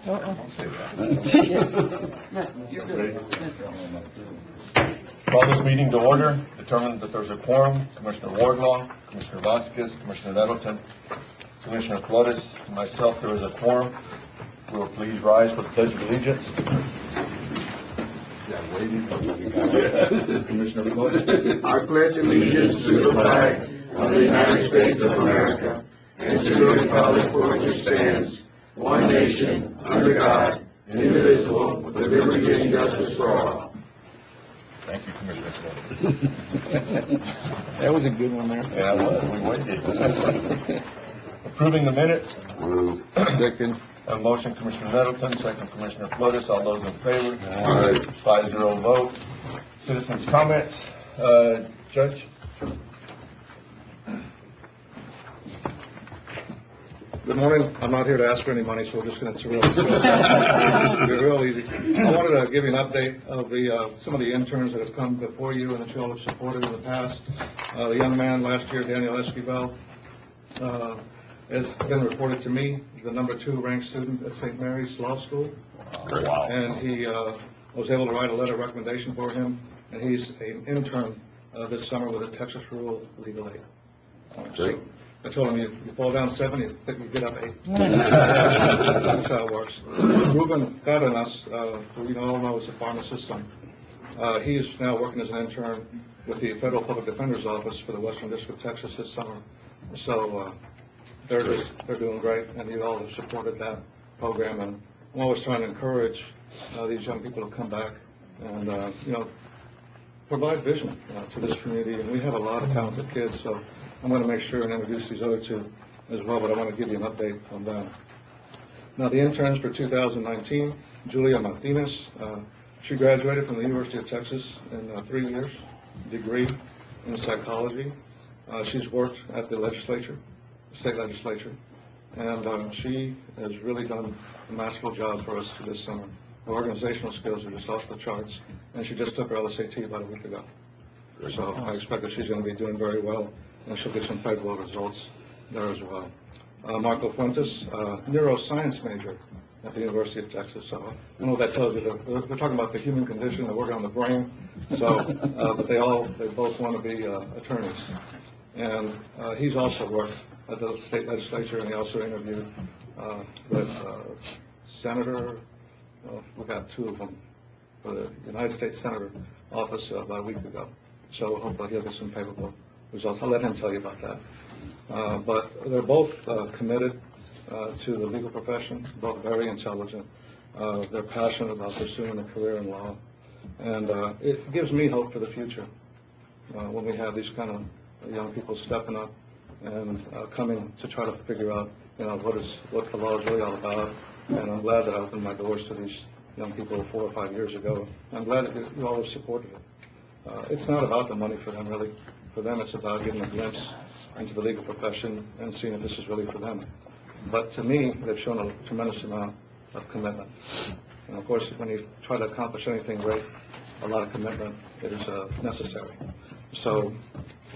Don't say that. You're good. Call this meeting to order. Determine that there's a quorum. Commissioner Wardlaw, Commissioner Vasquez, Commissioner Nettleton, Commissioner Flores, and myself, there is a quorum. We will please rise for the Pledge of Allegiance. Commissioner Flores. I pledge allegiance to the flag of the United States of America and to the republic for which it stands, one nation, under God, indivisible, with liberty and justice for all. Thank you, Commissioner Flores. That was a good one there. Yeah, well, we waited. Approving the minutes. Move. Second. A motion, Commissioner Nettleton, second Commissioner Flores. All those in favor? Aye. 5-0 vote. Citizens' comments. Judge? Good morning. I'm not here to ask for any money, so we're just going to be real easy. I wanted to give you an update of some of the interns that have come before you and that you all have supported in the past. The young man last year, Daniel Esquivel, has been reported to me, the number 2 ranked student at St. Mary's Law School. Wow. And he was able to write a letter of recommendation for him, and he's an intern this summer with the Texas Rural Legal Aid. So I told him, you fall down 7, you think you get up 8. That's how it works. Ruben Cardenas, who we all know is a pharmacist, he's now working as an intern with the Federal Public Defender's Office for the Western District of Texas this summer. So they're doing great, and you all have supported that program. And I'm always trying to encourage these young people to come back and provide vision to this community. And we have a lot of talented kids, so I'm going to make sure and introduce these other 2 as well, but I want to give you an update on them. Now, the interns for 2019, Julia Martinez, she graduated from the University of Texas in 3 years, degree in psychology. She's worked at the legislature, state legislature, and she has really done a masterful job for us this summer. Her organizational skills are just off the charts, and she just took her LSAT about a week ago. So I expect that she's going to be doing very well, and she'll get some favorable results there as well. Marco Fuentes, neuroscience major at the University of Texas. So I don't know what that tells you. We're talking about the human condition. They're working on the brain. So, but they both want to be attorneys. And he's also worked at the state legislature, and he also interviewed with Senator. We got 2 of them for the United States Senator office about a week ago. So hopefully he'll get some favorable results. I'll let him tell you about that. But they're both committed to the legal profession, both very intelligent. They're passionate about pursuing a career in law. And it gives me hope for the future when we have these kind of young people stepping up and coming to try to figure out, what the law is really all about. And I'm glad that I opened my doors to these young people 4 or 5 years ago. I'm glad that you all have supported it. It's not about the money for them, really. For them, it's about getting a glimpse into the legal profession and seeing if this is really for them. But to me, they've shown a tremendous amount of commitment. And of course, when you try to accomplish anything great, a lot of commitment is necessary. So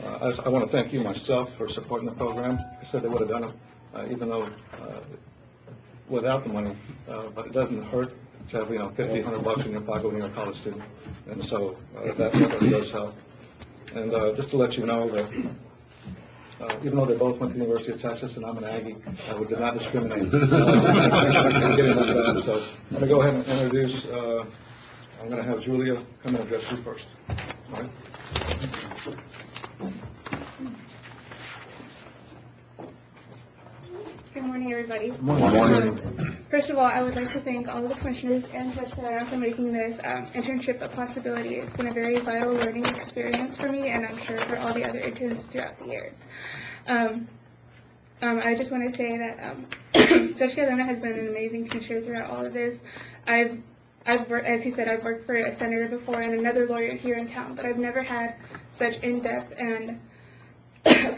I want to thank you myself for supporting the program. I said they would have done it, even though without the money, but it doesn't hurt to have, $50, $100 in your pocket when you're a college student. And so that really does help. And just to let you know that even though they both went to the University of Texas and I'm an Aggie, we did not discriminate in getting them done. So I'm going to go ahead and introduce, I'm going to have Julia come and address you first. All right? Good morning, everybody. Good morning. First of all, I would like to thank all of the commissioners and Judge Carrera for making this internship a possibility. It's been a very vital learning experience for me, and I'm sure for all the other interns throughout the years. I just want to say that Judge Carrera has been an amazing teacher throughout all of this. I've worked, as he said, I've worked for a senator before and another lawyer here in town, but I've never had such in-depth and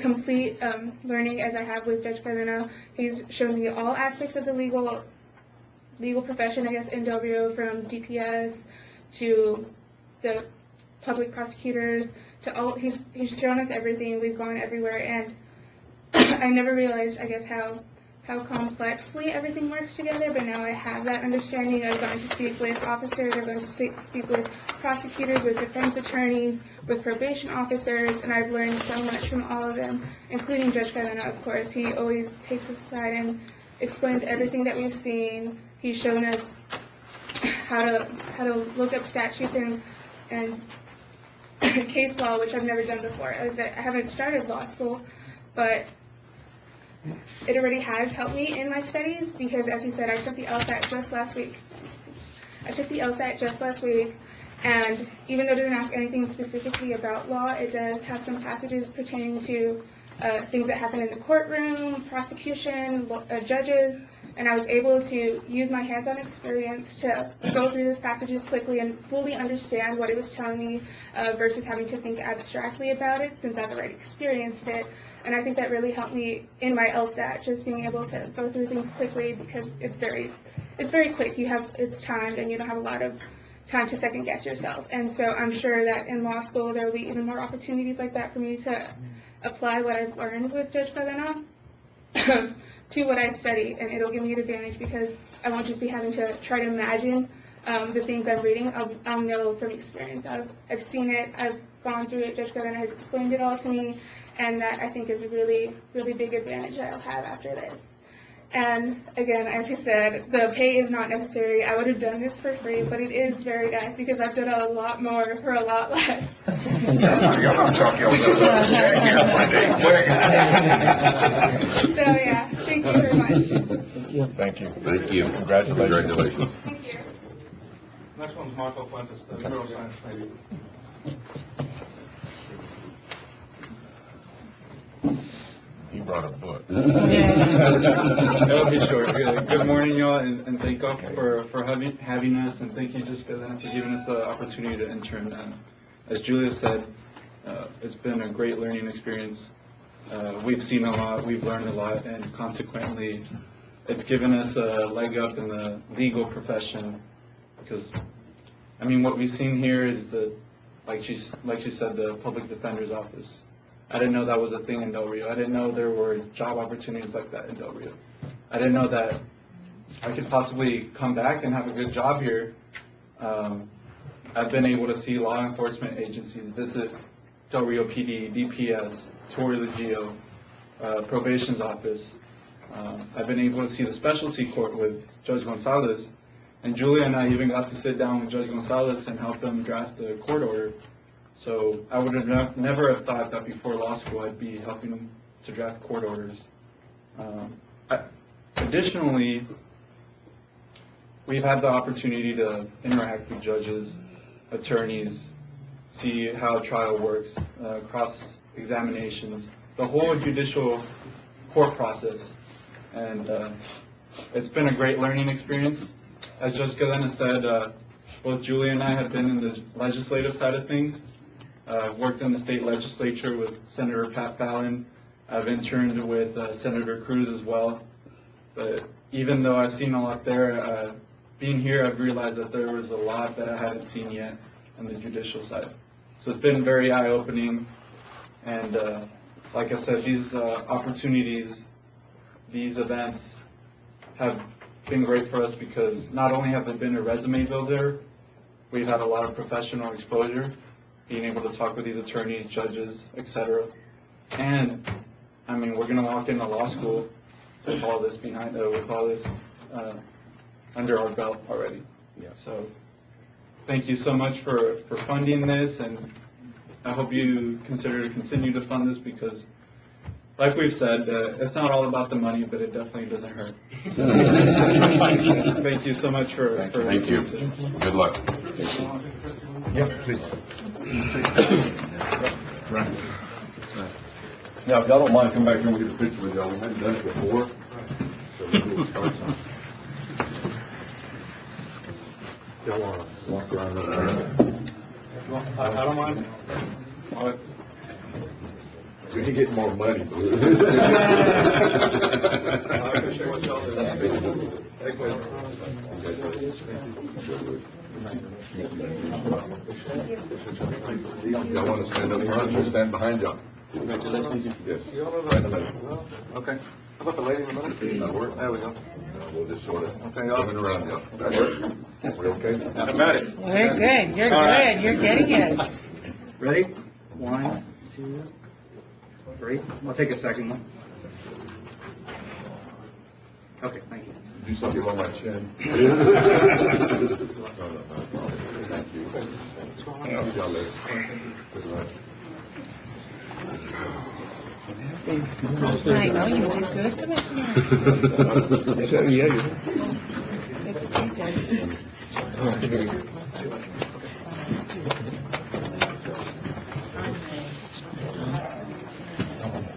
complete learning as I have with Judge Cadena. He's shown me all aspects of the legal profession, I guess, NWO, from DPS to the public prosecutors to all. He's shown us everything. We've gone everywhere, and I never realized, I guess, how how complexly everything works together, but now I have that understanding. I've gotten to speak with officers, I've gotten to speak with prosecutors, with defense attorneys, with probation officers, and I've learned so much from all of them, including Judge Cadena, of course. He always takes us aside and explains everything that we've seen. He's shown us how to look up statutes and case law, which I've never done before. I haven't started law school, but it already has helped me in my studies because, as you said, I took the LSAT just last week. And even though it doesn't ask anything specifically about law, it does have some passages pertaining to things that happen in the courtroom, prosecution, judges, and I was able to use my hands-on experience to go through those passages quickly and fully understand what it was telling me versus having to think abstractly about it since I've already experienced it. And I think that really helped me in my LSAT, just being able to go through things quickly because it's very quick. It's timed and you don't have a lot of time to second guess yourself. And so I'm sure that in law school there will be even more opportunities like that for me to apply what I've learned with Judge Cadena to what I study, and it'll give me an advantage because I won't just be having to try to imagine the things I'm reading. I'll know from experience. I've seen it, I've gone through it, Judge Cadena has explained it all to me, and that I think is a really, really big advantage that I'll have after this. And again, as you said, the pay is not necessary. I would have done this for free, but it is very nice because I've done a lot more for a lot less. So yeah, thank you very much. Thank you. Thank you. Congratulations. Thank you. Next one's Marco Fuentes, the neuroscience lady. He brought a book. That'll be short. Good morning, y'all, and thank y'all for having us, and thank you, Judge Cadena, for giving us the opportunity to intern. As Julia said, it's been a great learning experience. We've seen a lot, we've learned a lot, and consequently, it's given us a leg up in the legal profession. Because, I mean, what we've seen here is like she said, the public defender's office. I didn't know that was a thing in Del Rio. I didn't know there were job opportunities like that in Del Rio. I didn't know that I could possibly come back and have a good job here. I've been able to see law enforcement agencies visit Del Rio PD, DPS, Torrey Legio, probation's office. I've been able to see the specialty court with Judge Gonzalez. And Julia and I even got to sit down with Judge Gonzalez and help him draft a court order. So I would have never have thought that before law school I'd be helping to draft court orders. Additionally, we've had the opportunity to interact with judges, attorneys, see how trial works, cross-examinations, the whole judicial court process. And it's been a great learning experience. As Judge Cadena said, both Julia and I have been in the legislative side of things. I've worked in the state legislature with Senator Pat Fallon. I've interned with Senator Cruz as well. But even though I've seen a lot there, being here, I've realized that there was a lot that I hadn't seen yet on the judicial side. So it's been very eye-opening. And like I said, these opportunities, these events have been great for us because not only have they been a resume builder, we've had a lot of professional exposure, being able to talk with these attorneys, judges, etc. And, I mean, we're going to walk into law school with all this under our belt already. Yeah. So, thank you so much for funding this, and I hope you consider to continue to fund this because, like we've said, it's not all about the money, but it definitely doesn't hurt. Thank you so much for Thank you. Good luck. Yep, please. Right. Now, if y'all don't mind, come back here and get a picture with y'all. We haven't done it before. So we'll start some. Y'all want to walk around up there? I don't mind. We can get more money. I appreciate what y'all do. Thank Y'all want to stand up front? We'll stand behind y'all. Congratulations. Yes. Right in the middle. Okay. How about the lady in the middle? That work? There we go. We'll just sort of, Okay, y'all. coming around, y'all. That work? We okay? Automatic. You're good, you're good, you're getting it. Ready? 1, 2, 3. I'll take a second one. Okay, thank you. Do something on my chin. Thank you. See y'all later. Good luck. I know you did good, Commissioner. So, yeah, you-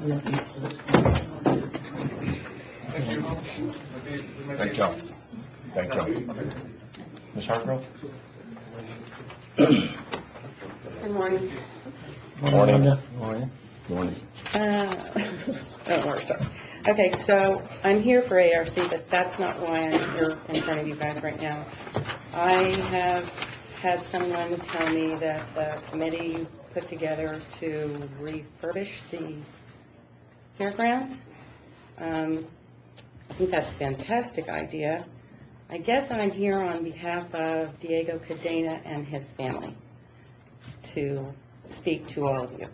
You did. Thank y'all. Thank y'all. Ms. Hartgrove? Good morning. Morning. Morning. Don't worry, sorry. Okay, so I'm here for ARC, but that's not why I'm here in front of you guys right now. I have had someone tell me that the committee put together to refurbish the fairgrounds. I think that's a fantastic idea. I guess I'm here on behalf of Diego Cadena and his family to speak to all of you.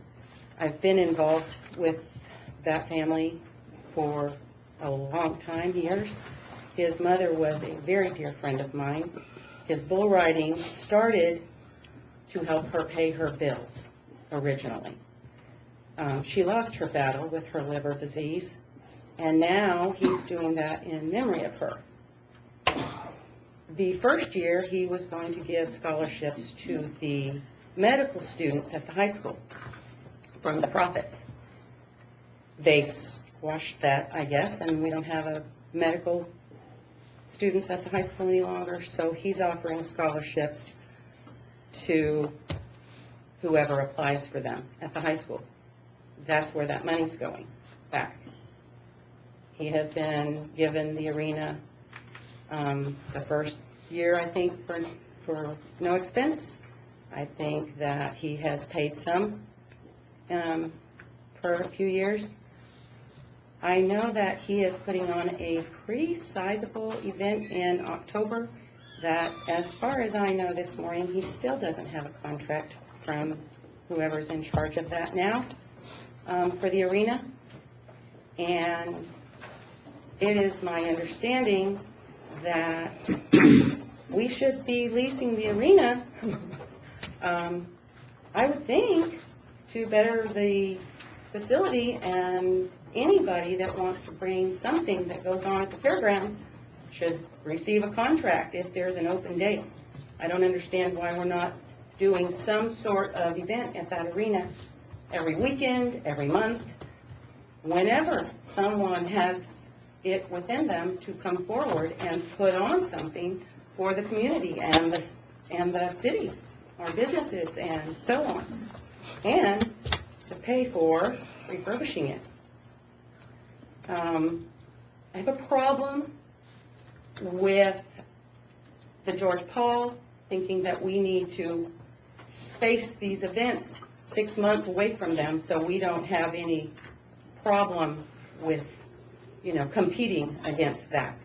I've been involved with that family for a long time, years. His mother was a very dear friend of mine. His bull riding started to help her pay her bills originally. She lost her battle with her liver disease, and now he's doing that in memory of her. The first year, he was going to give scholarships to the medical students at the high school from the profits. They squashed that, I guess, and we don't have a medical students at the high school any longer, so he's offering scholarships to whoever applies for them at the high school. That's where that money's going back. He has been given the arena the first year, I think, for no expense. I think that he has paid some for a few years. I know that he is putting on a pretty sizable event in October that, as far as I know this morning, he still doesn't have a contract from whoever's in charge of that now for the arena. And it is my understanding that we should be leasing the arena, I would think, to better the facility, and anybody that wants to bring something that goes on at the fairgrounds should receive a contract if there's an open date. I don't understand why we're not doing some sort of event at that arena every weekend, every month, whenever someone has it within them to come forward and put on something for the community and the city, our businesses, and so on, and to pay for refurbishing it. I have a problem with the George Paul thinking that we need to space these events 6 months away from them so we don't have any problem with, competing against that.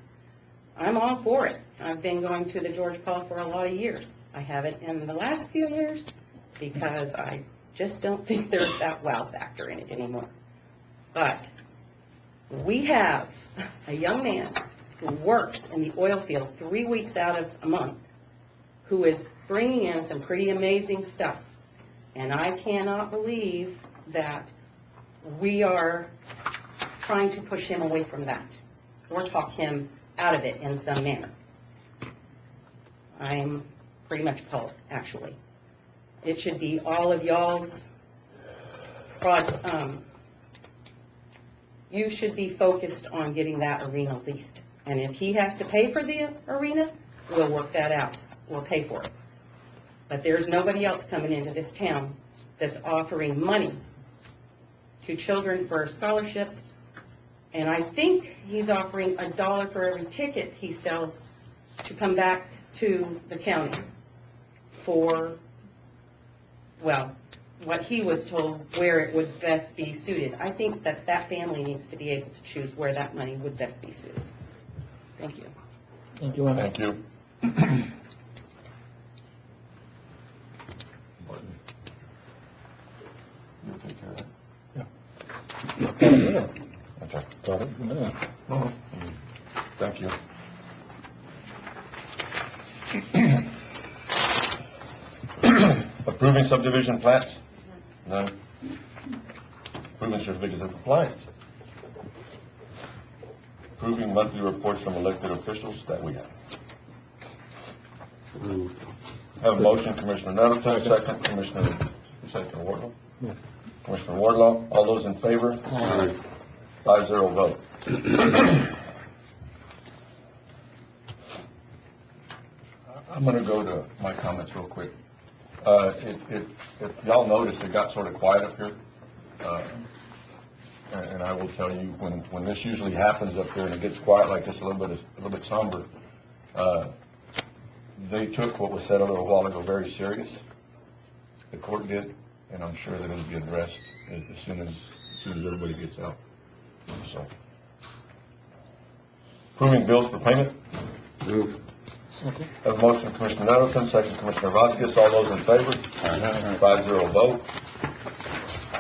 I'm all for it. I've been going to the George Paul for a lot of years. I haven't in the last few years because I just don't think there's that wow factor in it anymore. But we have a young man who works in the oil field 3 weeks out of a month who is bringing in some pretty amazing stuff. And I cannot believe that we are trying to push him away from that or talk him out of it in some manner. I'm pretty much appalled, actually. It should be all of y'all's you should be focused on getting that arena leased. And if he has to pay for the arena, we'll work that out. We'll pay for it. But there's nobody else coming into this town that's offering money to children for scholarships. And I think he's offering $1 for every ticket he sells to come back to the county for, well, what he was told where it would best be suited. I think that that family needs to be able to choose where that money would best be suited. Thank you. Thank you, Ana. Thank you. You'll take care of that? Yeah. Okay. Got it. Yeah. Thank you. Approving subdivision plats? None. Approving certificates of compliance? Approving monthly reports from elected officials that we have. Have a motion, Commissioner Nettleton, second, Commissioner Wardlaw. Yeah. Commissioner Wardlaw, all those in favor? Aye. 5-0 vote. I'm gonna go to my comments real quick. If y'all notice, it got sort of quiet up here. And I will tell you, when this usually happens up here and it gets quiet like this, a little bit somber, they took what was said a little while ago very serious. The court did, and I'm sure that it'll be addressed as soon as everybody gets out. So, approving bills for payment. Move. Second. Have a motion, Commissioner Nettleton, second, Commissioner Vasquez. All those in favor? 5-0 vote.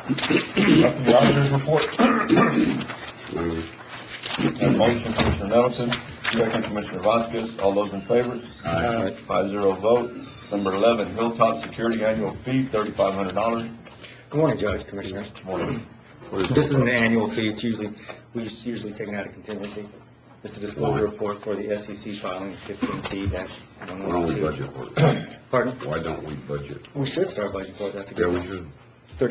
Nothing, the auditor's report. Move. Have a motion, Commissioner Nettleton, second, Commissioner Vasquez. All those in favor? Aye. 5-0 vote. Number 11, Hilltop Security Annual Fee, $3,500. Good morning, Judge, Commissioners. Morning. This is an annual fee. It's we usually take it out of contingency. This is a disclosure report for the SEC filing 15C-1112. Why don't we budget for it? Pardon? Why don't we budget? We should start budgeting for it. That's a Yeah, good we one. should.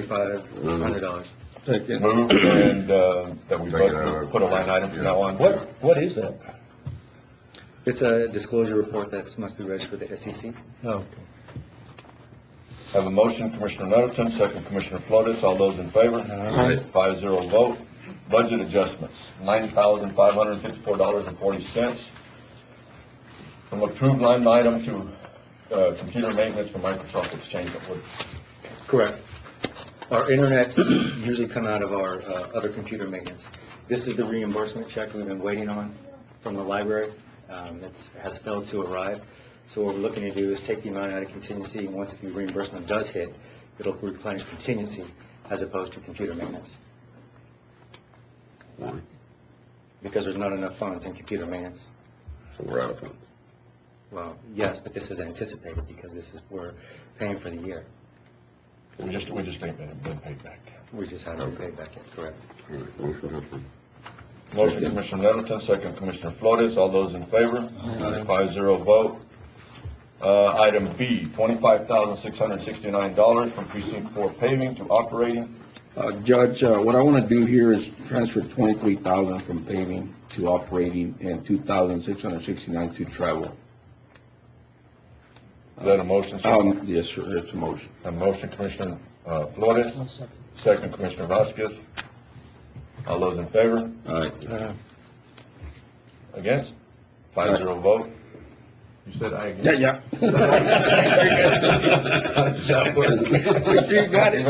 $3,500. Second. Move and, that we Take it out. put a line item from now on. What is that? It's a disclosure report that must be registered with the SEC. Oh, okay. Have a motion, Commissioner Nettleton, second, Commissioner Flores. All those in favor? Aye. 5-0 vote. Budget adjustments, $9,554.40. From approved line item to, computer maintenance for Microsoft Exchange. Correct. Our internets usually come out of our other computer maintenance. This is the reimbursement check we've been waiting on from the library. It has failed to arrive. So what we're looking to do is take the amount out of contingency, and once the reimbursement does hit, it'll replenish contingency as opposed to computer maintenance. Why? Because there's not enough funds in computer maintenance. So we're out of funds. Well, yes, but this is anticipated because we're paying for the year. We just ain't been paid back. We just haven't paid back yet, correct? All right, motion to approve. Motion, Commissioner Nettleton, second, Commissioner Flores. All those in favor? 5-0 vote. Item B, $25,669 from Precinct 4 paving to operating. Judge, what I want to do here is transfer 23,000 from paving to operating and 2,669 to travel. Is that a motion, sir? Yes, sir, it's a motion. A motion, Commissioner Flores, second, Commissioner Vasquez. All those in favor? Aye. Against? 5-0 vote. You said aye again? Yeah. You got it.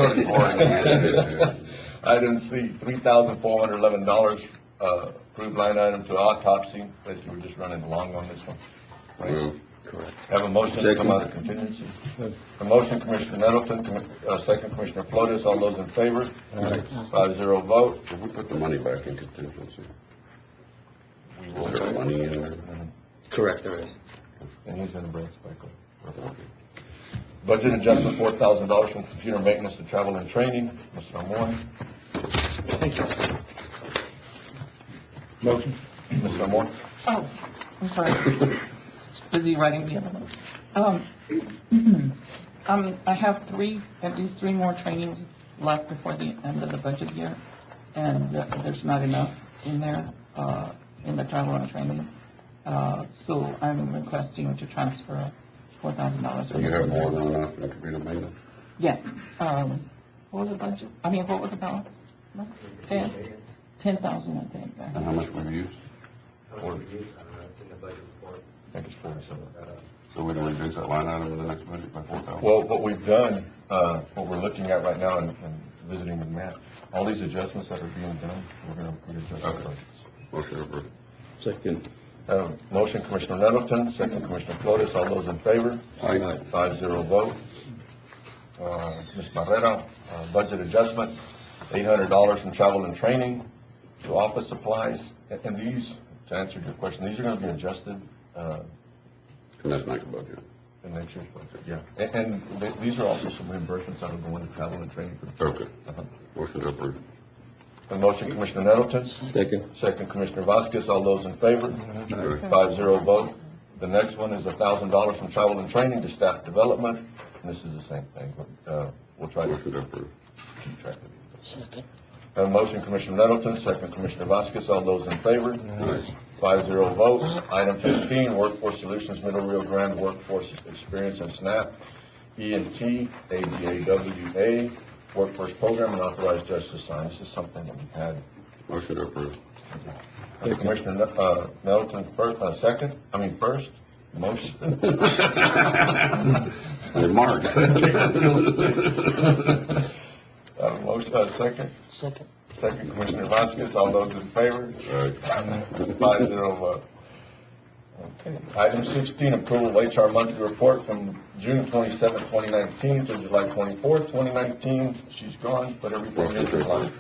Item C, $3,411, approved line item to autopsy. Basically, we're just running along on this one. Right? Move. Correct. Have a motion to come out of contingency. A motion, Commissioner Nettleton, second, Commissioner Flores. All those in favor? 5-0 vote. If we put the money back in contingency, We will. is there money in there? Correct, there is. And he's in the branch back up. Budget adjustment, $4,000 from computer maintenance to travel and training. Mr. Amor. Thank you. Motion. Mr. Amor. Oh, I'm sorry. Busy writing the other one. I have at least three more trainings left before the end of the budget year, and there's not enough in there, in the travel and training. So I'm requesting to transfer $4,000. So you have more than enough in computer maintenance? Yes. What was the budget? What was the balance? No? 10,000, I think. And how much we've used? It's in the budget report. I think it's 47. So we can reduce that line item in the next budget by 4,000? Well, what we've done, what we're looking at right now and visiting with Matt, all these adjustments that are being done, we're gonna readjust our Okay. budgets. Motion approved. Second. Motion Commissioner Nettleton, second Commissioner Flores, all those in favor? Aye. 5-0 vote. Ms. Barrera, budget adjustment, $800 from travel and training to office supplies. And these, to answer your question, these are gonna be adjusted, And that's not the budget. in next year's budget, yeah. And these are also some reimbursements that will go into travel and training for the. Okay. Motion approved. A motion Commissioner Nettleton, Second. second Commissioner Vasquez, all those in favor? Aye. 5-0 vote. The next one is $1,000 from travel and training to staff development. And this is the same thing, but, we'll try to Motion approved. keep track of these. A motion Commissioner Nettleton, second Commissioner Vasquez, all those in favor? Aye. 5-0 vote. Item 15, Workforce Solutions Middle Rio Grande Workforce Experience and SNAP, ENT, ABAWA, Workforce Program, and authorized judge to sign. This is something that we've had. Motion approved. Commissioner Nettleton, first, motion. Hey, Mark. Motion, second. Second Commissioner Vasquez, all those in favor? Aye. 5-0 vote. Okay. Item 16, approval of HR monthly report from June 27, 2019 to July 24, 2019. She's gone, but everything is in line.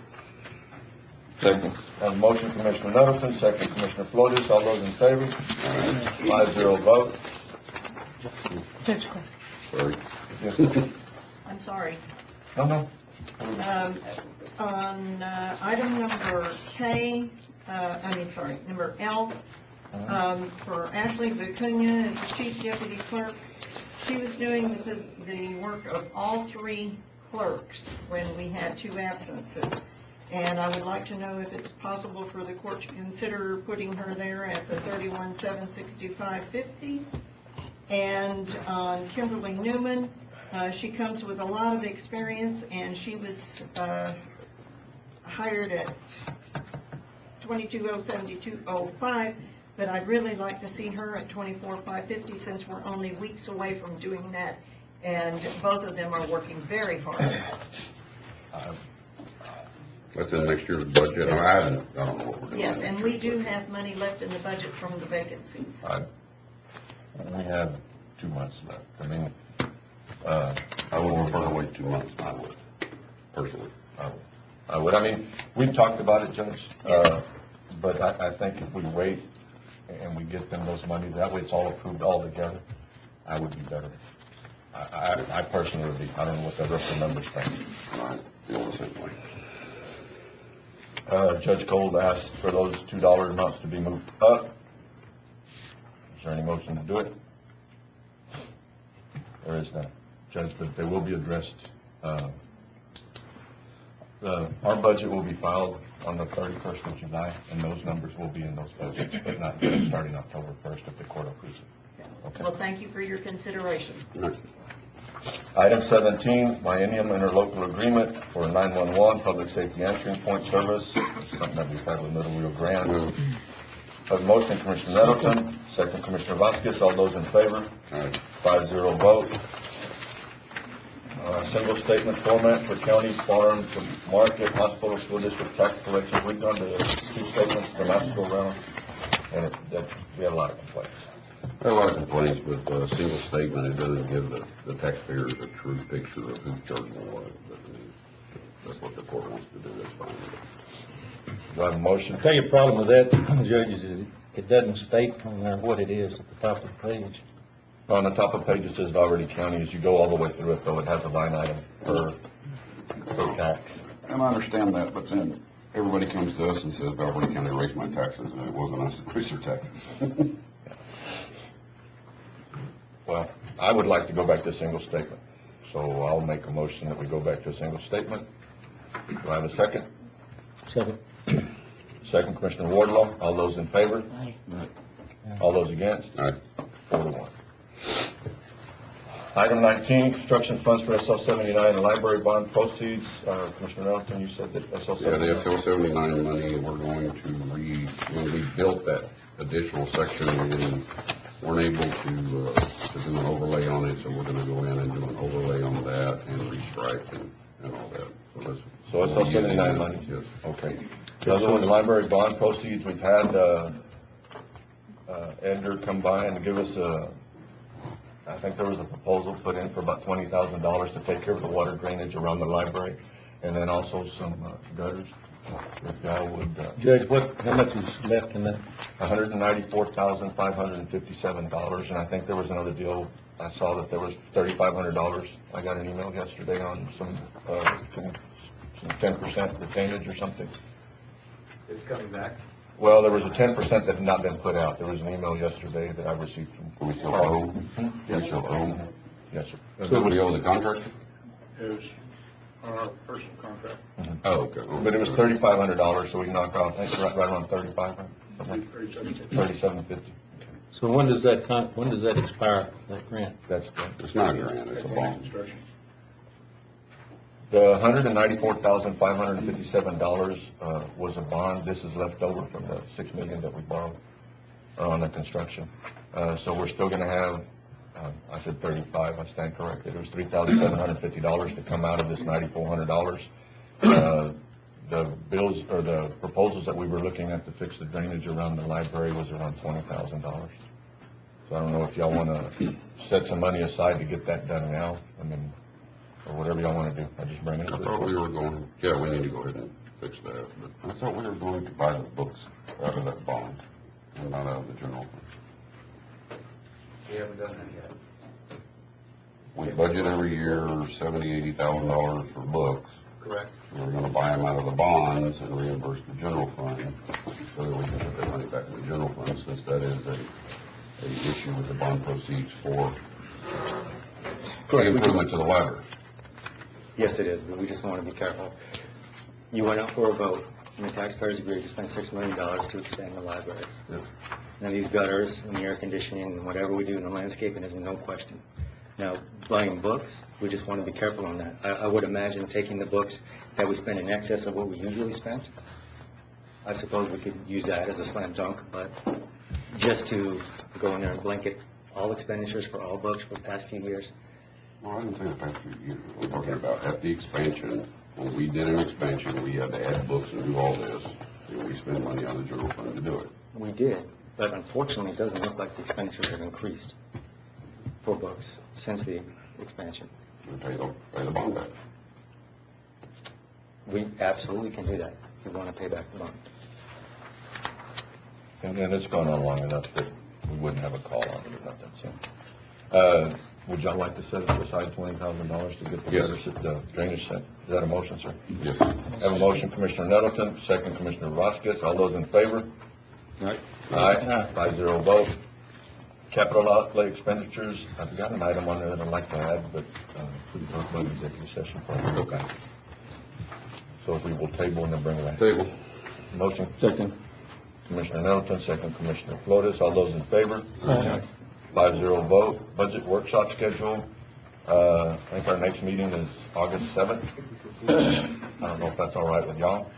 Second. Motion Commissioner Nettleton, second Commissioner Flores, all those in favor? 5-0 vote. Judge Clark. Sorry. Yes, ma'am. I'm sorry. No. On item number number L, for Ashley Vicuña as the Chief Deputy Clerk, she was doing the work of all three clerks when we had two absences. And I would like to know if it's possible for the court to consider putting her there at the $31,765.50. And on Kimberly Newman, she comes with a lot of experience, and she was hired at $22,072.05, but I'd really like to see her at $24,550 since we're only weeks away from doing that, and both of them are working very hard. That's in next year's budget. I don't know what we're doing. Yes, and we do have money left in the budget from the vacancies. We have 2 months left. I mean, I wouldn't prefer to wait 2 months, I would, personally. I would. I mean, we've talked about it, Judge, but I think if we wait and we get them those money, that way it's all approved all together, I would be better. I personally would be. I don't know what the rest of the members think. I feel the same way. Judge Gold asked for those $2 amounts to be moved up. Is there any motion to do it? There is none. Judge, but they will be addressed. Our budget will be filed on the 31st of July, and those numbers will be in those budgets, but not starting October 1st if the court approves it. Okay. Well, thank you for your consideration. Right. Item 17, biennium interlocal agreement for 911 public safety answering point service, something that we've had with Middle Rio Grande. Have a motion, Commissioner Nettleton, second Commissioner Vasquez, all those in favor? Aye. 5-0 vote. Single statement format for county, farm, to market, hospital, school district, tax collection. We've done the 2 statements, the last go around, and we had a lot of complaints. I have a lot of complaints, but a single statement, it doesn't give the taxpayers a true picture of who's charging what. But that's what the court wants to do, that's fine. Do I have a motion? Tell you the problem with that, Judge, is it doesn't state on there what it is at the top of the page. On the top of the page, it says Valverde County. As you go all the way through it, though, it has a line item per tax. And I understand that, but then everybody comes to us and says, Valverde County raised my taxes, and it wasn't us that raised their taxes. Well, I would like to go back to a single statement. So I'll make a motion that we go back to a single statement. Do I have a second? Second. Second, Commissioner Wardlaw. All those in favor? Aye. All those against? Aye. 4-1. Item 19, construction funds for SL 79 and library bond proceeds. Commissioner Nettleton, you said that SL 79. Yeah, the SL 79 money, we're going to when we built that additional section in weren't able to do an overlay on it, so we're gonna go in and do an overlay on that and restrike and all that. So it's all 79 money? Yes. Okay. The other one, the library bond proceeds, we've had, Edgar come by and give us I think there was a proposal put in for about $20,000 to take care of the water drainage around the library, and then also some gutters. If y'all would, Judge, how much is left in that? $194,557, and I think there was another deal, I saw that there was $3,500. I got an email yesterday on some 10% retainage or something. It's coming back. Well, there was a 10% that had not been put out. There was an email yesterday that I received from. We still owe? Yes, We still owe? Yes, sir. So we owe the contractor? Is our personal contract. Oh, okay. But it was $3,500, so we knocked out, I think, right around 35, something like 3750. So when does that expire, that grant? That's good. It's not a grant, it's a bond. The $194,557 was a bond. This is left over from the $6 million that we borrowed on the construction. So we're still gonna have, I said 35, I stand corrected. It was $3,750 to come out of this $9,400. The bills, or the proposals that we were looking at to fix the drainage around the library was around $20,000. So I don't know if y'all wanna set some money aside to get that done now, I mean, or whatever y'all wanna do. I just bring it I to thought we the were going, yeah, we need to go ahead and fix that, but I thought we were going to buy the books out of that bond and not out of the general fund. We haven't done that yet. We budget every year $70,000-$80,000 for books. Correct. We're gonna buy them out of the bonds and reimburse the general fund, so that we can put that money back in the general fund, since that is a issue with the bond proceeds for the improvement to the library. Yes, it is, but we just want to be careful. You went out for a vote, and the taxpayers agreed to spend $6 million to expand the library. Yes. Now, these gutters and the air conditioning and whatever we do in the landscaping is no question. Now, buying books, we just want to be careful on that. I would imagine taking the books that we spend in excess of what we usually spend. I suppose we could use that as a slam dunk, but just to go in there and blanket all expenditures for all books for the past few years. Well, I didn't say the past few years. We're talking about at the expansion, when we did an expansion, we had to add books and do all this, and we spend money on the general fund to do it. We did, but unfortunately, it doesn't look like the expenditures have increased for books since the expansion. We pay the bond back. We absolutely can do that if we want to pay back the bond. And then it's gone on long enough that we wouldn't have a call on it or nothing, so. Would y'all like to set aside $20,000 to get the Yes. the drainage set? Is that a motion, sir? Yes. I have a motion, Commissioner Nettleton, second, Commissioner Vasquez. All those in favor? Right. Aye. 5-0 vote. Capital outlay expenditures, I've got an item on there that I'd like to add, but we can talk about executive session for it. Okay. So if we will table and then bring it back. Table. Motion, Second. Commissioner Nettleton, second, Commissioner Flores. All those in favor? 5-0 vote. Budget workshop schedule. I think our next meeting is August 7th. I don't know if that's all right with y'all.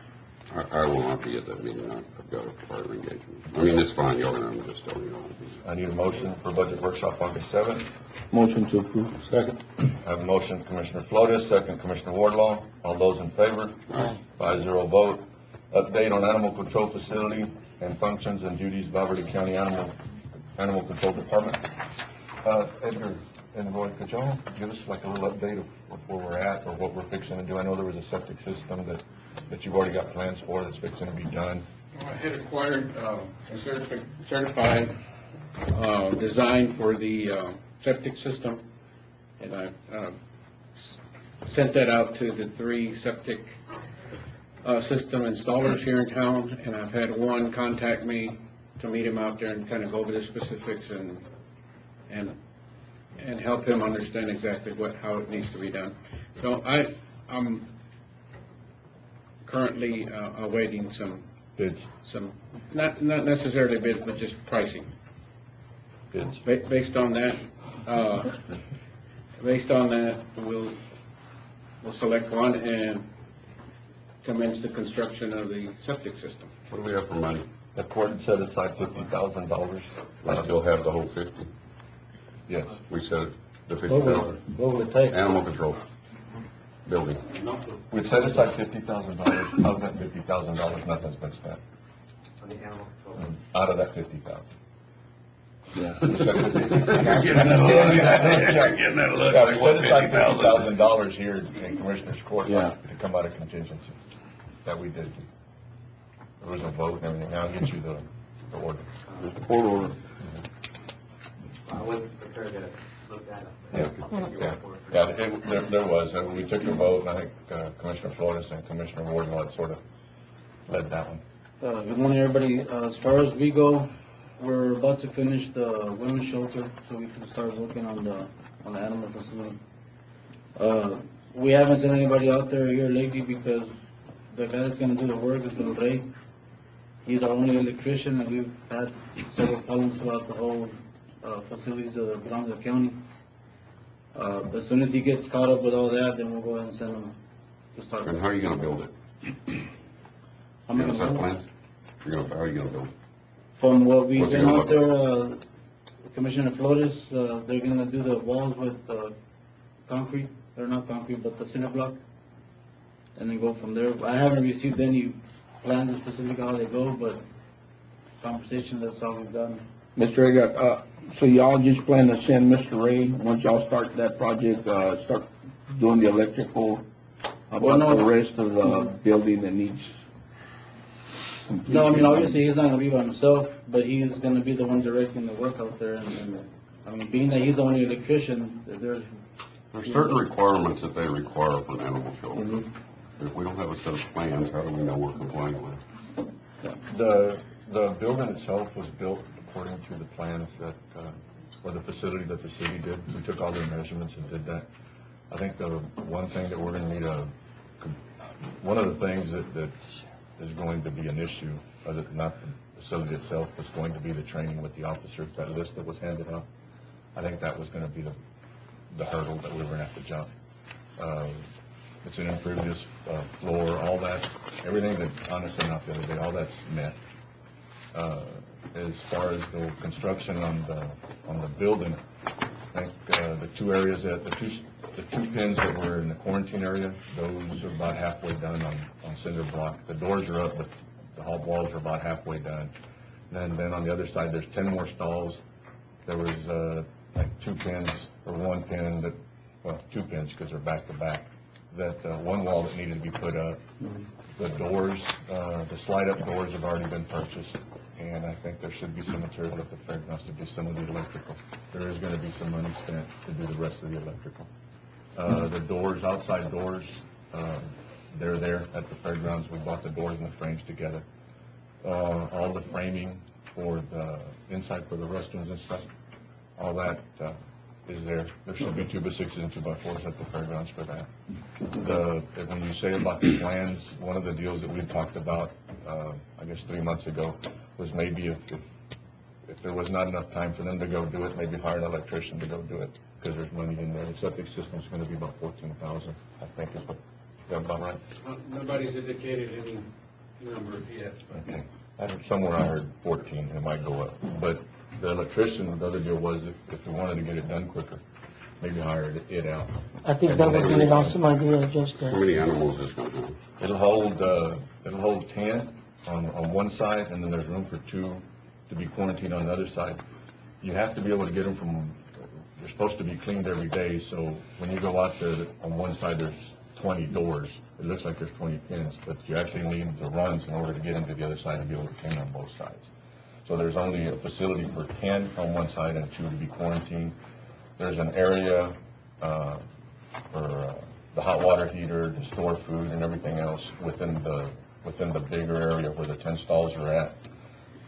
I will not be at that meeting. I've got a prior engagement. I mean, it's fine, y'all, and I'm just telling you. I need a motion for budget workshop August 7th. Motion to approve. Second. I have a motion, Commissioner Flores, second, Commissioner Wardlaw. All those in favor? Aye. 5-0 vote. Update on animal control facility and functions and duties of Alberta County Animal Control Department. Edgar and Roy, could y'all give us like a little update of where we're at or what we're fixing to do? I know there was a septic system that you've already got plans for that's fixing to be done. I had acquired a certified design for the septic system, and I've sent that out to the 3 septic system installers here in town, and I've had one contact me to meet him out there and kind of go over the specifics and help him understand exactly how it needs to be done. So I'm currently awaiting some bids, not necessarily bids, but just pricing. Bids. Based on that, we'll select one and commence the construction of the septic system. What do we have for money? The court had set aside $50,000. I still have the whole 50. Yes. We said the What would, 50,000. what would it take? Animal control building. We set aside $50,000. Of that $50,000, nothing's been spent. Out of that 50,000. Yeah. We set You're getting that look. You're getting that look. Yeah, we set aside $50,000 here in Commissioner's Court Yeah. to come out of contingency. That we did. There was a vote and everything. I'll get you the order. There's the court order. I wasn't prepared to look that up. Yeah, there was. We took the vote, and I think Commissioner Flores and Commissioner Wardlaw sort of led that one. Good morning, everybody. As far as we go, we're about to finish the women's shelter, so we can start working on the animal facility. We haven't sent anybody out there here lately because the guy that's gonna do the work is gonna break. He's our only electrician, and we've had several problems throughout the whole facilities that belong to the county. As soon as he gets caught up with all that, then we'll go ahead and send him to start. And how are you gonna build it? I'm You gonna have build it. plans? How are you gonna build it? From what we've What's it been gonna out there, Commissioner Flores, they're gonna do the walls with concrete, or not concrete, but the cinder block, and then go from there. I haven't received any plans specific how they go, but conversation, that's all we've done. Mr. Egan, so y'all just plan to send Mr. Ray, once y'all start that project, start doing the electrical, Well, about no. the rest of the building that needs completion? No, I mean, obviously, he's not gonna be by himself, but he's gonna be the one directing the work out there, and I mean, being that he's the only electrician, there's. There's certain requirements that they require for an animal shelter. Mhm. If we don't have a set of plans, how do we know we're compliant with? The building itself was built according to the plans that, or the facility that the city did. We took all their measurements and did that. I think the one thing that we're gonna need one of the things that is going to be an issue, other than not the facility itself, was going to be the training with the officers, that list that was handed out. I think that was gonna be the hurdle that we were gonna have to jump. It's an impervious floor, all that, everything that Anna sent out the other day, all that's met. As far as the construction on the building, I think the two areas the two pins that were in the quarantine area, those are about halfway done on cinder block. The doors are up, but the hall walls are about halfway done. And then on the other side, there's 10 more stalls. There was like two pins, or one pin that, well, two pins because they're back to back. That one wall that needed to be put up. The doors, the slide-up doors have already been purchased, and I think there should be some material at the fairgrounds to do some of the electrical. There is gonna be some money spent to do the rest of the electrical. The doors, outside doors, they're there at the fairgrounds. We bought the doors and the frames together. All the framing for the inside for the restrooms and stuff, all that is there. There should be 2x6s and 2x4s at the fairgrounds for that. When you say about the plans, one of the deals that we talked about, I guess 3 months ago, was maybe if there was not enough time for them to go do it, maybe hire an electrician to go do it, because there's money in there. The septic system's gonna be about 14,000, I think is that about right? Nobody's indicated any number yet. Okay. Somewhere I heard 14, it might go up. But the electrician, the other deal was if we wanted to get it done quicker, maybe hire it out. I think that would be an awesome idea, just How many animals is gonna have? It'll hold 10 on one side, and then there's room for 2 to be quarantined on the other side. You have to be able to get them they're supposed to be cleaned every day, so when you go out there, on one side there's 20 doors. It looks like there's 20 pins, but you actually need the runs in order to get into the other side and be able to clean on both sides. So there's only a facility for 10 on one side and 2 to be quarantined. There's an area for the hot water heater, to store food and everything else within the bigger area where the 10 stalls are at.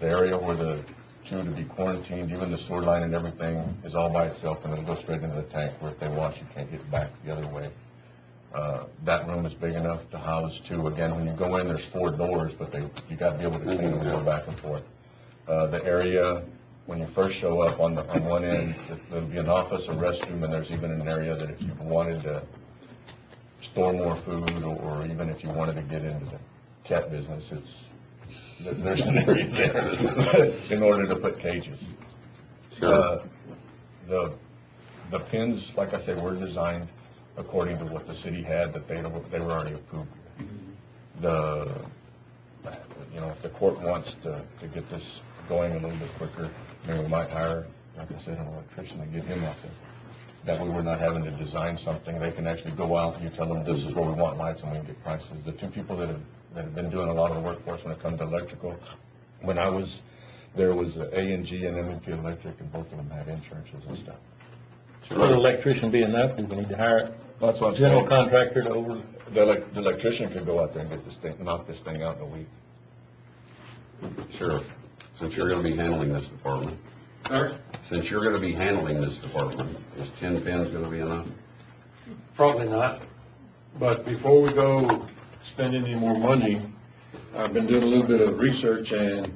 The area where the 2 to be quarantined, even the sewer line and everything is all by itself, and it'll go straight into the tank where if they wash, you can't get back the other way. That room is big enough to house 2. Again, when you go in, there's 4 doors, but you got to be able to clean them and go back and forth. The area, when you first show up on one end, there'll be an office, a restroom, and there's even an area that if you wanted to store more food, or even if you wanted to get into the cat business, there's an area there in order to put cages. Sure. The pins, like I said, were designed according to what the city had, that they were already approved. If the court wants to get this going a little bit quicker, maybe we might hire, like I said, an electrician to get him out there. That way we're not having to design something. They can actually go out and you tell them this is where we want lights and we can get prices. The two people that have been doing a lot of the work for us when it comes to electrical, when I was, there was A&G and M&P Electric, and both of them had insurances and stuff. Would an electrician be enough? Do we need to hire That's what a I'm general saying. contractor to over? The electrician could go out there and get this thing, knock this thing out in a week. Sheriff, since you're gonna be handling this department, Sir? since you're gonna be handling this department, is 10 pins gonna be enough? Probably not. But before we go spend any more money, I've been doing a little bit of research and,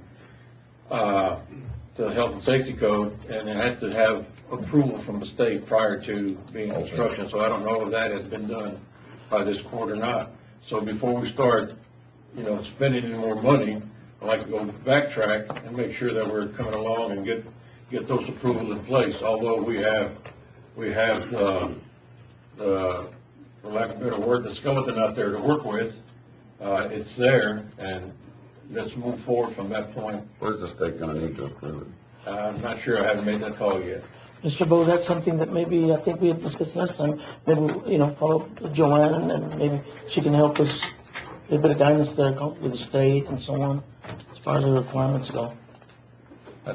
the health and safety code, and it has to have approval from the state prior to being construction. So I don't know if that has been done by this court or not. So before we start, spending any more money, I'd like to go backtrack and make sure that we're coming along and get those approvals in place. Although we have, for lack of a better word, the skeleton out there to work with, it's there, and let's move forward from that point. Where's the state gonna need to approve it? I'm not sure, I haven't made that call yet. Mr. Bo, that's something that maybe, I think we had discussed last time, maybe, follow up with Joanne, and maybe she can help us, a bit of guidance there with the state and so on, as far as the requirements go.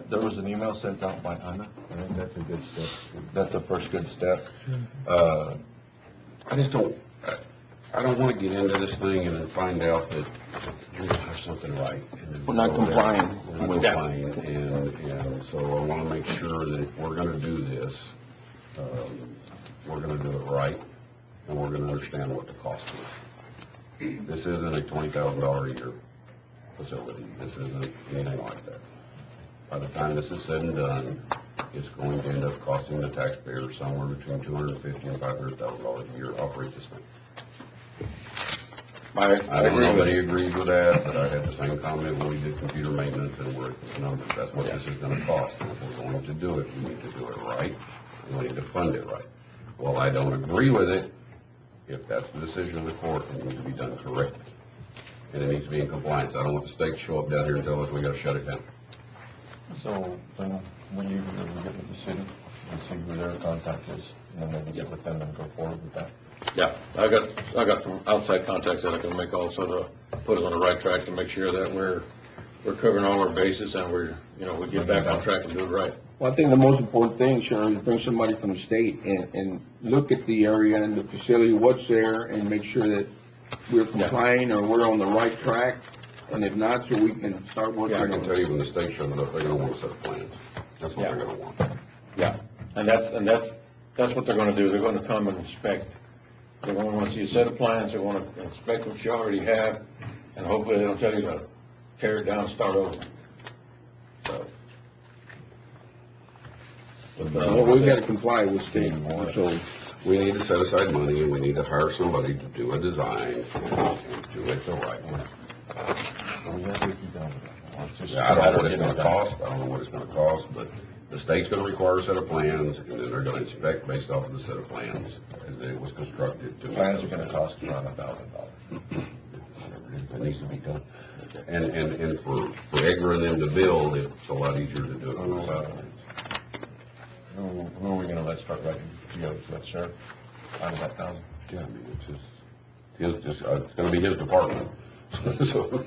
There was an email sent out by Anna. I think that's a good step. That's a first good step. I just don't, I don't wanna get into this thing and then find out that we don't have something right. and then We're not go there. complying. We're not complying, and so I wanna make sure that if we're gonna do this, we're gonna do it right, and we're gonna understand what the cost is. This isn't a $20,000 a year facility. This isn't anything like that. By the time this is said and done, it's going to end up costing the taxpayer somewhere between $250,000 and $500,000 a year to operate this thing. I know nobody agrees with that, but I had the same comment when we did computer maintenance, and we're at the numbers. That's what this is gonna cost. And if we're going to do it, we need to do it right, and we need to fund it right. Well, I don't agree with it. If that's the decision of the court, it needs to be done correctly. And it needs to be in compliance. I don't want the state to show up down here and tell us we gotta shut it down. So when you get with the city and see who their contact is, and then maybe get with them and go forward with that. Yeah, I got some outside contacts that I can make also to put us on the right track to make sure that we're covering all our bases and we get back on track and do it right. Well, I think the most important thing, Sharon, is bring somebody from the state and look at the area and the facility, what's there, and make sure that we're complying or we're on the right track. And if not, so we can start working. Yeah, I can tell you when the state shows up, they're gonna want a set of plans. That's what they're gonna want. Yeah, and that's what they're gonna do. They're gonna come and inspect. They're gonna wanna see a set of plans. They wanna inspect what you already have, and hopefully they don't tell you to tear it down and start over. So. Well, we've got to comply with state law, so. We need to set aside money, and we need to hire somebody to do a design and do it the right way. Yeah, I don't know what it's gonna cost, I don't know what it's gonna cost, but the state's gonna require a set of plans, and then they're gonna inspect based off of the set of plans as it was constructed. Plans are gonna cost around $1,000. It needs to be done. And for Edgar and them to build, it's a lot easier to do it on the side. Who are we gonna let start writing POs? Let Sheriff out of that $1,000? Yeah, I mean, it's gonna be his department, so.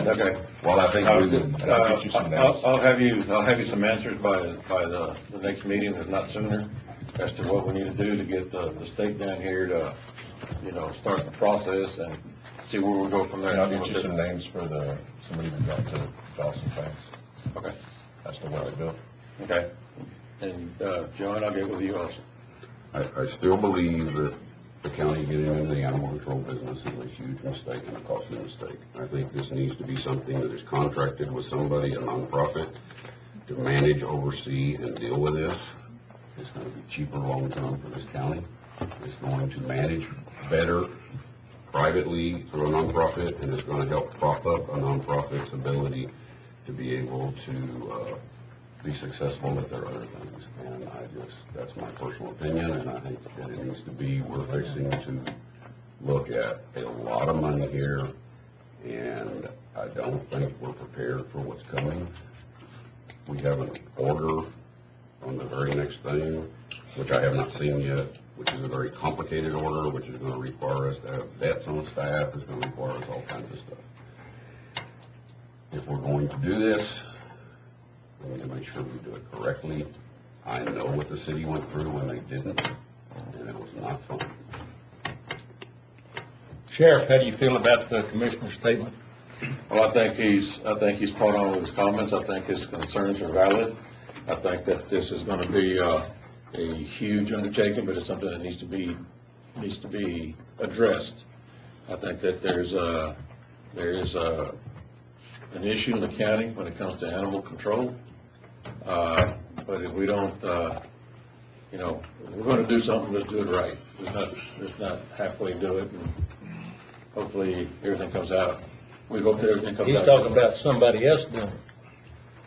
Okay. Well, I think we would. I'll have you some answers by the next meeting, if not sooner, as to what we need to do to get the state down here to, start the process and see where we go from there. And I'll get you some names for somebody who got to Dawson plans. Okay. That's the way to do it. Okay. And, John, I'll get with you also. I still believe that the county getting into the animal control business is a huge mistake and a costly mistake. I think this needs to be something that is contracted with somebody, a nonprofit, to manage, oversee, and deal with this. It's going to be cheaper long-term for this county. It's going to manage better privately through a nonprofit, and it's gonna help prop up a nonprofit's ability to be able to, be successful at their other things. And that's my personal opinion, and I think that it needs to be, we're fixing to look at a lot of money here, and I don't think we're prepared for what's coming. We have an order on the very next thing, which I have not seen yet, which is a very complicated order, which is gonna require us to have vets on staff, it's gonna require us all kinds of stuff. If we're going to do this, we need to make sure we do it correctly. I know what the city went through when they didn't, and it was not fun. Sheriff, how do you feel about the commissioner's statement? Well, I think he's spot on with his comments. I think his concerns are valid. I think that this is gonna be, a huge undertaking, but it's something that needs to be addressed. I think that there is an issue in the county when it comes to animal control. But if we don't, if we're gonna do something, let's do it right. Let's not halfway do it, and hopefully everything comes out. We hope that everything comes out. He's talking about somebody else doing it.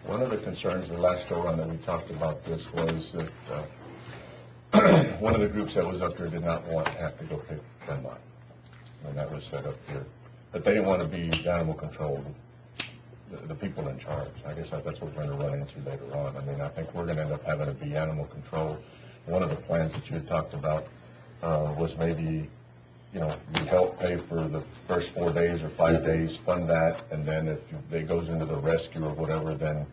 One of the concerns the last go around that we talked about this was that, one of the groups that was up here did not want to have to go pick them up. And that was set up here. But they didn't want to be animal control, the people in charge. I guess that's what we're going to run into later on. I mean, I think we're going to end up having to be animal control. One of the plans that you had talked about, was maybe, we help pay for the first 4 days or 5 days, fund that, and then if it goes into the rescue or whatever, then,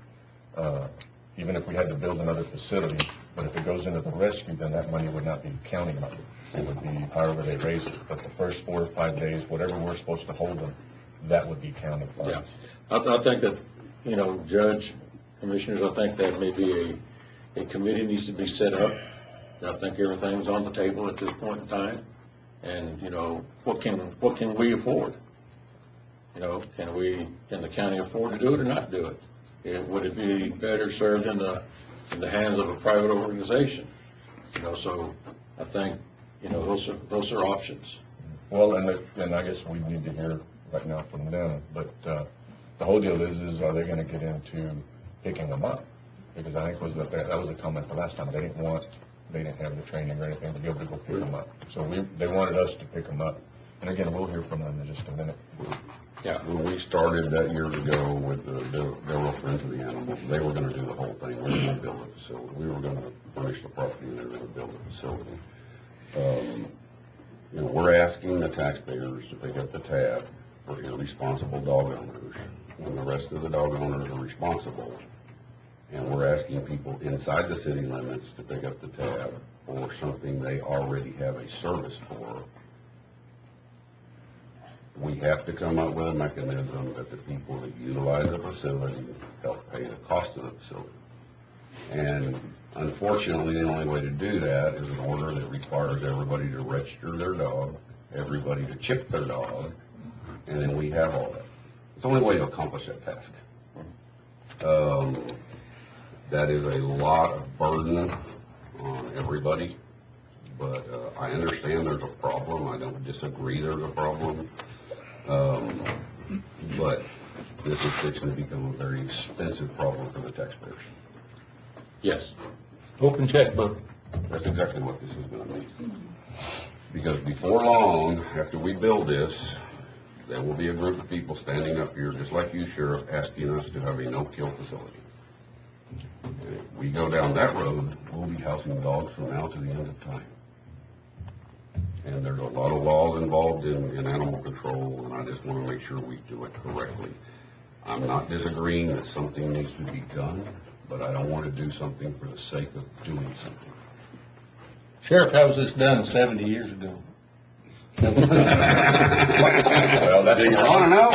even if we had to build another facility, but if it goes into the rescue, then that money would not be county money. It would be however they raise it. But the first 4 or 5 days, whatever we're supposed to hold them, that would be county funds. Yeah, I think that, Judge, Commissioners, I think that maybe a committee needs to be set up. I think everything's on the table at this point in time. And, what can we afford? Can the county afford to do it or not do it? Would it be better served in the hands of a private organization? So I think, those are options. Well, and I guess we need to hear right now from them, but, the whole deal is are they gonna get into picking them up? Because I think that was a comment the last time, they didn't have the training or anything to be able to go pick them up. So they wanted us to pick them up. And again, we'll hear from them in just a minute. Yeah, when we started that years ago with they were friends of the animals, they were gonna do the whole thing, we were gonna build a facility, we were gonna furnish the property, and they were gonna build a facility. We're asking the taxpayers to pick up the tab for irresponsible dog owners, when the rest of the dog owners are responsible. And we're asking people inside the city limits to pick up the tab for something they already have a service for. We have to come up with a mechanism that the people that utilize the facility help pay the cost of the facility. And unfortunately, the only way to do that is an order that requires everybody to register their dog, everybody to chip their dog, and then we have all that. It's the only way to accomplish that task. That is a lot of burden on everybody, but I understand there's a problem. I don't disagree there's a problem. But this is fixing to become a very expensive problem for the taxpayers. Yes. Open checkbook. That's exactly what this is going to mean. Because before long, after we build this, there will be a group of people standing up here, just like you, Sheriff, asking us to have a no-kill facility. And if we go down that road, we'll be housing dogs from now to the end of time. And there's a lot of laws involved in animal control, and I just want to make sure we do it correctly. I'm not disagreeing that something needs to be done, but I don't want to do something for the sake of doing something. Sheriff, how was this done 70 years ago? Well, that's Do you want to know?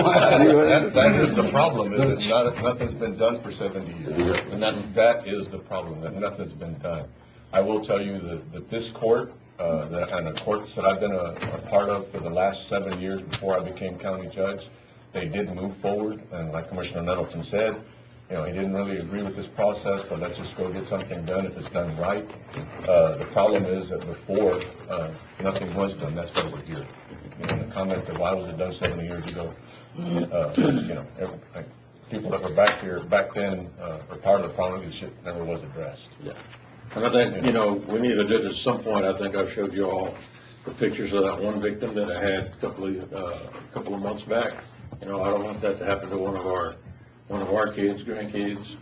that is the problem, is that nothing's been done for 70 years. And that is the problem, that nothing's been done. I will tell you that this court, and the courts that I've been a part of for the last 7 years before I became county judge, they did move forward, and like Commissioner Nettleton said, you know, he didn't really agree with this process, but let's just go get something done if it's done right. The problem is that before, nothing was done, that's why we're here. You know, the comment that why was it done 70 years ago, you know, people that were back then, are part of the problem, this shit never was addressed. Yeah. And I think, you know, we need to do this at some point. I think I showed you all the pictures of that one victim that I had a couple of months back. You know, I don't want that to happen to one of our kids, grandkids,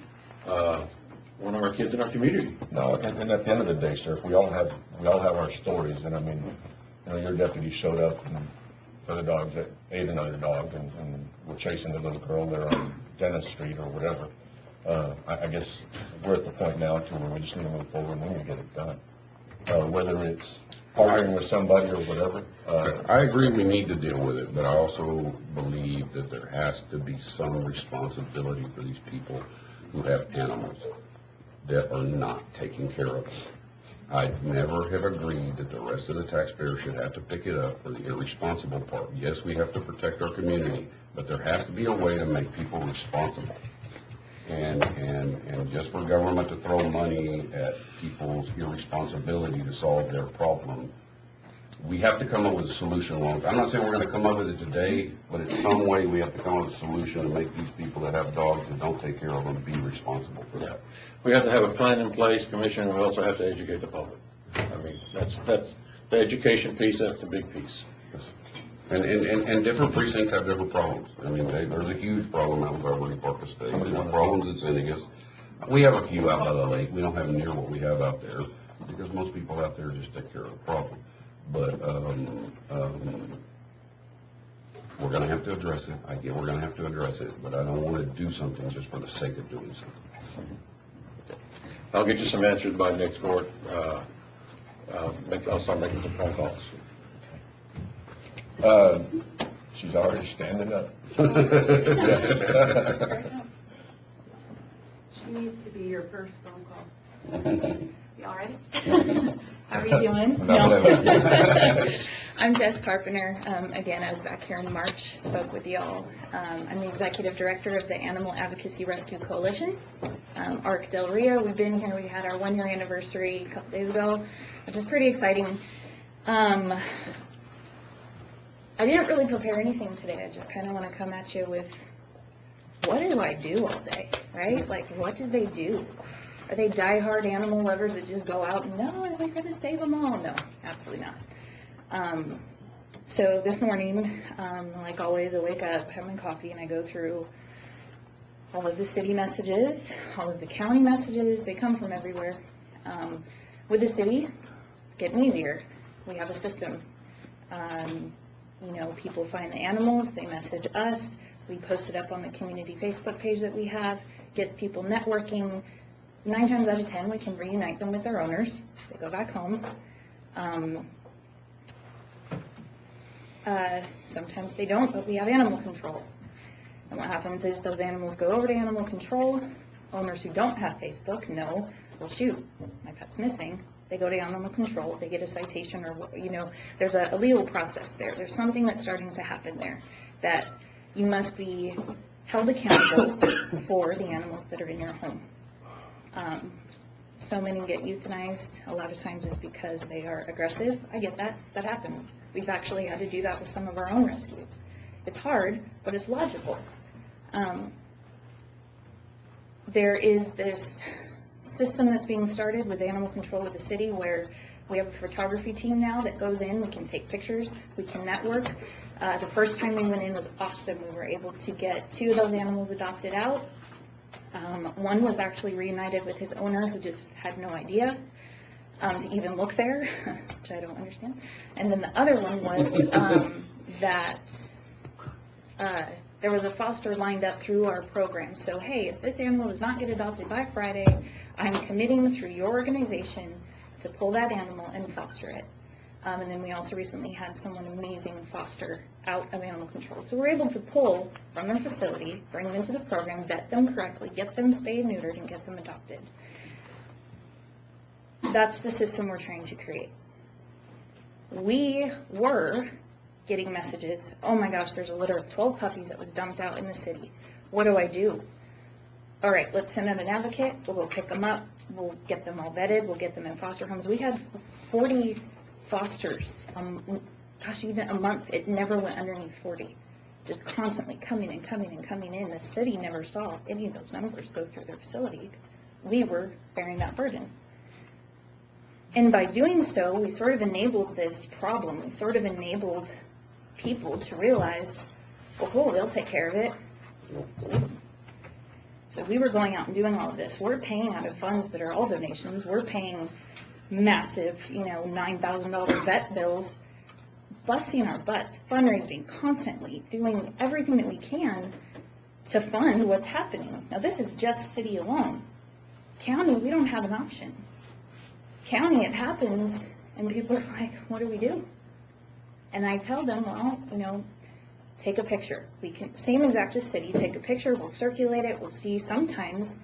one of our kids in our community. No, and at the end of the day, sir, we all have our stories, and I mean, you know, your deputy showed up and for the dogs that ate another dog and were chasing the little girl there on Dennis Street or whatever. I guess we're at the point now to where we just need to move forward and we need to get it done. Whether it's partnering with somebody or whatever. I agree we need to deal with it, but I also believe that there has to be some responsibility for these people who have animals that are not taken care of. I never have agreed that the rest of the taxpayers should have to pick it up for the irresponsible part. Yes, we have to protect our community, but there has to be a way to make people responsible. And just for government to throw money at people's irresponsibility to solve their problem, we have to come up with a solution along. I'm not saying we're going to come up with it today, but in some way we have to come up with a solution to make these people that have dogs and don't take care of them be responsible for that. We have to have a plan in place, Commissioner, we also have to educate the public. I mean, that's the education piece, that's the big piece. And different precincts have different problems. I mean, there's a huge problem out with Albuquerque Park Estate. There's problems at Senegas. We have a few out by the lake. We don't have near what we have out there because most people out there just take care of the problem. But we're going to have to address it. I get we're going to have to address it, but I don't want to do something just for the sake of doing something. I'll get you some answers by next board. I'll start making the phone calls. She's already standing up. She needs to be your first phone call. You all ready? How are you doing? No. I'm Jess Carpenter. Again, I was back here in March, spoke with y'all. I'm the executive director of the Animal Advocacy Rescue Coalition, ARC Del Rio. We've been here. We had our 1-year anniversary a couple days ago, which is pretty exciting. I didn't really prepare anything today. I just kind of want to come at you with, what do I do all day, right? Like, what do they do? Are they diehard animal lovers that just go out and, no, we're going to save them all? No, absolutely not. So this morning, like always, I wake up, have my coffee, and I go through all of the city messages, all of the county messages. They come from everywhere. With the city, it's getting easier. We have a system. You know, people find the animals, they message us, we post it up on the community Facebook page that we have, gets people networking. 9 times out of 10, we can reunite them with their owners. They go back home. Sometimes they don't, but we have animal control. And what happens is those animals go over to animal control. Owners who don't have Facebook know, well, shoot, my pet's missing. They go to animal control, they get a citation, or, you know, there's a legal process there. There's something that's starting to happen there, that you must be held accountable for the animals that are in your home. So many get euthanized. A lot of times it's because they are aggressive. I get that. That happens. We've actually had to do that with some of our own rescues. It's hard, but it's logical. There is this system that's being started with animal control with the city where we have a photography team now that goes in. We can take pictures. We can network. The first time we went in was awesome. We were able to get 2 of those animals adopted out. One was actually reunited with his owner, who just had no idea to even look there, which I don't understand. And then the other one was that there was a foster lined up through our program. So, hey, if this animal does not get adopted by Friday, I'm committing through your organization to pull that animal and foster it. And then we also recently had someone amazing foster out of animal control. So we're able to pull from their facility, bring them into the program, vet them correctly, get them spayed and neutered, and get them adopted. That's the system we're trying to create. We were getting messages, oh my gosh, there's a litter of 12 puppies that was dumped out in the city. What do I do? all right, let's send out an advocate, we'll go pick them up, we'll get them all vetted, we'll get them in foster homes. We had 40 fosters, even a month, it never went underneath 40. Just constantly coming and coming and coming in. The city never saw any of those numbers go through their facility because we were bearing that burden. And by doing so, we sort of enabled this problem. We sort of enabled people to realize, well, cool, they'll take care of it. So we were going out and doing all of this. We're paying out of funds that are all donations. We're paying massive, $9,000 vet bills, busting our butts, fundraising constantly, doing everything that we can to fund what's happening. Now, this is just city alone. County, we don't have an option. County, it happens, and people are like, what do we do? And I tell them, well, take a picture. We can, same exact as city, take a picture, we'll circulate it, we'll see. Sometimes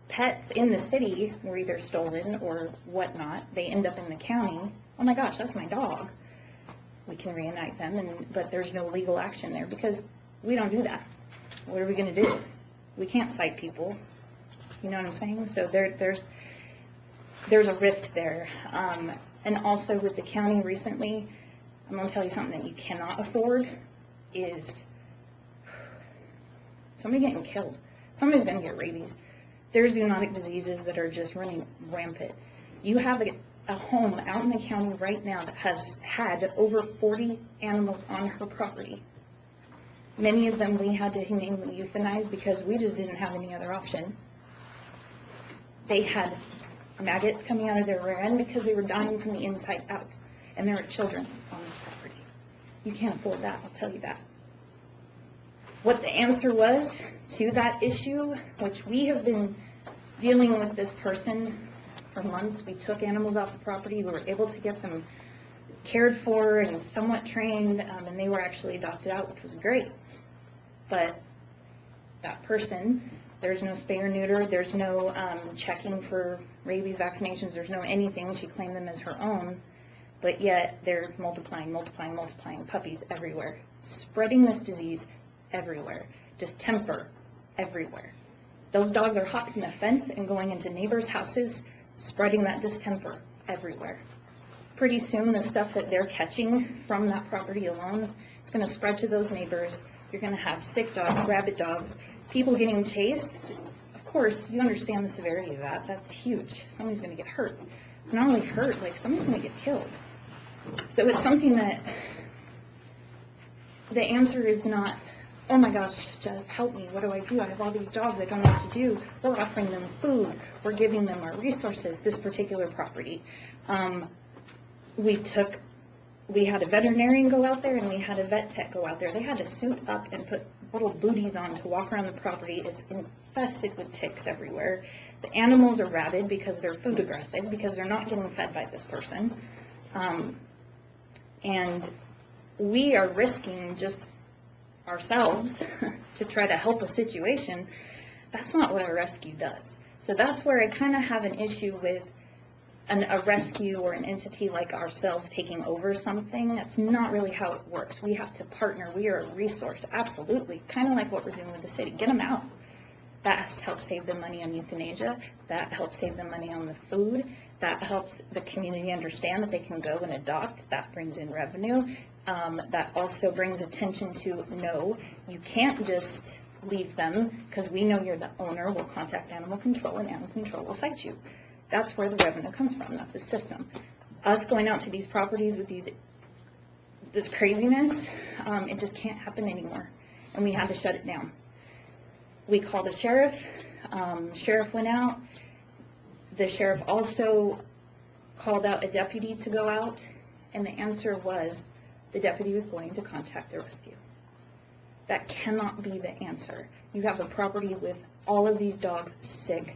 pets in the city were either stolen or whatnot. They end up in the county. Oh my gosh, that's my dog. We can reunite them, but there's no legal action there because we don't do that. What are we going to do? We can't cite people. You know what I'm saying? So there's a rift there. And also with the county recently, I'm going to tell you something that you cannot afford is somebody getting killed. Somebody's going to get rabies. There's zoonotic diseases that are just running rampant. You have a home out in the county right now that has had over 40 animals on her property. Many of them we had to humanely euthanize because we just didn't have any other option. They had maggots coming out of their rear end because they were dying from the inside out. And there are children on this property. You can't afford that, I'll tell you that. What the answer was to that issue, which we have been dealing with this person for months. We took animals off the property. We were able to get them cared for and somewhat trained, and they were actually adopted out, which was great. But that person, there's no spay or neuter, there's no checking for rabies vaccinations, there's no anything. She claimed them as her own, but yet they're multiplying puppies everywhere, spreading this disease everywhere, distemper everywhere. Those dogs are hopping the fence and going into neighbors' houses, spreading that distemper everywhere. Pretty soon, the stuff that they're catching from that property alone is going to spread to those neighbors. You're going to have sick dogs, rabid dogs, people getting chased. Of course, you understand the severity of that. That's huge. Somebody's going to get hurt. Not only hurt, like somebody's going to get killed. So it's something that the answer is not, oh my gosh, just help me. What do? I have all these dogs. I don't know what to do. We're offering them food. We're giving them our resources, this particular property. We had a veterinarian go out there and we had a vet tech go out there. They had to suit up and put little booties on to walk around the property. It's infested with ticks everywhere. The animals are rabid because they're food aggressive, because they're not getting fed by this person. And we are risking just ourselves to try to help a situation. That's not what a rescue does. So that's where I kind of have an issue with a rescue or an entity like ourselves taking over something. That's not really how it works. We have to partner. We are a resource, absolutely, kind of like what we're doing with the city. Get them out. That helps save them money on euthanasia. That helps save them money on the food. That helps the community understand that they can go and adopt. That brings in revenue. That also brings attention to, no, you can't just leave them because we know you're the owner. We'll contact animal control and animal control will cite you. That's where the revenue comes from. That's a system. Us going out to these properties with this craziness, it just can't happen anymore. And we had to shut it down. We called the sheriff. Sheriff went out. The sheriff also called out a deputy to go out. And the answer was the deputy was going to contact the rescue. That cannot be the answer. You have a property with all of these dogs sick,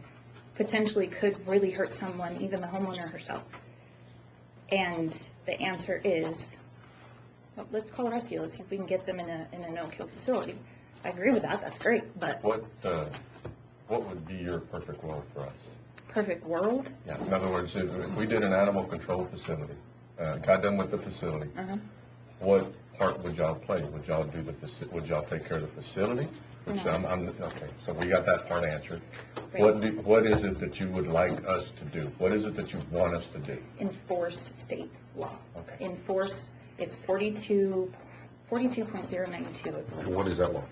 potentially could really hurt someone, even the homeowner herself. And the answer is, well, let's call a rescue. Let's see if we can get them in a no-kill facility. I agree with that. That's great. But what would be your perfect world for us? Perfect world? Yeah. In other words, if we did an animal control facility, got done with the facility, what part would y'all play? Would y'all take care of the facility, which No. okay, so we got that part answered. Right. What is it that you would like us to do? What is it that you want us to do? Enforce state law. Okay. Enforce, it's 42.092, I believe. What is that law?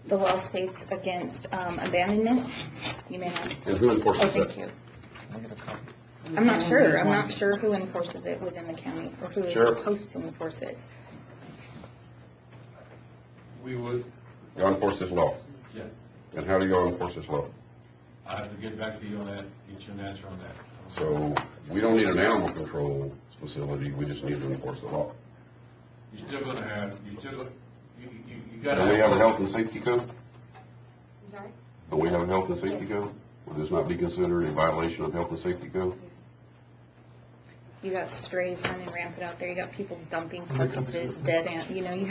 The law states against abandonment. You may have. And who enforces Oh, thank that? you. I'm not sure. I'm not sure who enforces it within the county or who is Sheriff? supposed to enforce it. We would, Y'all enforce this law? yeah. And how do y'all enforce this law? I have to get back to you on that, get you an answer on that. So, we don't need an animal control facility, we just need to enforce the law. You're still gonna have, you gotta. Don't we have a health and safety code? I'm sorry? Don't we have a health and safety code? Would this not be considered a violation of health and safety code? You got strays running rampant out there. You got people dumping carcasses, dead ant. You know, you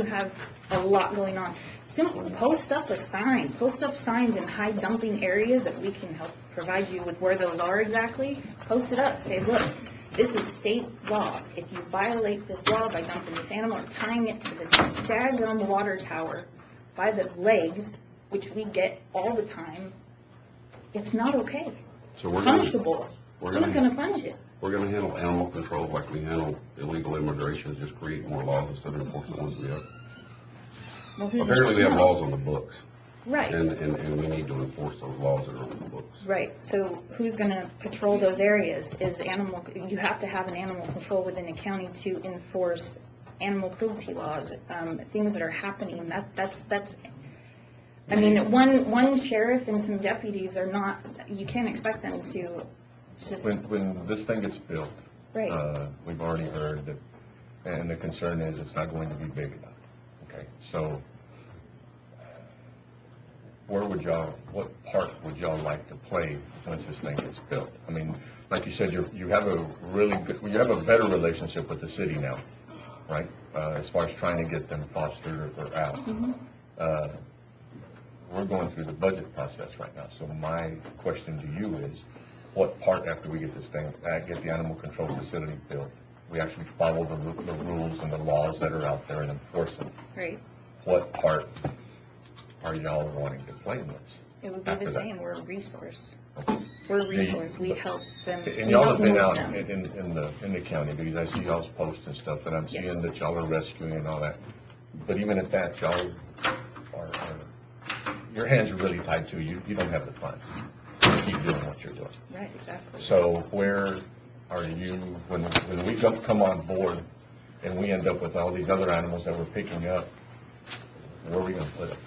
have a lot going on. Simple, post up signs in high dumping areas that we can help provide you with where those are exactly. Post it up. Say, look, this is state law. If you violate this law by dumping this animal or tying it to the daggum water tower by the legs, which we get all the time, it's not okay. So we're Punishable. We're Who's gonna- going to punish it? We're gonna handle animal control like we handle illegal immigration, just create more laws instead of enforcing the ones we have. Well, who's Apparently, we have no. laws on the books. Right. And we need to enforce those laws that are on the books. Right, so who's gonna patrol those areas? You have to have an animal control within a county to enforce animal cruelty laws, things that are happening, that's, I mean, one sheriff and some deputies are not, you can't expect them to, When this thing gets built, right, we've already heard that, and the concern is it's not going to be big enough. Okay, so what part would y'all like to play once this thing gets built? I mean, like you said, you have a better relationship with the city now, right? As far as trying to get them fostered or out. We're going through the budget process right now, so my question to you is, what part after we get this thing, get the animal control facility built, we actually follow the rules and the laws that are out there and enforce them? right. What part are y'all wanting to play in this? It would be after the that? same, we're a resource. We're a resource, we help them. And we y'all help have been move out them. in the county, because I see y'all's posts and stuff, and I'm Yes. seeing that y'all are rescuing and all that. But even at that, y'all are your hands are really tied to you. You don't have the funds to keep doing what you're doing. Right, exactly. So where are you, when we come on board and we end up with all these other animals that we're picking up, where are we gonna put them?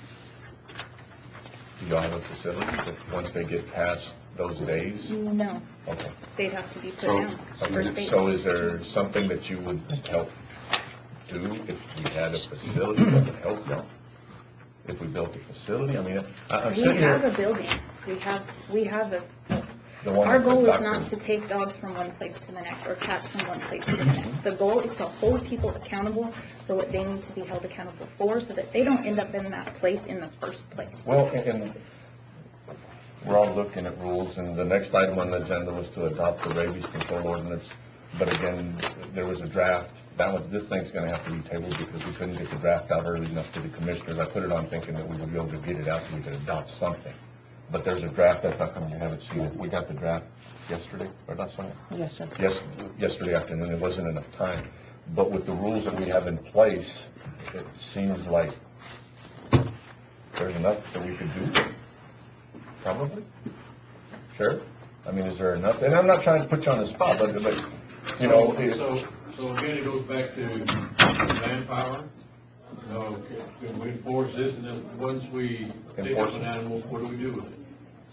Do y'all have a facility that once they get past those days? No, Okay. they'd have to be put So, down for space. so is there something that you would help do if we had a facility that would help y'all? If we built a facility, I mean, I'm We sitting have here, a building, we have a, the one our that the goal is doctor- not to take dogs from one place to the next, or cats from one place to the next. The goal is to hold people accountable for what they need to be held accountable for, so that they don't end up in that place in the first place. Well, and we're all looking at rules, and the next item on the agenda was to adopt the rabies control ordinance. But again, there was a draft, this thing's gonna have to be tabled because we couldn't get the draft out early enough to the commissioners. I put it on thinking that we would be able to get it out so we could adopt something. But there's a draft that's not coming, you haven't seen it. We got the draft yesterday, or not Sunday? Yes, sir. Yesterday afternoon, it wasn't enough time. But with the rules that we have in place, it seems like there's enough that we could do, probably. Sure? I mean, is there enough? And I'm not trying to put you on the spot, but you know. So again, it goes back to manpower. You know, can we enforce this, and then once we pick up Enforce an it. animal, what do we do with it?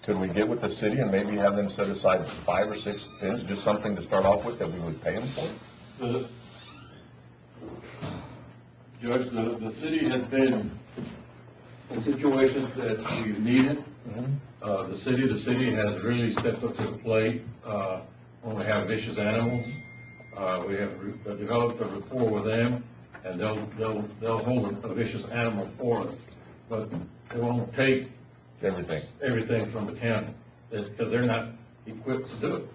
Could we get with the city and maybe have them set aside 5 or 6 pins, just something to start off with that we would pay them for? Judge, the city has been in situations that we've needed. The city has really stepped up to the plate when we have vicious animals. We have developed a rapport with them, and they'll hold a vicious animal for us. But they won't take everything from the county, because they're not equipped to do it.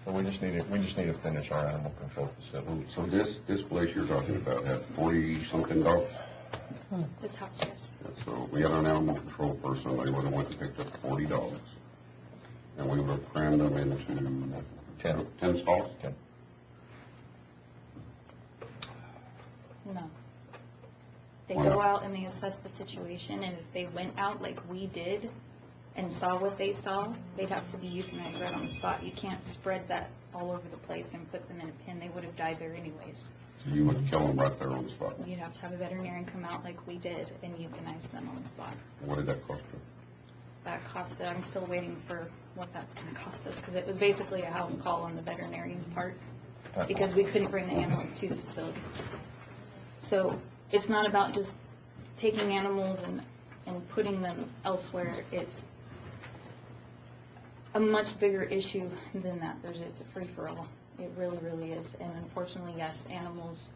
Well, we just need to finish our animal control facility. So this place you're talking about had 40-something dogs? This house, yes. So we had an animal control person, they would have went and picked up 40 dogs. And we would have crammed them into 10 stalls? No. They Why go not? out and they assess the situation, and if they went out like we did and saw what they saw, they'd have to be euthanized right on the spot. You can't spread that all over the place and put them in a pen. They would have died there anyways. So you would kill them right there on the spot? You'd have to have a veterinarian come out like we did and euthanize them on the spot. What did that cost you? That cost, I'm still waiting for what that's going to cost us, because it was basically a house call on the veterinarian's part, because we couldn't bring the animals to the facility. So it's not about just taking animals and putting them elsewhere. It's a much bigger issue than that. It's a free-for-all. It really, really is. And unfortunately, yes, animals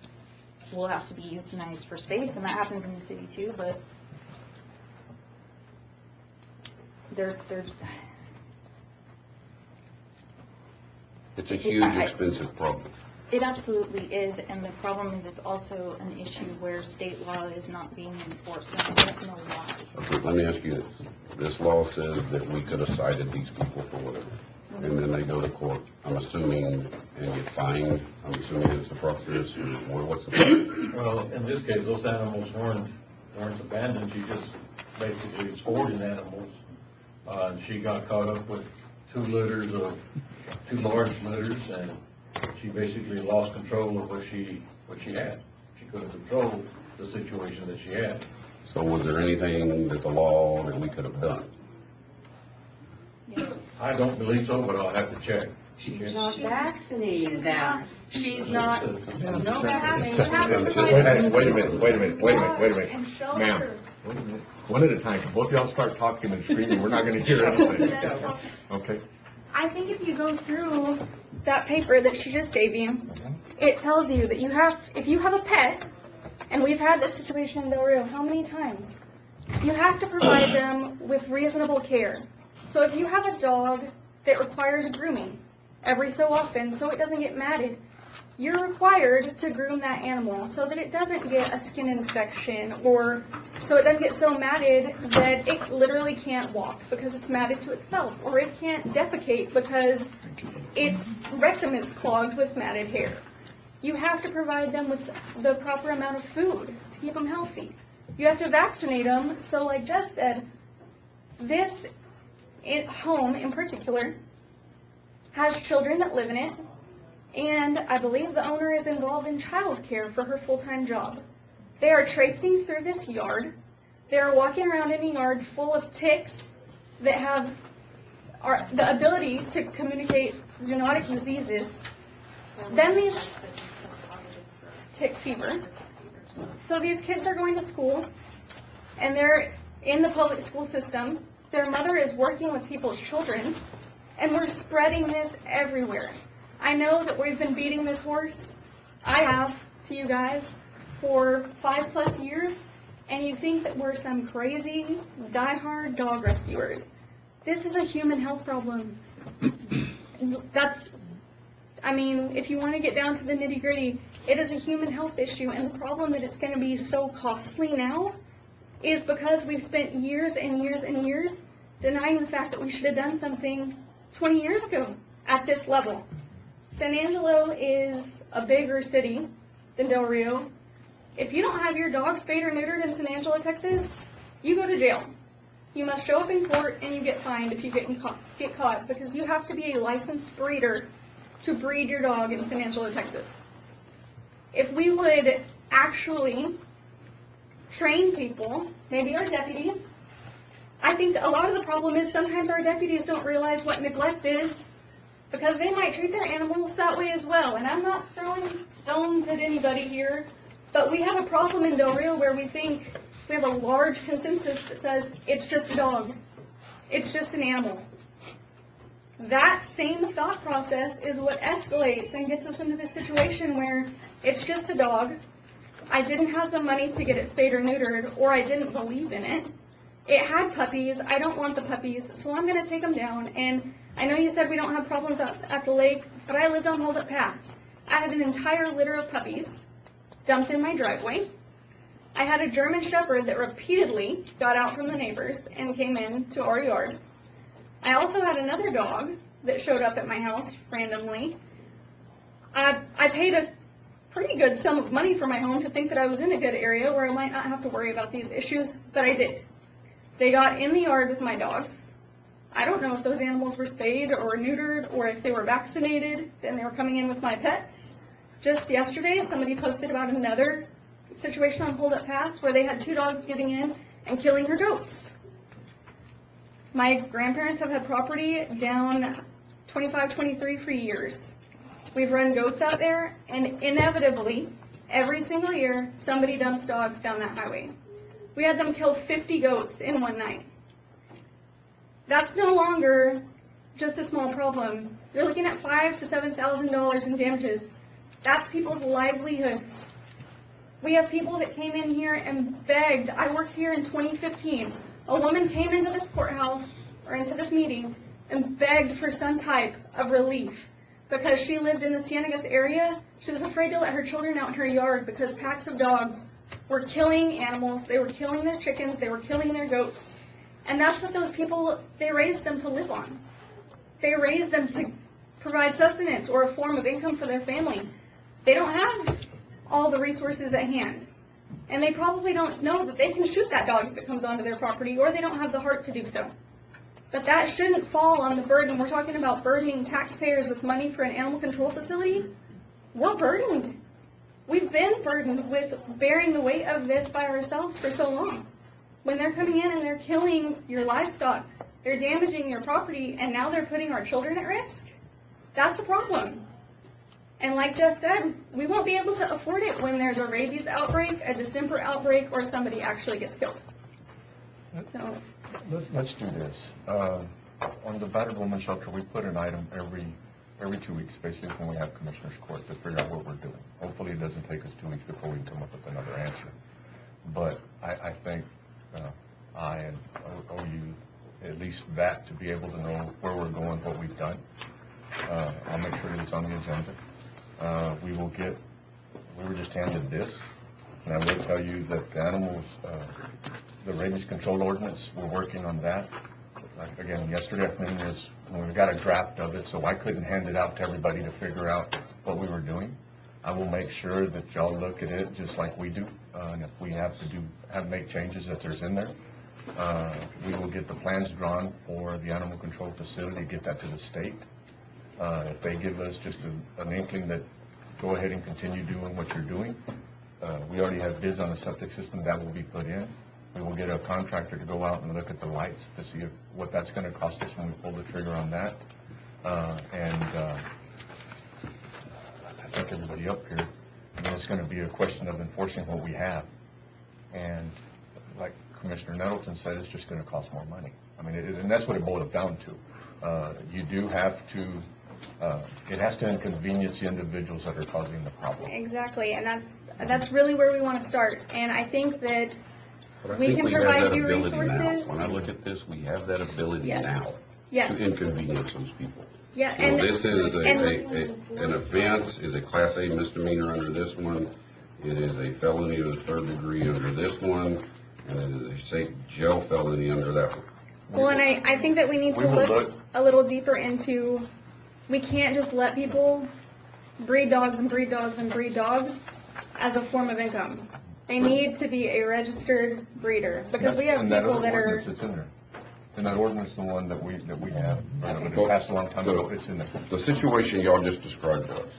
will have to be euthanized for space, and that happens in the city too, but there's It's a huge, expensive problem. It absolutely is, and the problem is it's also an issue where state law is not being enforced, and I don't know why. Okay, let me ask you this. This law says that we could have cited these people for whatever, and then they go to court, I'm assuming, and get fined. I'm assuming it's the process, or what's the process? Well, in this case, those animals weren't abandoned, she just basically was hoarding animals. She got caught up with two large litters, and she basically lost control of what she had. She couldn't control the situation that she had. So was there anything that the law that we could have done? Yes. I don't believe so, but I'll have to check. She's not vaccinating them. She's not. No vaccinating. Wait a minute. Ma'am, wait a minute. One at a time. Both of y'all start talking and screaming. We're not going to hear anything. Okay. I think if you go through that paper that she just gave you, it tells you that if you have a pet, and we've had this situation in Del Rio how many times, you have to provide them with reasonable care. So if you have a dog that requires grooming every so often so it doesn't get matted, you're required to groom that animal so that it doesn't get a skin infection, or so it doesn't get so matted that it literally can't walk because it's matted to itself, or it can't defecate because its rectum is clogged with matted hair. You have to provide them with the proper amount of food to keep them healthy. You have to vaccinate them. So like Jess said, this home in particular has children that live in it, and I believe the owner is involved in child care for her full-time job. They are traipsing through this yard. They are walking around in a yard full of ticks that have the ability to communicate zoonotic diseases. Then these tick fever. So these kids are going to school, and they're in the public school system. Their mother is working with people's children, and we're spreading this everywhere. I know that we've been beating this horse, I have, to you guys, for 5+ years, and you think that we're some crazy, die-hard dog rescuers. This is a human health problem. If you want to get down to the nitty-gritty, it is a human health issue, and the problem that it's going to be so costly now is because we've spent years and years and years denying the fact that we should have done something 20 years ago at this level. San Angelo is a bigger city than Del Rio. If you don't have your dog spayed or neutered in San Angelo, Texas, you go to jail. You must show up in court and you get fined if you get caught, because you have to be a licensed breeder to breed your dog in San Angelo, Texas. If we would actually train people, maybe our deputies, I think a lot of the problem is sometimes our deputies don't realize what neglect is, because they might treat their animals that way as well. And I'm not throwing stones at anybody here, but we have a problem in Del Rio where we think we have a large consensus that says it's just a dog, it's just an animal. That same thought process is what escalates and gets us into this situation where it's just a dog, I didn't have the money to get it spayed or neutered, or I didn't believe in it. It had puppies, I don't want the puppies, so I'm going to take them down. And I know you said we don't have problems at the lake, but I lived on Hold Up Pass. I had an entire litter of puppies dumped in my driveway. I had a German Shepherd that repeatedly got out from the neighbors and came in to our yard. I also had another dog that showed up at my house randomly. I paid a pretty good sum of money for my home to think that I was in a good area where I might not have to worry about these issues, but I did. They got in the yard with my dogs. I don't know if those animals were spayed or neutered or if they were vaccinated, and they were coming in with my pets. Just yesterday, somebody posted about another situation on Hold Up Pass where they had 2 dogs getting in and killing her goats. My grandparents have had property down 25-23 for years. We've run goats out there, and inevitably, every single year, somebody dumps dogs down that highway. We had them kill 50 goats in one night. That's no longer just a small problem. You're looking at $5,000 to $7,000 in damages. That's people's livelihoods. We have people that came in here and begged. I worked here in 2015. A woman came into this courthouse, or into this meeting, and begged for some type of relief. Because she lived in the Cienega area, she was afraid to let her children out in her yard because packs of dogs were killing animals, they were killing their chickens, they were killing their goats. And that's what those people, they raised them to live on. They raised them to provide sustenance or a form of income for their family. They don't have all the resources at hand. And they probably don't know that they can shoot that dog if it comes onto their property, or they don't have the heart to do so. But that shouldn't fall on the burden. We're talking about burdening taxpayers with money for an animal control facility. We're burdened. We've been burdened with bearing the weight of this by ourselves for so long. When they're coming in and they're killing your livestock, they're damaging your property, and now they're putting our children at risk, that's a problem. And like Jeff said, we won't be able to afford it when there's a rabies outbreak, a distemper outbreak, or somebody actually gets killed. So. Let's do this. On the battered woman shelter, we put an item every 2 weeks, basically, when we have Commissioners Court to figure out what we're doing. Hopefully it doesn't take us 2 weeks before we can come up with another answer. But I think I owe you at least that, to be able to know where we're going, what we've done. I'll make sure it's on the agenda. We were just handed this, and I will tell you that the animals, the rabies control ordinance, we're working on that. Again, yesterday afternoon was when we got a draft of it, so I couldn't hand it out to everybody to figure out what we were doing. I will make sure that y'all look at it just like we do, and if we have to make changes that there's in there, we will get the plans drawn for the animal control facility, get that to the state. If they give us just an inkling that go ahead and continue doing what you're doing, we already have bids on the septic system that will be put in. We will get a contractor to go out and look at the lights to see what that's going to cost us when we pull the trigger on that. And I think everybody up here, it's going to be a question of enforcing what we have. And like Commissioner Nettleton said, it's just going to cost more money. I mean, and that's what it boils down to. You do have to, it has to inconvenience the individuals that are causing the problem. Exactly, and that's really where we want to start. And I think that But I we think can we have provide that you ability resources. now. When I look at this, we have that ability Yes. now Yes. to inconvenience those people. Yeah, So and this is and- an offense, is a Class A misdemeanor under this one. It is a felony of the 3rd degree under this one, and it is a state jail felony under that one. Well, and I think that we need We to will look look- a little deeper into, we can't just let people breed dogs and breed dogs and breed dogs as a form of income. They need to be a registered breeder, because we have And that people other that are, ordinance, it's in there. And that ordinance, the one that we have, that we passed a long time ago, it's in there. The situation y'all just described to us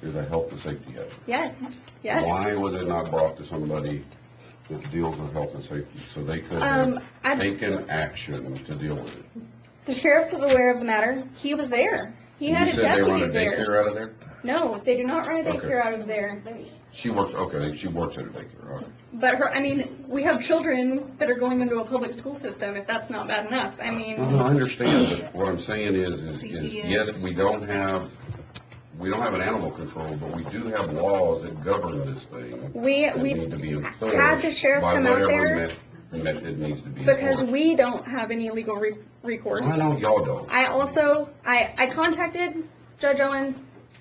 is a health and safety hazard. yes, yes. Why was it not brought to somebody that deals with health and safety, so they could I- have taken action to deal with it? The sheriff was aware of the matter. He was there. He had You a said they run a deputy daycare there. out of there? No, they do not run a Okay. daycare out of there. She works, okay, she works at a daycare, all right. But we have children that are going into a public school system, if that's not bad enough. I mean. No, I understand, but what I'm saying is yes, we don't have an animal control, but we do have laws that govern this thing. We that need to be enforced had the sheriff by come out whatever there method needs to be because enforced. we don't have any legal recourse. I know y'all don't. I contacted Judge Owens.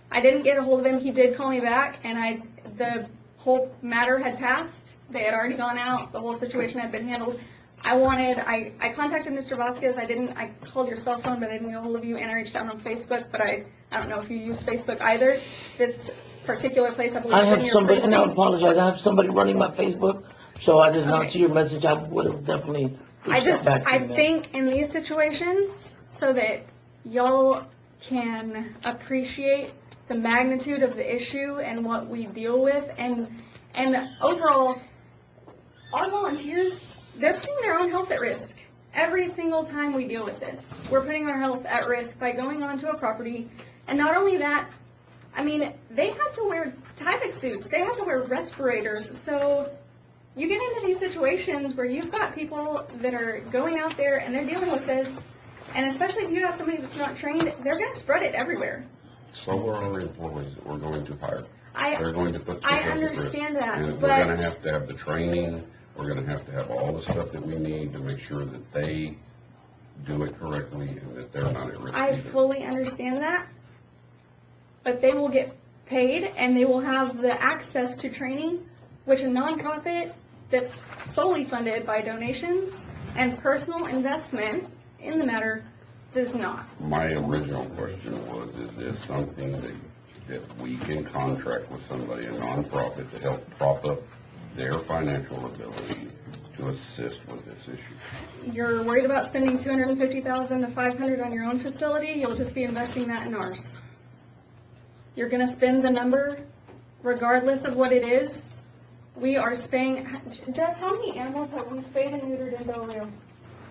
I didn't get a hold of him. He did call me back, and the whole matter had passed. They had already gone out. The whole situation had been handled. I contacted Mr. Vasquez. I called your cell phone, but I didn't get a hold of you, and I reached out on Facebook, but I don't know if you use Facebook either. This particular place, I believe, I is have in your somebody, and I precinct. apologize, I have somebody running my Facebook, so I did not Okay. see your message, I would have definitely reached out back to you, I ma'am. think in these situations, so that y'all can appreciate the magnitude of the issue and what we deal with, and overall, our volunteers, they're putting their own health at risk. Every single time we deal with this, we're putting our health at risk by going onto a property, and not only that, I mean, they have to wear Tyvek suits, they have to wear respirators, so you get into these situations where you've got people that are going out there and they're dealing with this, and especially if you have somebody that's not trained, they're going to spread it everywhere. So are our employees that we're going to hire. I- They're going to put I themselves at risk. understand that, And but- we're gonna have to have the training, we're gonna have to have all the stuff that we need to make sure that they do it correctly and that they're not at risk I either. fully understand that, but they will get paid and they will have the access to training, which a nonprofit that's solely funded by donations and personal investment in the matter does not. My original question was, is this something that we can contract with somebody, a nonprofit, to help prop up their financial ability to assist with this issue? You're worried about spending $250,000 to $500,000 on your own facility, you'll just be investing that in ours. You're gonna spend the number regardless of what it is. We are spaying, Jess, how many animals have we spayed and neutered in Del Rio?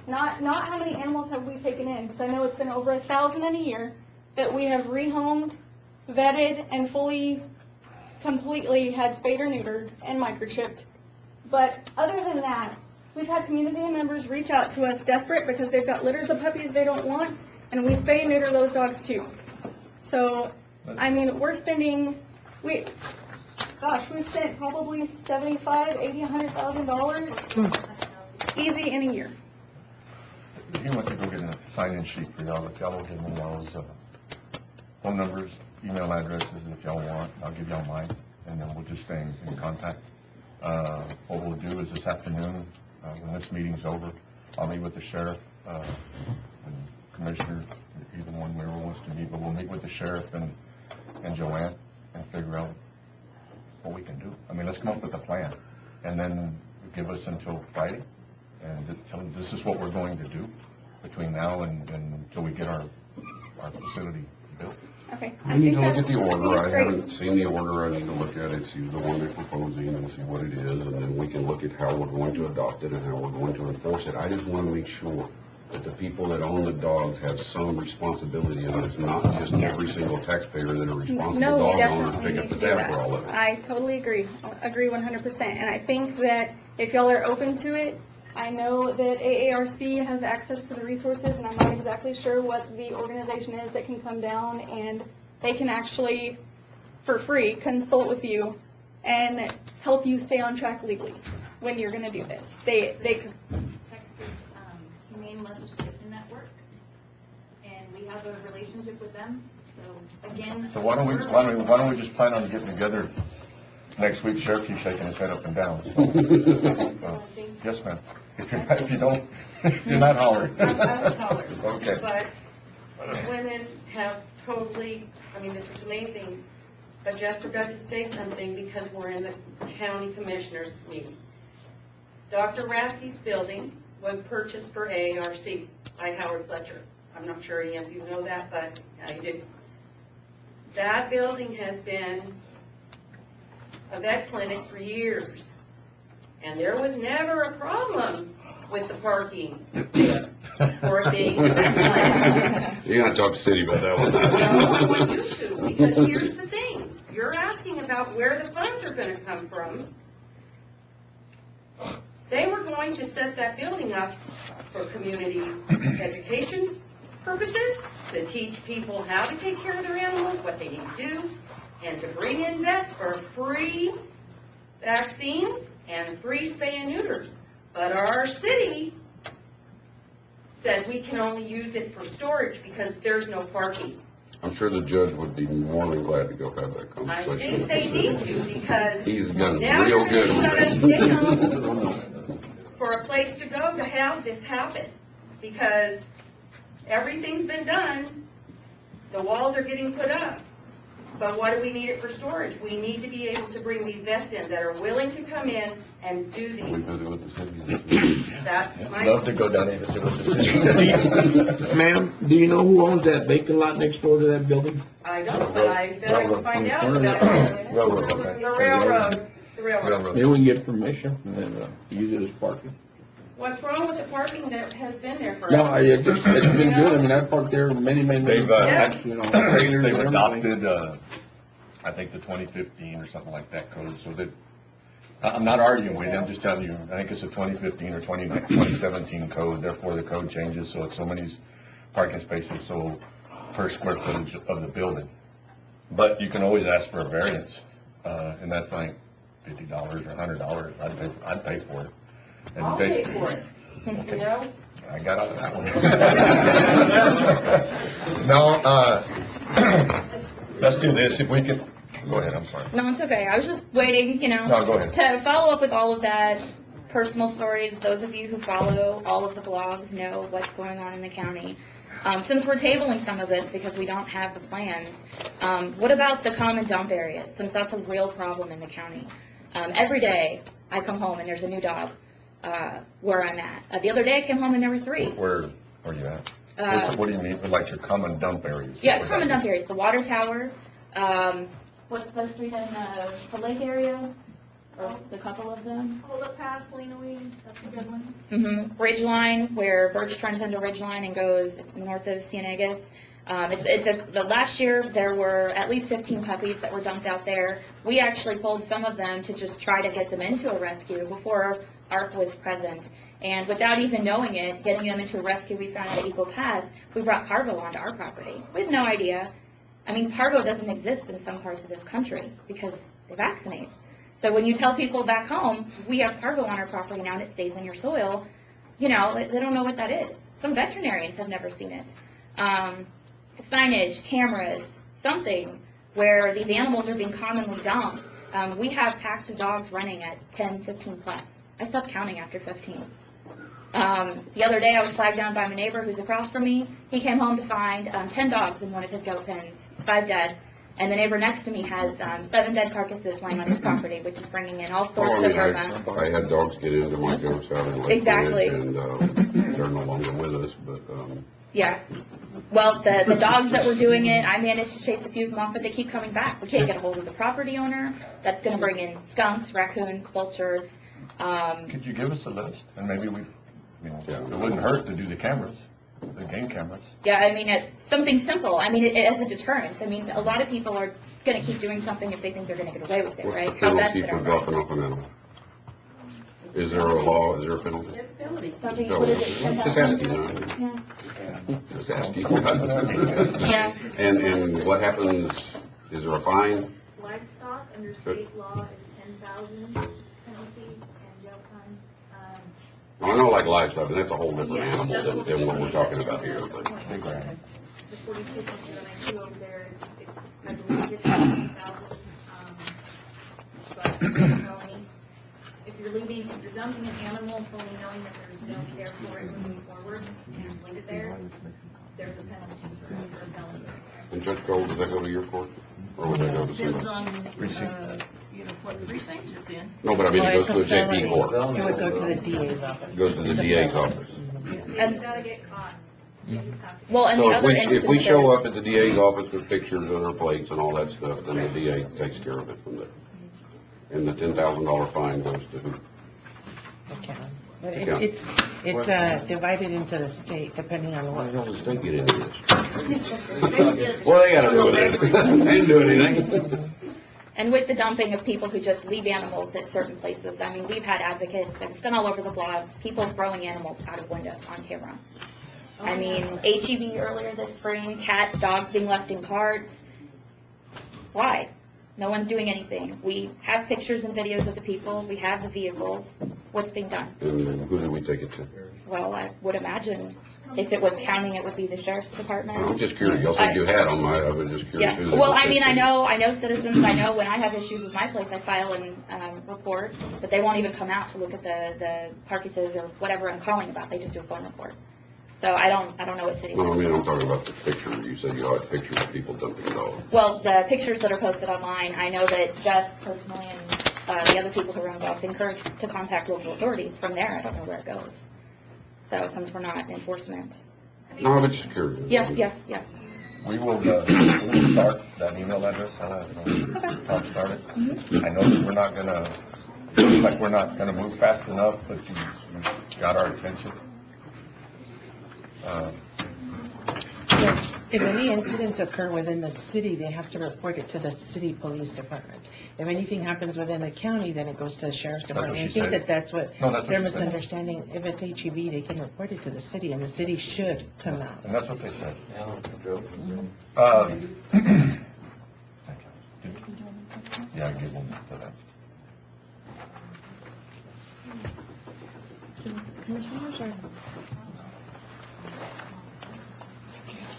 Not how many animals have we taken in, because I know it's been over 1,000 in a year that we have rehomed, vetted, and completely had spayed or neutered and microchipped. But other than that, we've had community members reach out to us desperate because they've got litters of puppies they don't want, and we spay and neuter those dogs too. So, I mean, we're spending, we've spent probably $75,000, $80,000, $100,000 easy in a year. You want to go get a sign-in sheet for y'all, if y'all will give me y'all's phone numbers, email addresses if y'all want, I'll give y'all mine, and then we'll just stay in contact. What we'll do is this afternoon, when this meeting's over, I'll meet with the sheriff, and commissioner, either one, whoever wants to meet, but we'll meet with the sheriff and Joanne and figure out what we can do. I mean, let's come up with a plan, and then give us until Friday, and tell them this is what we're going to do between now and until we get our facility built. Okay. I need to look at the think order, that's I great. haven't seen the order, I need to look at it, see the one they're proposing and see what it is, and then we can look at how we're going to adopt it and how we're going to enforce it. I just want to make sure that the people that own the dogs have some responsibility, and it's not just every single taxpayer that are responsible No, we dog owners definitely pick up need the to do tab for all of that. it. I totally agree 100%. And I think that if y'all are open to it, I know that AARC has access to the resources, and I'm not exactly sure what the organization is that can come down and they can actually, for free, consult with you and help you stay on track legally when you're going to do this. They could. Texas Humane Legislation Network, and we have a relationship with them. So again, So why don't we just plan on getting together next week? Sheriff keeps shaking his head up and down. So, yes, ma'am. If you're not hollering. I would holler. Okay. But women have totally, I mean, this is amazing, but Jester got to say something because we're in the county commissioners meeting. Dr. Rathke's building was purchased for AARC by Howard Fletcher. I'm not sure any of you know that, but I do. That building has been a vet clinic for years, and there was never a problem with the parking for it being a vet clinic. You gotta talk to City about that one. No, I want you to, because here's the thing. You're asking about where the funds are going to come from. They were going to set that building up for community education purposes, to teach people how to take care of their animals, what they need to do, and to bring in vets for free vaccines and free spay and neuters. But our city said we can only use it for storage because there's no parking. I'm sure the judge would be more than glad to go have that I conversation. think they need to, because He's done now real you're good gonna with shut that. us down for a place to go to have this happen, because everything's been done, the walls are getting put up, but what do we need it for storage? We need to be able to bring these vets in that are willing to come in and do We these. visit with the city. That might. Love to go down and visit with the city. Ma'am, do you know who owns that vacant lot next door to that building? I don't, but I better go find out about it. Railroad, okay. The railroad, the railroad. Maybe we can get permission and, use it as parking. What's wrong with the parking that has been there No, forever? it's been good. I mean, I parked there many They've, times, you know, trailers they've and everything. adopted, I think the 2015 or something like that code, so that, I'm not arguing with you, I'm just telling you, I think it's a 2015 or 2017 code, therefore the code changes, so it's so many parking spaces, so per square footage of the building. But you can always ask for a variance, and that's like $50 or $100, I'd pay for it. And I'll pay basically- for it, you know? I got out of that one. No, let's do this, if we can, go ahead, I'm sorry. No, it's okay. I was just waiting, No, go ahead. to follow up with all of that, personal stories. Those of you who follow all of the blogs know what's going on in the county. Since we're tabling some of this because we don't have the plans, what about the common dump areas, since that's a real problem in the county? Every day I come home and there's a new dog where I'm at. The other day I came home and there were 3. Where are you at? What do you mean, like your common dump areas? Yeah, common dump areas, the water tower, what's the street in the lake area? Or the couple of them? Hold up past Lena Weed, that's a good one. Mm-hmm. Ridgeline, where Birch turns into Ridgeline and goes north of Cienegas. The last year, there were at least 15 puppies that were dumped out there. We actually pulled some of them to just try to get them into a rescue before ARC was present. And without even knowing it, getting them into a rescue we found at Eagle Pass, we brought parvo onto our property. We had no idea. I mean, parvo doesn't exist in some parts of this country because they vaccinate. So when you tell people back home, we have parvo on our property now and it stays in your soil, you know, they don't know what that is. Some veterinarians have never seen it. Signage, cameras, something where these animals are being commonly dumped. We have packs of dogs running at 10, 15 plus. I stopped counting after 15. The other day I was flagged down by my neighbor who's across from me. He came home to find 10 dogs in one of his goat pens, 5 dead. And the neighbor next to me has 7 dead carcasses lying on his property, which is bringing in all sorts of vermin. I had dogs get into my goats out in Lake Exactly. Ridge, and, they're no longer with us, but, Yeah. Well, the dogs that were doing it, I managed to chase a few of them off, but they keep coming back. We can't get a hold of the property owner. That's going to bring in skunks, raccoons, vultures. Could you give us a list, and maybe it wouldn't hurt to do the cameras, the game cameras. Yeah, I mean, something simple. I mean, it as a deterrent. I mean, a lot of people are going to keep doing something if they think they're going to get away with it, what's right? the How best penalty it for are. dropping off an animal? Is there a law, is there a penalty? What is it? Just asking, Yeah. just asking. Yeah. And what happens, is there a fine? Livestock under state law is 10,000 penalty and jail time. I know like livestock, but that's a whole different Yeah, animal than what we're talking about here, but. The 42.02 over there, it's I believe it's 10,000. But only if you're leaving, if you're dumping an animal, fully knowing that there's no care for it moving forward, and you leave it there, there's a penalty for a felony. And Judge Gold, does that go to your court? Or would that go to Depends somebody? on, what precinct it's in. No, but I mean, it goes to a JP court. It would go to the DA's office. Goes to the DA's office. And- gotta get caught. Well, and the So other if we show instances- up at the DA's office with pictures of their plates and all that stuff, then the DA takes care of it from there. And the $10,000 fine goes to who? But The county. it's divided into the state, depending on Why what. does the state get into this? What do they gotta do with this? They didn't do anything. And with the dumping of people who just leave animals at certain places, I mean, we've had advocates, and it's been all over the blogs, people throwing animals out of windows on camera. I mean, HEB earlier this spring, cats, dogs being left in carts. Why? No one's doing anything. We have pictures and videos of the people, we have the vehicles. What's being done? And who do we take it to? Well, I would imagine If it was county, it would be the sheriff's department. I'm just curious, y'all said you had them, I was just curious. Yeah, who they well, were I mean, sent to. I know citizens, I know when I have issues with my place, I file and report, but they won't even come out to look at the carcasses or whatever I'm calling about, they just do a phone report. So I don't know what city. No, I mean, I'm talking about the picture, you said you had pictures of people dumping dogs. Well, the pictures that are posted online, I know that Jeff personally and the other people who run dogs encourage to contact local authorities. From there, I don't know where it goes. So since we're not enforcement. No, I was just curious. Yeah. We will start that email address. I'll start it. I know that we're not gonna move fast enough, but you got our attention. If any incidents occur within the city, they have to report it to the city police department. If anything happens within the county, then it goes to the sheriff's department. I think that's what their misunderstanding. If it's HEB, they can report it to the city, and the city should come out. And that's what they said. Yeah, give them to them.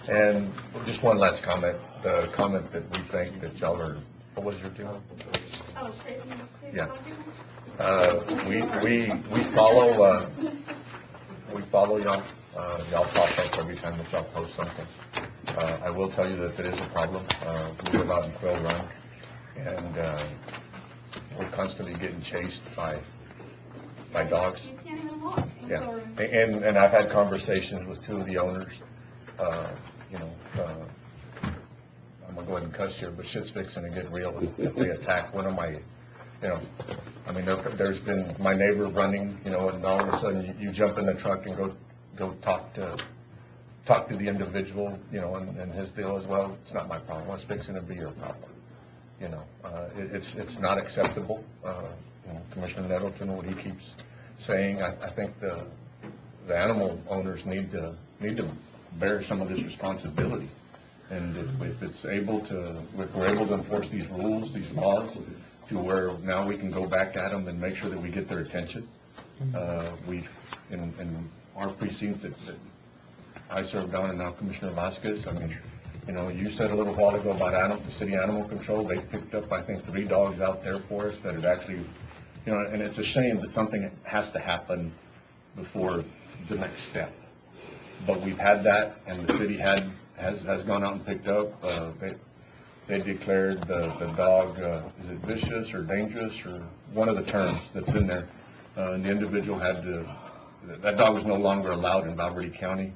And just one last comment, the comment that we think that y'all are, what was your deal? Oh, Christmas. Yeah. We follow y'all. Y'all pop up every time that y'all post something. I will tell you that it is a problem. We live out in Quail Run, and we're constantly getting chased by dogs. You can't even walk. Yeah, and I've had conversations with two of the owners. I'm gonna go ahead and cuss here, but shit's fixing to get real if they attack one of my, I mean, there's been my neighbor running, and all of a sudden you jump in the truck and go talk to the individual, and his deal as well. It's not my problem. It's fixing to be your problem. It's not acceptable. Commissioner Nettleton, what he keeps saying, I think the animal owners need to bear some of this responsibility. And if we're able to enforce these rules, these laws, to where now we can go back at them and make sure that we get their attention. In our precinct that I serve down, and now Commissioner Vasquez, I mean, you said a little while ago about the city animal control. They picked up, I think, 3 dogs out there for us that had actually, and it's a shame that something has to happen before the next step. But we've had that, and the city has gone out and picked up. They declared the dog, is it vicious or dangerous, or one of the terms that's in there. And the individual that dog was no longer allowed in Valverde County.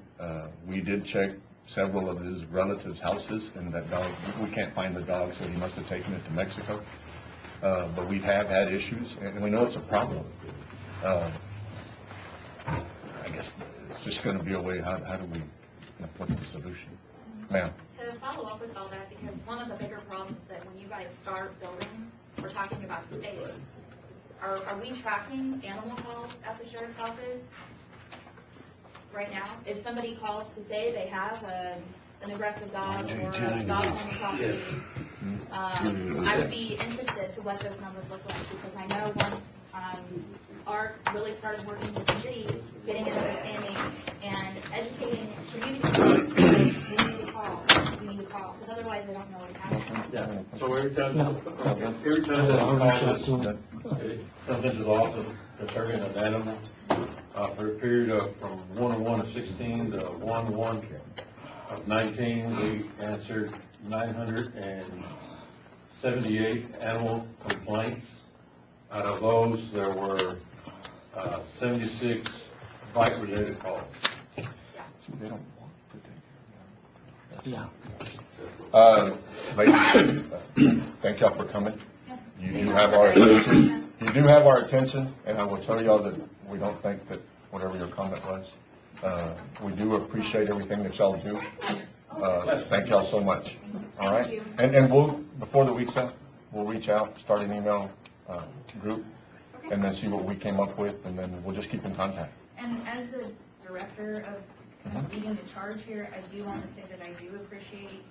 We did check several of his relatives' houses, and that dog, we can't find the dog, so he must have taken it to Mexico. But we have had issues, and we know it's a problem. I guess it's just going to be a way, how do we, what's the solution? Ma'am? To follow up with all that, because one of the bigger problems is that when you guys start building, we're talking about space. Are we tracking animal calls at the sheriff's office right now? If somebody calls to say they have an aggressive dog or a dog on the property, I would be interested to what those numbers look like, because I know once ARC really started working with the city, getting an understanding and educating community, we need to call, because otherwise they don't know what's happening. Yeah, so every time that comes into the office concerning an animal, for a period of from 1/1 of 16 to 1/1 of 19, we answered 978 animal complaints. Out of those, there were 76 bite-related calls. Yeah. Ladies, thank y'all for coming. You do have our attention. You do have our attention, and I will tell y'all that we don't think that whatever your comment was. We do appreciate everything that y'all do. Thank y'all so much. All right, and we'll, before the week's out, we'll reach out, start an email group, and then see what we came up with, and then we'll just keep in contact. And as the director of leading the charge here, I do want to say that I do appreciate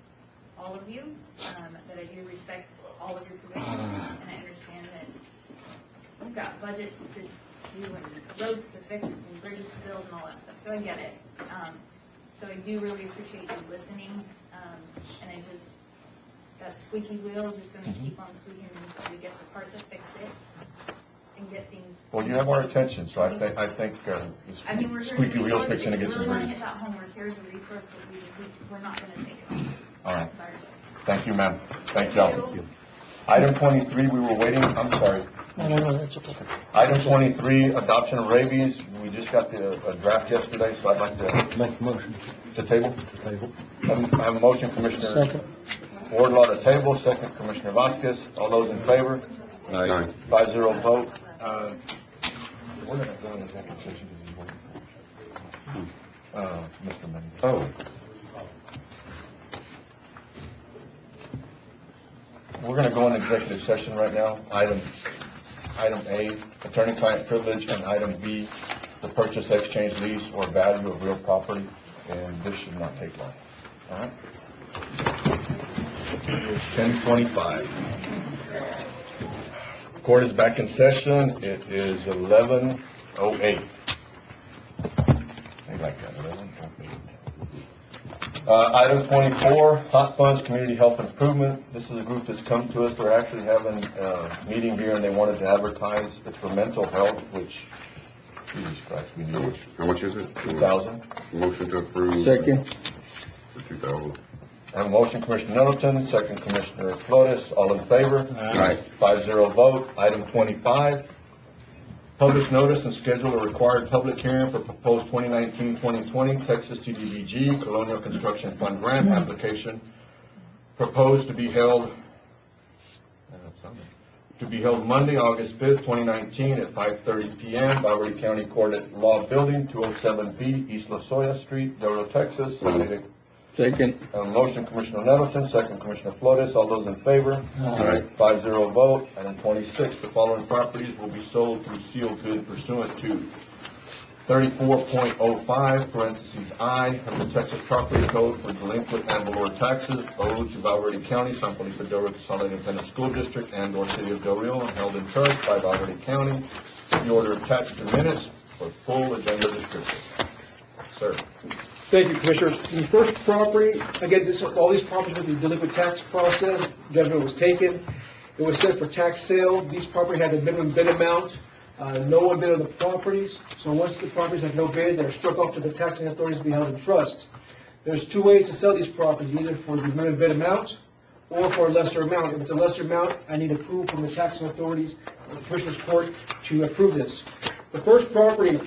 all of you, that I do respect all of your positions, and I understand that we've got budgets to do and roads to fix and bridges to build and all that stuff, so I get it. So I do really appreciate you listening, and it just, that squeaky wheel is just gonna keep on squeaking until we get the part that fix it and get things. Well, you have our attention, so I think, I mean, we're the here squeaky to wheel's resource, fixing to if get you some really wanna grease. hit that homework, here's a resource that we're not gonna take it on. All right. by ourselves. Thank you, ma'am. Thank y'all. Item 23, we were waiting, I'm sorry. No, that's okay. Item 23, adoption of rabies. We just got a draft yesterday, so I'd like to. Make a motion. To table? To table. I have a motion, Commissioner Second. Wardlaw to table, second Commissioner Vasquez. All those in favor? Aye. 5-0 vote. We're gonna go into executive session because he's waiting for Mr. Mendes. Oh. We're gonna go into executive session right now. Item A, attorney-client privilege, and item B, the purchase, exchange, lease, or value of real property, and this should not take long. All right? 10:25. Court is back in session. It is 11:08. I like that, 11:08. Item 24, Hot Funds Community Health Improvement. This is a group that's come to us. We're actually having a meeting here, and they wanted to advertise. It's for mental health, which, Jesus Christ, we need. How much is it? 2,000. Motion to approve. Second. For 2,000. I have a motion, Commissioner Nettleton, second Commissioner Flores. All in favor? Aye. 5-0 vote. Item 25, publish notice and schedule a required public hearing for proposed 2019-2020 Texas CDBG Colonial Construction Fund grant application, proposed to be held Monday, August 5th, 2019 at 5:30 p.m. Valverde County Court at Law Building, 207B East La Jolla Street, Del Rio, Texas. Second. Motion, Commissioner Nettleton, second Commissioner Flores. All those in favor? Aye. 5-0 vote. Item 26, the following properties will be sold through sealed bid pursuant to 34.05 parentheses I of the Texas Property Code for delinquent ad valorem taxes owed to Valverde County, San Felipe Del Rio Consolidated Independent School District and/or City of Del Rio, and held in trust by Valverde County. The order attached to minutes for full agenda description. Sir. Thank you, Commissioners. The first property, again, all these properties with the delinquent tax process, judgment was taken. It was set for tax sale. These properties had a minimum bid amount. No one bid on the properties. So once the properties have no bids, they're struck off to the taxing authorities to be held in trust. There's two ways to sell these properties, either for the minimum bid amount or for a lesser amount. If it's a lesser amount, I need approval from the taxing authorities, the Commissioners Court, to approve this. The first property,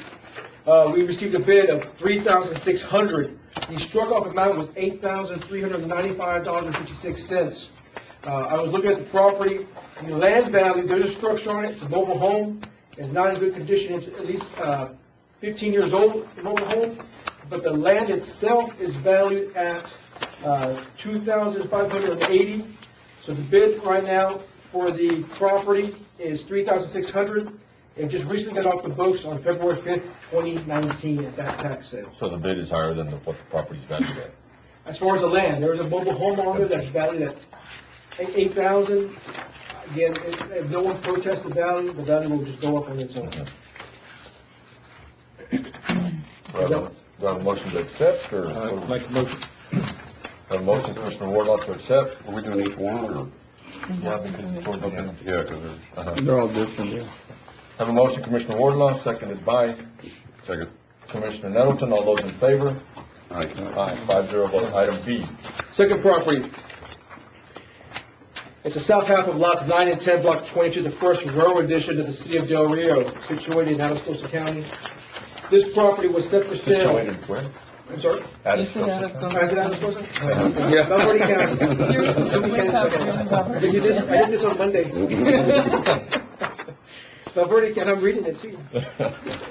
we received a bid of $3,600. The struck-off amount was $8,395.56. I was looking at the property, the land value, there's a structure on it, it's a mobile home, it's not in good condition, it's at least 15 years old, the mobile home, but the land itself is valued at $2,580. So the bid right now for the property is $3,600. It just recently got off the books on February 5th, 2019 at that tax sale. So the bid is higher than what the property's valued at? As far as the land, there is a mobile home on there that's valued at $8,000. Again, if no one protests the value will just go up on its own. Do I have a motion to accept, or? Make a motion. Have a motion, Commissioner Wardlaw, to accept? Are we doing each one, or? Yeah, because it's toward the end. Yeah, because They're all different, yeah. Have a motion, Commissioner Wardlaw, seconded by Second. Commissioner Nettleton. All those in favor? Aye. Aye, 5-0 vote. Item B. Second property. It's the south half of lots 9 and 10, block 22, the first row addition to the city of Del Rio, situated in Atascosa County. This property was set for sale. Situated where? I'm sorry? Atascosa. Is it Atascosa? Yeah. Valverde County. I did this on Monday. Valverde County, I'm reading it too.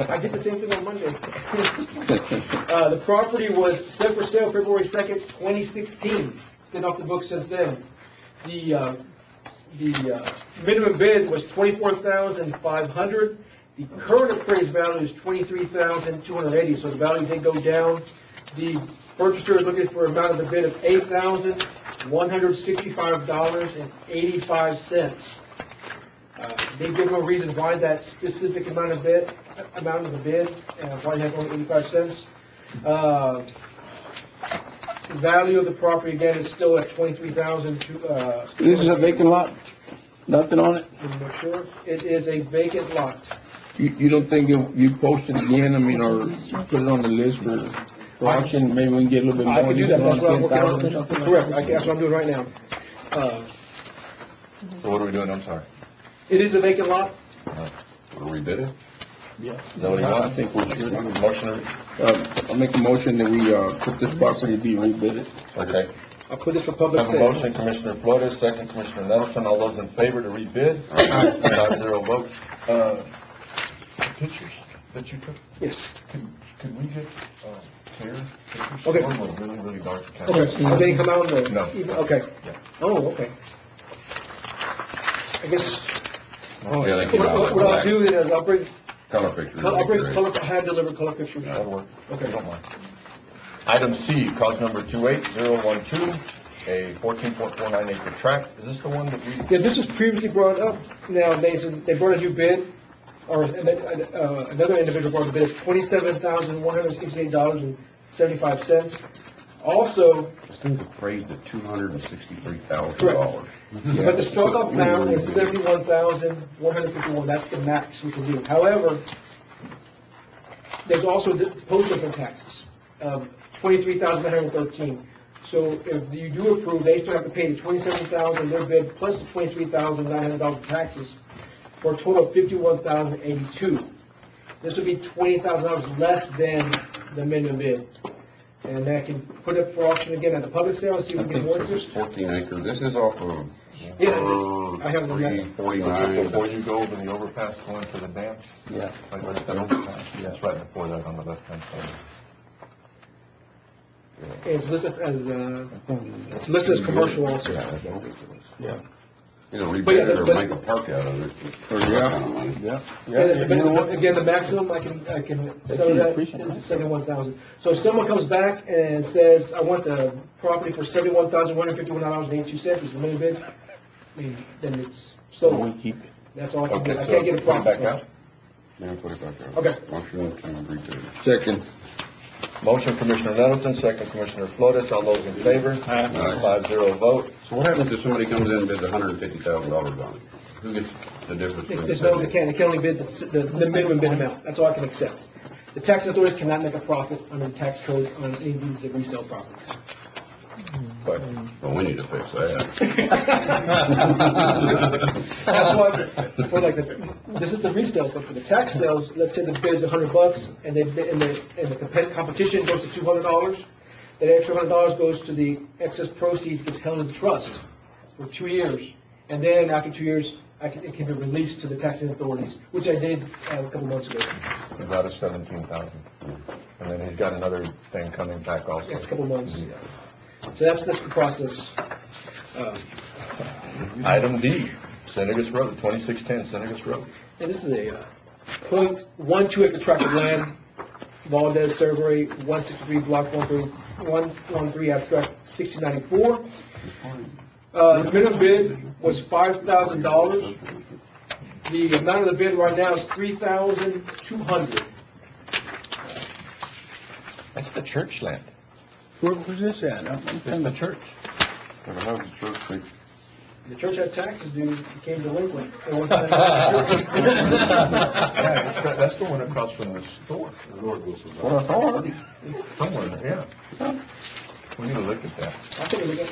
I did the same thing on Monday. The property was set for sale February 2nd, 2016. It's been off the books since then. The minimum bid was $24,500. The current appraised value is $23,280, so the value did go down. The purchaser is looking for an amount of the bid of $8,165.85. They give no reason why that specific amount of the bid, why they have only 85 cents. The value of the property, again, is still at 23,000. This is a vacant lot? Nothing on it? Let me make sure. It is a vacant lot. You don't think if you post it again, I mean, or put it on the list for auction, maybe we can get a little bit more? I can do that, that's what I'm working 10,000 or something on. like Correct, that? that's what I'm doing right now. So what are we doing? I'm sorry. It is a vacant lot. Want to rebid it? Yeah. Is that what you want? I think we should. Motion, I'll make a motion that we, put this property to be rebid. okay. I'll put this for public Have a sale. motion, Commissioner Flores, second, Commissioner Nettleton. All those in favor to rebid? 5-0 vote. Pictures that you took? Yes. Could we get, clear pictures? Okay. One was really, really dark. Okay, they didn't come out in the... No. Okay. Yeah. Oh, okay. I guess, Yeah, they came out with what I'll black. do is I'll bring, Color pictures. I'll would be bring great. color, I had delivered color pictures. That'll work. Okay. Don't mind. Item C, cause number 28012, a 14.49 acre tract. Is this the one that we? Yeah, this was previously brought up. Now, they brought a new bid, or another individual brought a bid of $27,168.75. Also, This thing's appraised at $263,000. correct. But the struck off amount is $71,151. That's the max we can do. However, there's also the post open taxes of $23,913. So if you do approve, they still have to pay the $27,000 their bid plus the $23,900 of taxes for a total of $51,082. This would be $20,000 less than the minimum bid. And I can put it for auction again at the public sale and see if we can get more This is interest. 14 acres. This is off of I have the map. 349. Before you go over the overpass going to the dam? Yeah. Like right at that overpass? Yeah, it's right before that on the left-hand side. It's listed as commercial also. Yeah. Either But yeah, rebid it or but- make a park out of it. Or, yeah. But again, the maximum I can sell that is 71,000. So if someone comes back and says, I want the property for $71,151.82, is the minimum bid, I mean, then it's So we sold. keep it. That's all I can do. Okay, I so can't get a put it profit. back out? Yeah, put it back out. Okay. Motion to rebid. Second. Motion, Commissioner Nettleton, second, Commissioner Flores. All those in favor? 5-0 vote. So what happens if somebody comes in and bids $150,000 on it? Who gets the difference between the There's no, they 70? can only bid the minimum bid amount. That's all I can accept. The tax authorities cannot make a profit under the tax code on any of these resale properties. But Well, we need to fix that. That's why, for like, this is the resale, but for the tax sales, let's say the bid is $100, and the competition goes to $200, that extra $100 goes to the excess proceeds, gets held in trust for 2 years, and then after 2 years, it can be released to the taxing authorities, which I did a couple months ago. he got us 17,000. And then he's got another thing coming back also. Next couple months. So that's the process. Item D, Senegus Road, 2610 Senegus Road. And this is a .12 acre tract of land, Valdez Survey, 163 Block 113 Abstract 6094. The minimum bid was $5,000. The amount of the bid right now is $3,200. That's the church land. Where's this at? It's the church. Well, how's the church think? The church has taxes due, became delinquent. They want to pay the church. Yeah, that's the one across from the store. What I thought. Somewhere, yeah. We need to look at that. I'll take a look at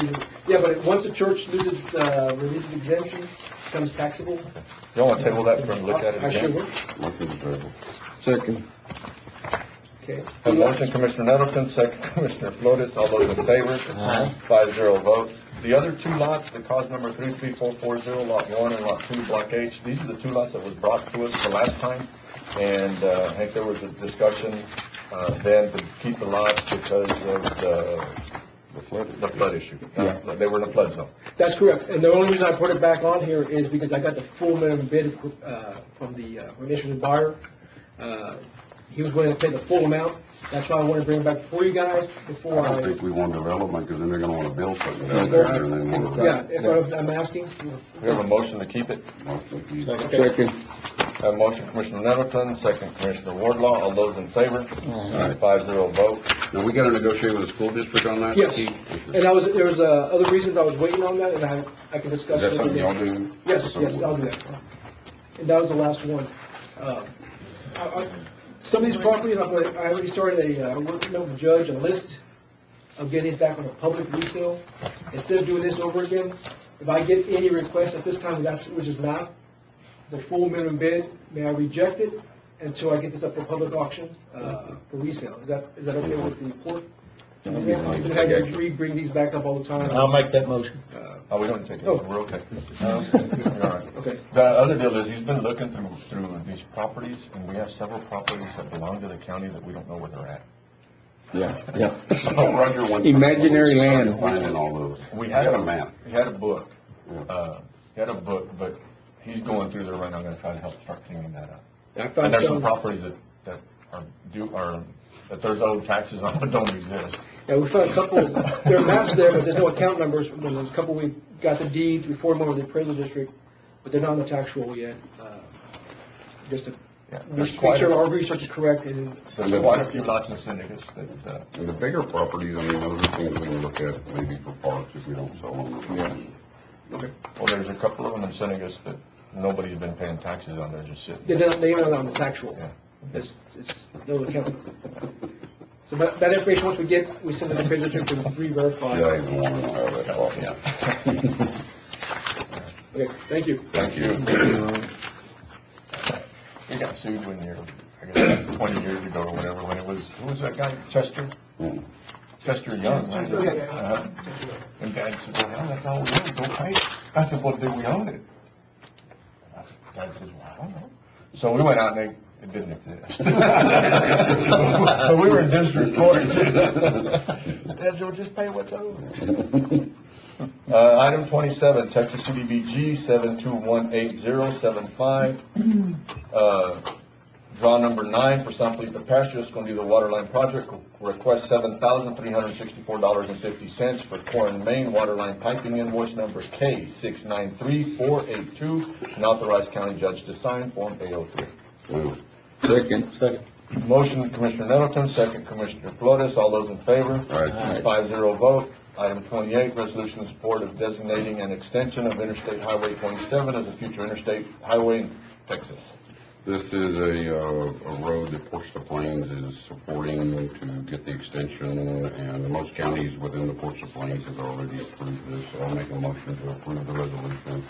it. Yeah, but once the church loses religious exemption, it becomes taxable. You want to table that for a look at it I sure again? will. Motion to table. Second. Okay. A motion, Commissioner Nettleton, second, Commissioner Flores. All those in favor? 5-0 vote. The other two lots, the cause number 33440, Lot 1 and Lot 2, Block H, these are the two lots that was brought to us the last time. And I think there was a discussion then to keep the lots because of the flood issue. Yeah. They were in a flood zone. That's correct. And the only reason I put it back on here is because I got the full minimum bid from the initial buyer. He was willing to pay the full amount, That's why I want to bring it back before you guys, before I don't I, think we want development, because then they're gonna wanna build something down there, and then wanna. yeah, that's what I'm asking. We have a motion to keep it. Motion to keep. Second. Have a motion, Commissioner Nettleton, second, Commissioner Wardlaw. All those in favor? Aye. 5-0 vote. Now, we gotta negotiate with the school district on that? Yes, Keith? and there was, other reasons I was waiting on that, and I can discuss. Is that it something with y'all you. do? Yes, I'll do that. And that was the last one. Some of these properties, I already started working with the judge, a list of getting it back on a public resale. Instead of doing this over again, if I get any requests at this time, which is not the full minimum bid, may I reject it until I get this up for public auction, for resale? Is that okay with the court? Instead of having to bring these back up all the time. I'll make that motion. We don't take it, Oh. we're okay. All right. Okay. The other deal is, he's been looking through these properties, and we have several properties that belong to the county that we don't know where they're at. Yeah. So Roger went. Imaginary land. Finding all those. We had Got a map. He had a book, but he's going through there right now, I'm gonna try to help start cleaning that up. I And found there's some some, properties that that there's owed taxes on, but don't exist. yeah, we found a couple, there are maps there, but there's no account numbers. There's a couple, we got the deed, we formed one with the appraisal district, but they're not on the tax roll yet. Just to There's make sure our research is correct and. There's quite a few lots and syndicates that, And the bigger properties, I mean, those are things we can look at maybe for parks if we don't sell them. Yeah. Okay. well, there's a couple of them in syndicates that nobody's been paying taxes on, they're just sitting. They're not on the tax roll. Yeah. It's no account. So that information, once we get, we send it to the appraisal district to re-verify. Yeah, I even want to know how that costs. Okay, thank you. Thank you. We got sued when you're, I guess, like 20 years ago or whatever, when it was, who was that guy, Chester? Chester Young, right? Yeah. And Dad said, well, hell, that's all we own, go pay. I said, well, did we own it? Dad says, well, I don't know. So we went out and it didn't exist. But we were in district court. Dad said, well, just pay what's owed. Item 27, Texas CDBG 7218075. Draw number 9 for San Felipe Pasture, it's going to be the water line project. Request $7,364.50 for Core and Main water line piping, invoice number K693482, and authorize county judge to sign Form A03. Move. Second. Motion, Commissioner Nettleton, second, Commissioner Flores. All those in favor? Aye. 5-0 vote. Item 28, resolution in support of designating an extension of Interstate Highway 27 as a future interstate highway in Texas. This is a road that Ports of Plains is supporting to get the extension, and most counties within the Ports of Plains has already approved this, so I'll make a motion to approve the resolution.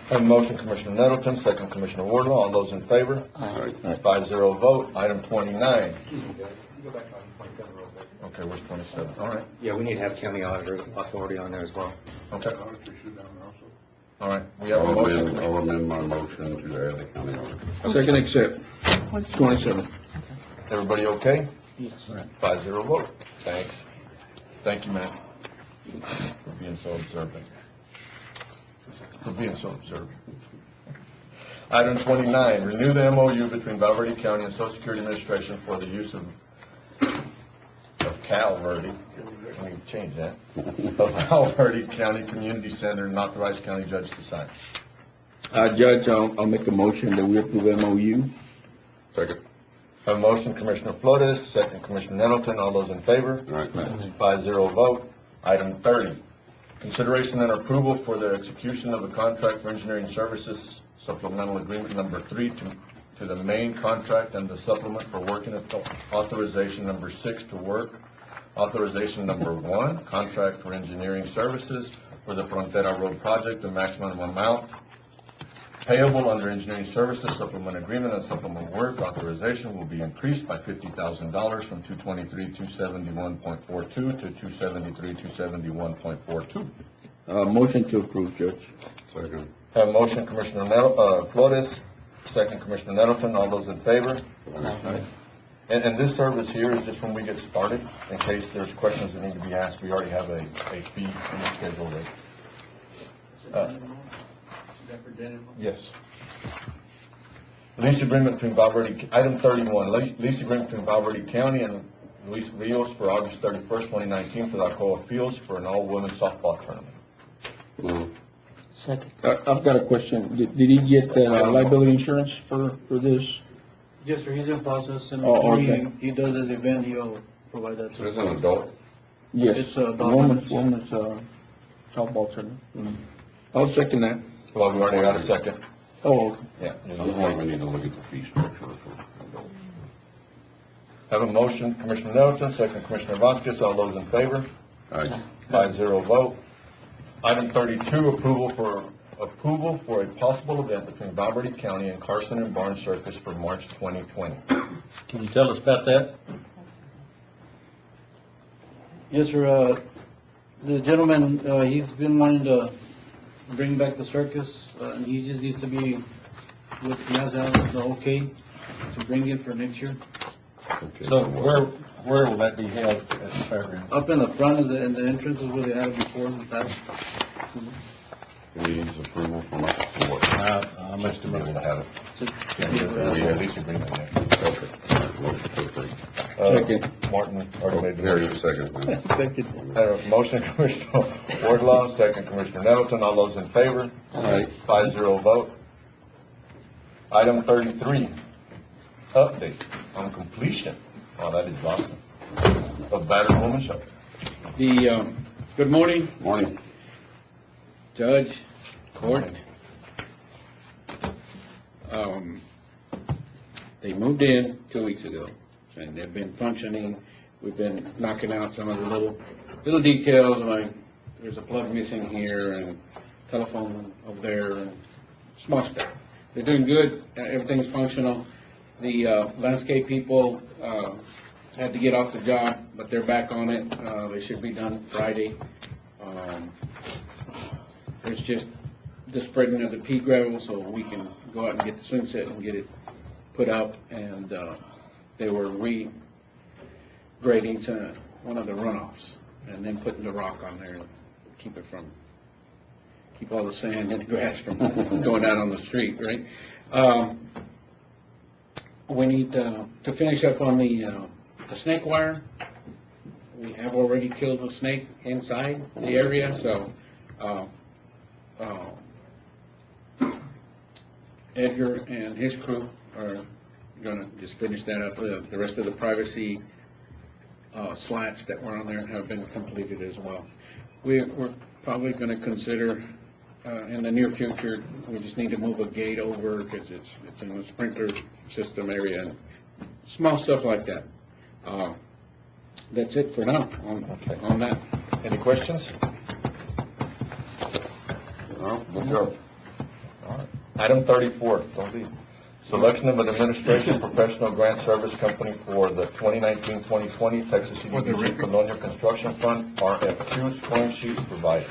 Have a motion, Commissioner Nettleton, second, Commissioner Wardlaw. All those in favor? Aye. 5-0 vote. Item 29. Excuse me, Judge. Go back on 27 real quick. Okay, where's 27? All right. Yeah, we need to have county auditor authority on there as well. Okay. All right. We have a motion. I'll amend my motion to add the county auditor. Second accept. 27. Everybody okay? Yes. 5-0 vote. Thanks. Thank you, man, for being so observant. Item 29, renew the MOU between Val Verde County and Social Security Administration for the use of Cal Verde, we can change that, of Val Verde County Community Center, and authorize county judge to sign. Judge, I'll make a motion that we approve MOU. Second. Have a motion, Commissioner Flores, second, Commissioner Nettleton. All those in favor? Aye. 5-0 vote. Item 30, consideration and approval for the execution of a contract for engineering services, supplemental agreement number 3 to the main contract and the supplement for work and authorization number 6 to work. Authorization number 1, contract for engineering services for the Frontera Road project, the maximum amount payable under engineering services supplement agreement and supplement work authorization will be increased by $50,000 from $223,271.42 to $273,271.42. Motion to approve, Judge. Second. Have a motion, Commissioner Flores, second, Commissioner Nettleton. All those in favor? And this service here is just when we get started, in case there's questions that need to be asked. We already have a fee schedule there. Yes. Lease agreement between Valverde, item 31, lease agreement between Valverde County and Luis Rios for August 31st, 2019 for the Alcoa Fields for an all-women softball tournament. Second. I've got a question. Did he get liability insurance for this? Yes, sir, he's in process, and Oh, before okay. he does his event, he'll provide that to us. This is an adult? Yes. It's a Women's document. softball tournament. I'll second that. Well, we already got a second. Oh, Yeah. Otherwise, we need to look at the fee structure for adult. Have a motion, Commissioner Nettleton, second Commissioner Vasquez, all those in favor? Aye. 5-0 vote. Item 32, approval for a possible event between Valverde County and Carson and Barnes Circus for March 2020. Can you tell us about that? Yes, sir, the gentleman, he's been wanting to bring back the circus, and he just needs to be with NASDAQ, the okay, to bring it for next year. Okay, So where will that be held at the fairground? Up in the front of in the entrance is where they had it before in the past. He needs approval from us for what? I must have Able to have it. So, We have lease agreement there. Okay. All right, motion to approve. Second. Martin already made the Harry, motion. second. second. Have a motion, Commissioner Wardlaw, second Commissioner Nettleton, all those in favor? Aye. 5-0 vote. Item 33, update on completion. Oh, that is awesome. Of battered woman shelter. Good morning, Morning. Judge, Court. They moved in 2 weeks ago, and they've been functioning. We've been knocking out some of the little details, like there's a plug missing here and telephone over there, and small stuff. They're doing good, everything's functional. The landscape people had to get off the job, but they're back on it. They should be done Friday. There's just the spreading of the pea gravel so we can go out and get the swing set and get it put up. And they were regrading one of the runoffs and then putting the rock on there and keep all the sand and the grass from going out on the street, right? We need to finish up on the snake wire. We have already killed a snake inside the area, so Edgar and his crew are gonna just finish that up. The rest of the privacy slats that were on there have been completed as well. We're probably gonna consider in the near future, we just need to move a gate over because it's in the sprinkler system area and small stuff like that. That's it for now on that. Any questions? No, good job. All right. Item 34, don't leave. Selection of an administration professional grant service company for the 2019-2020 Texas CDBG Colonial Construction Fund, RF2 scoring sheet provided.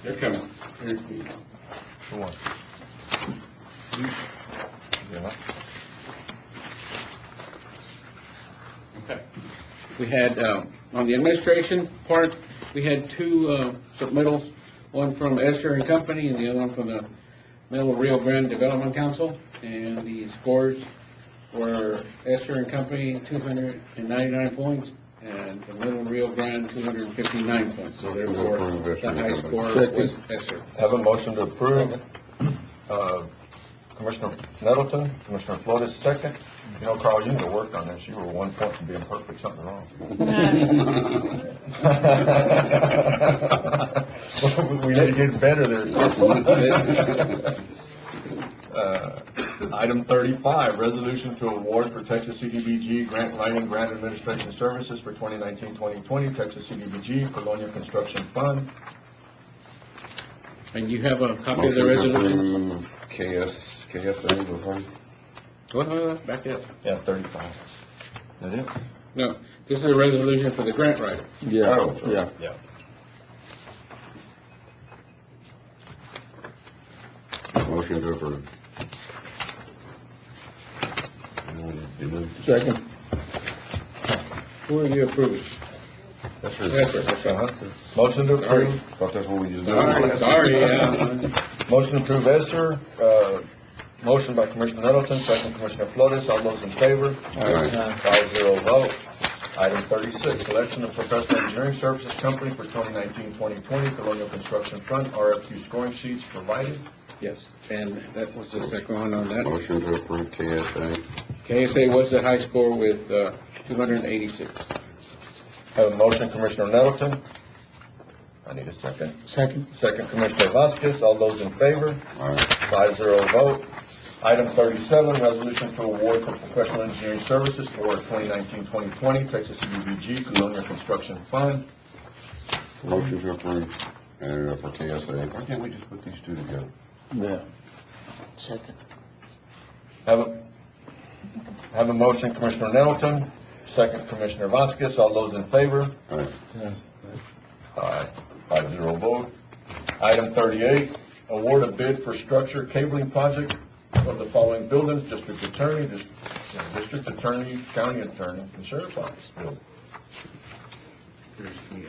They're coming. Who wants? Okay. We had, on the administration part, we had two submittals, one from Escher and Company and the other one from the Middle Rio Grande Development Council. And the scores were Escher and Company, 299 points, and the Middle Rio Grande, 259 points. So therefore, the high score was Escher. Have a motion to approve. Commissioner Nettleton, Commissioner Flores, second. You know, Carl, you need to work on this. You were 1 point from being perfect, something wrong. We need to get better there. Item 35, resolution to award for Texas CDBG grant writing grant administration services for 2019-2020 Texas CDBG Colonial Construction Fund. And you have a copy of Motion the to resolution? approve KSA, before. What, back up? Yeah, 35. Is it? No, this is a resolution for the grant writer. Yeah, Oh, sorry. yeah. Yeah. Motion to approve. Second. Who are you approving? That's Yes, sir. Motion to approve. Thought that's what we just did. Sorry, Motion to approve ESER, motion by Commissioner Nettleton, second Commissioner Flores. All those in favor? Aye. 5-0 vote. Item 36, selection of professional engineering services company for 2019-2020 Colonial Construction Fund, RFQ scoring sheets provided. Yes, and that was the second one on that. Motion to approve KSA. KSA was the high score with 286. Have a motion, Commissioner Nettleton. I need a second. Second. Second, Commissioner Vasquez. All those in favor? Aye. 5-0 vote. Item 37, resolution to award for professional engineering services for 2019-2020 Texas CDBG Colonial Construction Fund. Motion to approve, for KSA. Why can't we just put these two together? Yeah. Second. Have a motion, Commissioner Nettleton. Second, Commissioner Vasquez. All those in favor? Aye. Aye. 5-0 vote. Item 38, award a bid for structure cabling project of the following buildings: District Attorney, County Attorney, and Sheriff's Office building. Here's the,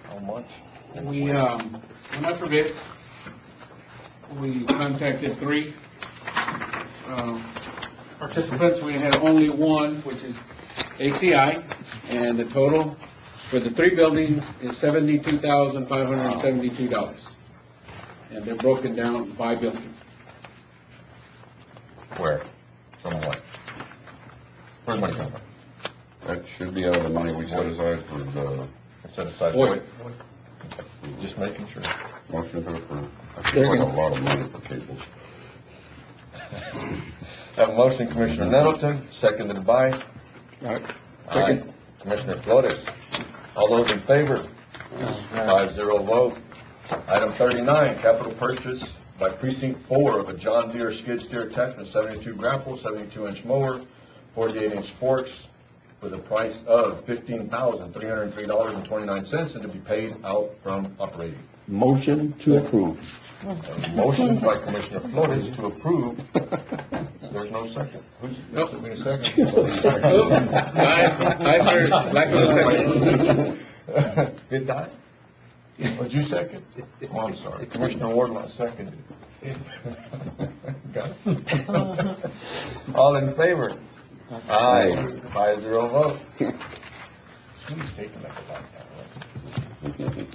How much? We, went out for bid. We contacted 3 participants. We had only one, which is ACI, and the total for the 3 buildings is $72,572. And they're broken down by building. Where? From what? Where's money coming from? That should be out of the money we set aside for the. Set aside. Boyd. Just making sure. Motion to approve. That's quite a lot of money for cables. Have a motion, Commissioner Nettleton, seconded by Aye. Commissioner Flores. All those in favor? 5-0 vote. Item 39, capital purchase by Precinct 4 of a John Deere skid steer attachment 72 grapple, 72-inch mower, 48-inch forks, with a price of $15,303.29 and to be paid out from operating. Motion to approve. A motion by Commissioner Flores to approve. There's no second. Who's, Nope. give me a second? Aye, sir. Black on the second. Did that? Would you second? Oh, I'm sorry. Commissioner Wardlaw seconded. Got it. All in favor? Aye. 5-0 vote. Who's taking that last time?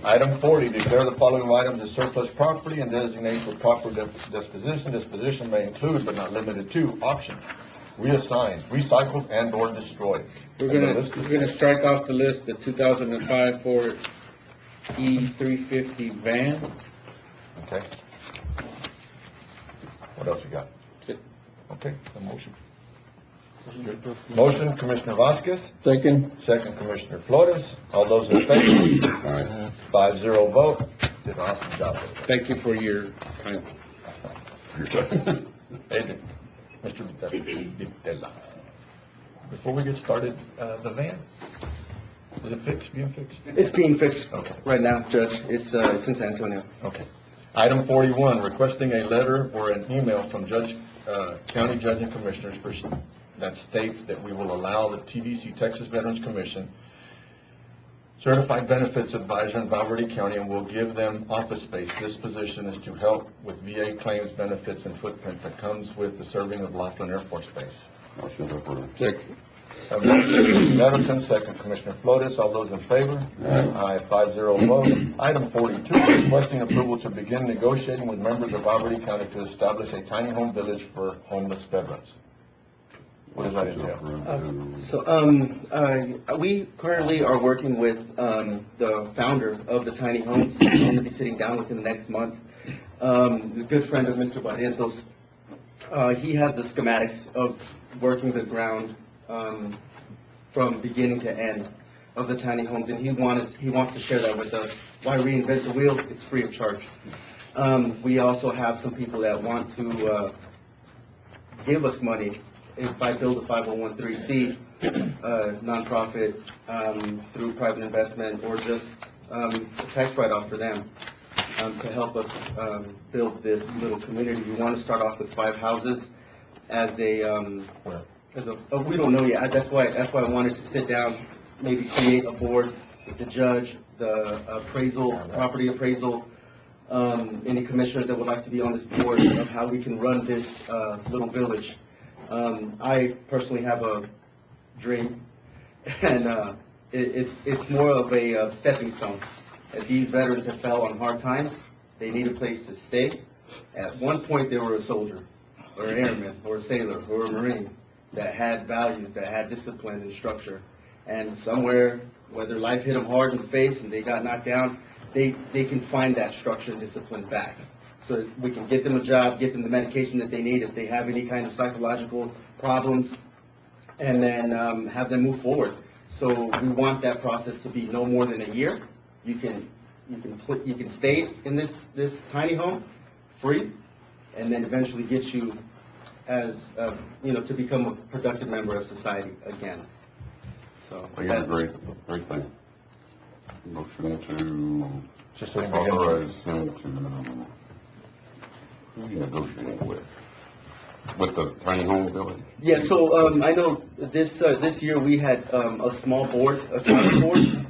Item 40, declare the following items as surplus property and designate for proper disposition. Disposition may include, but not limited to, option, reassign, recycled, and/or destroy. We're gonna strike off the list the 2005 Ford E350 van. Okay. What else we got? That's it. Okay, a motion. Motion, Commissioner Vasquez. Second. Second, Commissioner Flores. All those in favor? Aye. 5-0 vote. Did an awesome job. Thank you for your time. Hey, Mr. Vitella. Before we get started, the van, is it fixed, being fixed? It's being fixed Okay. right now, Judge. It's in San Antonio. Okay. Item 41, requesting a letter or an email from County Judge and Commissioners that states that we will allow the TVC Texas Veterans Commission Certified Benefits Advisor in Val Verde County and will give them office space. This position is to help with VA claims, benefits, and footprint that comes with the serving of Laughlin Air Force Base. Motion to approve. Second. Have a motion, Commissioner Nettleton, second, Commissioner Flores. All those in favor? Aye. 5-0 vote. Item 42, requesting approval to begin negotiating with members of Val Verde County to establish a tiny home village for homeless veterans. What does that entail? We currently are working with the founder of the tiny homes. I'm going to be sitting down with him next month. He's a good friend of Mr. Barrientos. He has the schematics of working the ground from beginning to end of the tiny homes, and he wants to share that with us. Why reinvent the wheel? It's free of charge. We also have some people that want to give us money if I build a 501(c)(3) nonprofit through private investment or just a tax write-off for them to help us build this little community. We want to start off with 5 houses as we don't know yet. That's why I wanted to sit down, maybe create a board with the judge, the property appraisal, any commissioners that would like to be on this board of how we can run this little village. I personally have a dream, and it's more of a stepping stone. As these veterans have fell on hard times, they need a place to stay. At one point, they were a soldier, or an airman, or a sailor, or a Marine that had values, that had discipline and structure. And somewhere, whether life hit them hard in the face and they got knocked down, they can find that structure and discipline back. So that we can get them a job, get them the medication that they need if they have any kind of psychological problems, and then have them move forward. So we want that process to be no more than a year. You can stay in this tiny home free, and then eventually get you as to become a productive member of society again. So I think it's a great thing. Motion to Just so you can authorize him to, who are you negotiating with? With the tiny home building? Yeah, so I know this year we had a small board, a county board,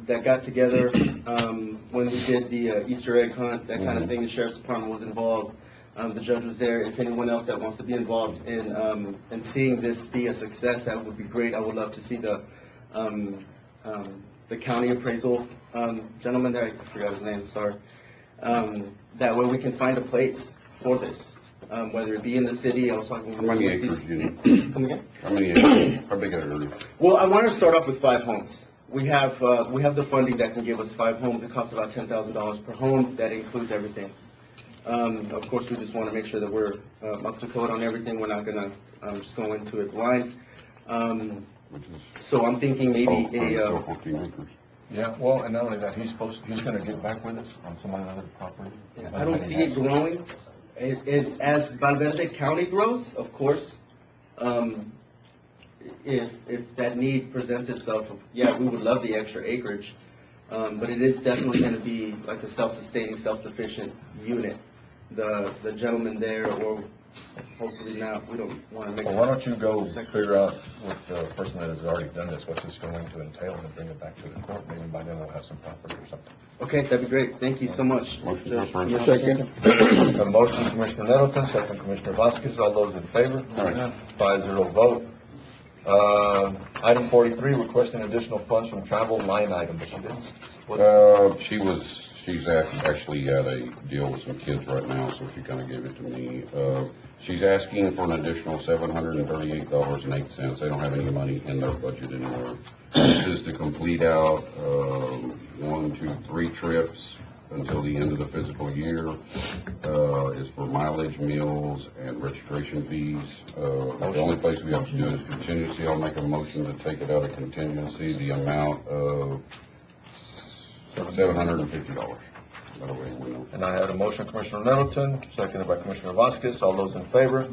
that got together when we did the Easter egg hunt, that kind of thing. The sheriff's department was involved. The judge was there. If anyone else that wants to be involved in seeing this be a success, that would be great. I would love to see the county appraisal gentleman there. I forgot his name. Sorry. That way we can find a place for this. Whether it be in the city, I was talking with... How many acres do you need? Come again? How many acres? How big are you? Well, I want to start off with 5 homes. We have the funding that can give us 5 homes. It costs about $10,000 per home. That includes everything. Of course, we just want to make sure that we're up to code on everything. We're not going to just go into it blind. So I'm thinking maybe 14 acres. Yeah, well, and not only that, he's gonna get back with us on some other property. I don't see it growing. As Valverde County grows, of course, if that need presents itself, yeah, we would love the extra acreage. But it is definitely going to be like a self-sustaining, self-sufficient unit. The gentleman there, or hopefully not, we don't want to make... Well, why don't you go figure out with the person that has already done this, what this is going to entail, and bring it back to the court. Maybe by then we'll have some property or something. Okay, that'd be great. Thank you so much. Second. A motion, Commissioner Nettleton, second, Commissioner Vasquez. All those in favor? 5-0 vote. Item 43, requesting additional funds from travel line item. She's actually at a deal with some kids right now, so she kind of gave it to me. She's asking for an additional $738.08. They don't have any money in their budget anymore. This is to complete out 1, 2, 3 trips until the end of the fiscal year. Is for mileage, meals, and registration fees. The only place we have to do is contingency. I'll make a motion to take it out of contingency, the amount of $750. That way we know. And I had a motion, Commissioner Nettleton, seconded by Commissioner Vasquez. All those in favor?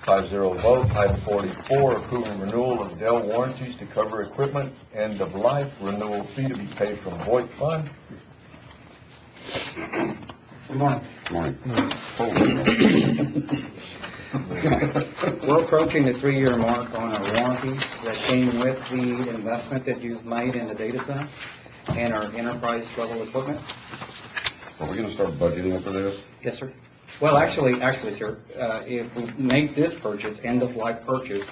5-0 vote. Item 44, approving renewal of Dell warranties to cover equipment, end of life, renewal fee to be paid from VoIP fund. Good morning. Morning. We're approaching the 3-year mark on our warranties that came with the investment that you've made in the data center and our enterprise level equipment. Are we going to start budgeting for this? Yes, sir. Well, actually, sir, if we make this purchase, end of life purchase,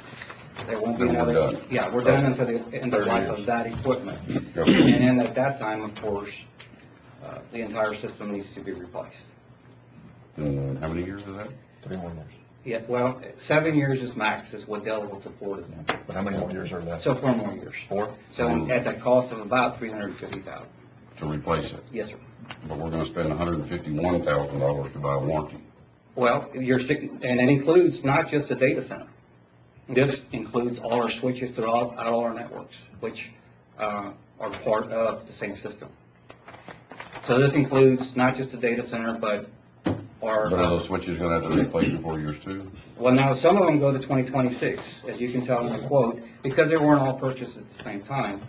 there won't be Then we're another. done. Yeah, we're done until the end of life of that equipment. And then at that time, of course, the entire system needs to be replaced. And how many years is that? 3 more years. Yeah, well, 7 years is max, is what Dell will support us in. But how many more years are left? So 4 more years. 4? So at the cost of about $350,000. To replace it? Yes, sir. But we're going to spend $151,000 to buy a warranty. Well, and it includes not just the data center. This includes all our switches throughout all our networks, which are part of the same system. So this includes not just the data center, but our... But are those switches going to have to replace in 4 years too? Well, now, some of them go to 2026, as you can tell in the quote, because they weren't all purchased at the same time.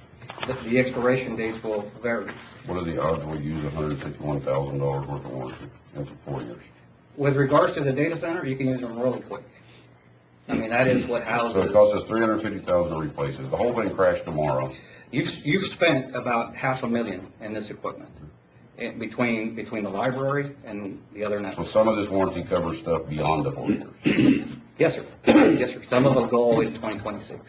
The expiration dates will vary. What are the odds we use $151,000 worth of warranty into 4 years? With regards to the data center, you can use them really quick. I mean, that is what houses. So it costs us $350,000 to replace it. The whole thing crashed tomorrow. You've spent about $500,000 in this equipment, between the library and the other So networks. some of this warranty covers stuff beyond the 4 years. Yes, sir. Yes, sir. Some of them go in 2026.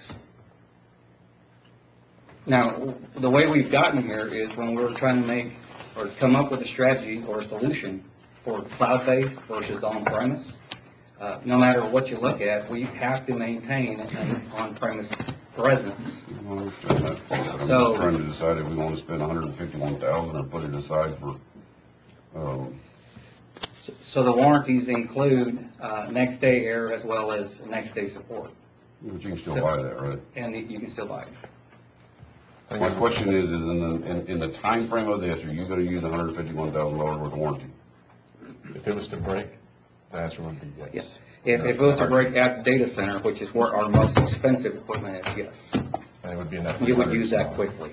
Now, the way we've gotten here is when we were trying to make, or come up with a strategy or a solution for cloud-based versus on-premise. No matter what you look at, we have to maintain an on-premise presence. I understand that. I'm So- just trying to decide if we want to spend $151,000 or put it aside for, So the warranties include next day air as well as next day support. but you can still buy that, right? And you can still buy it. My question is in the time frame of this, are you gonna use $151,000 worth of warranty? If it was to break, the answer would be yes. Yes. If it was to break at the data center, which is where our most expensive equipment is, yes. And it would be enough. You would use that quickly.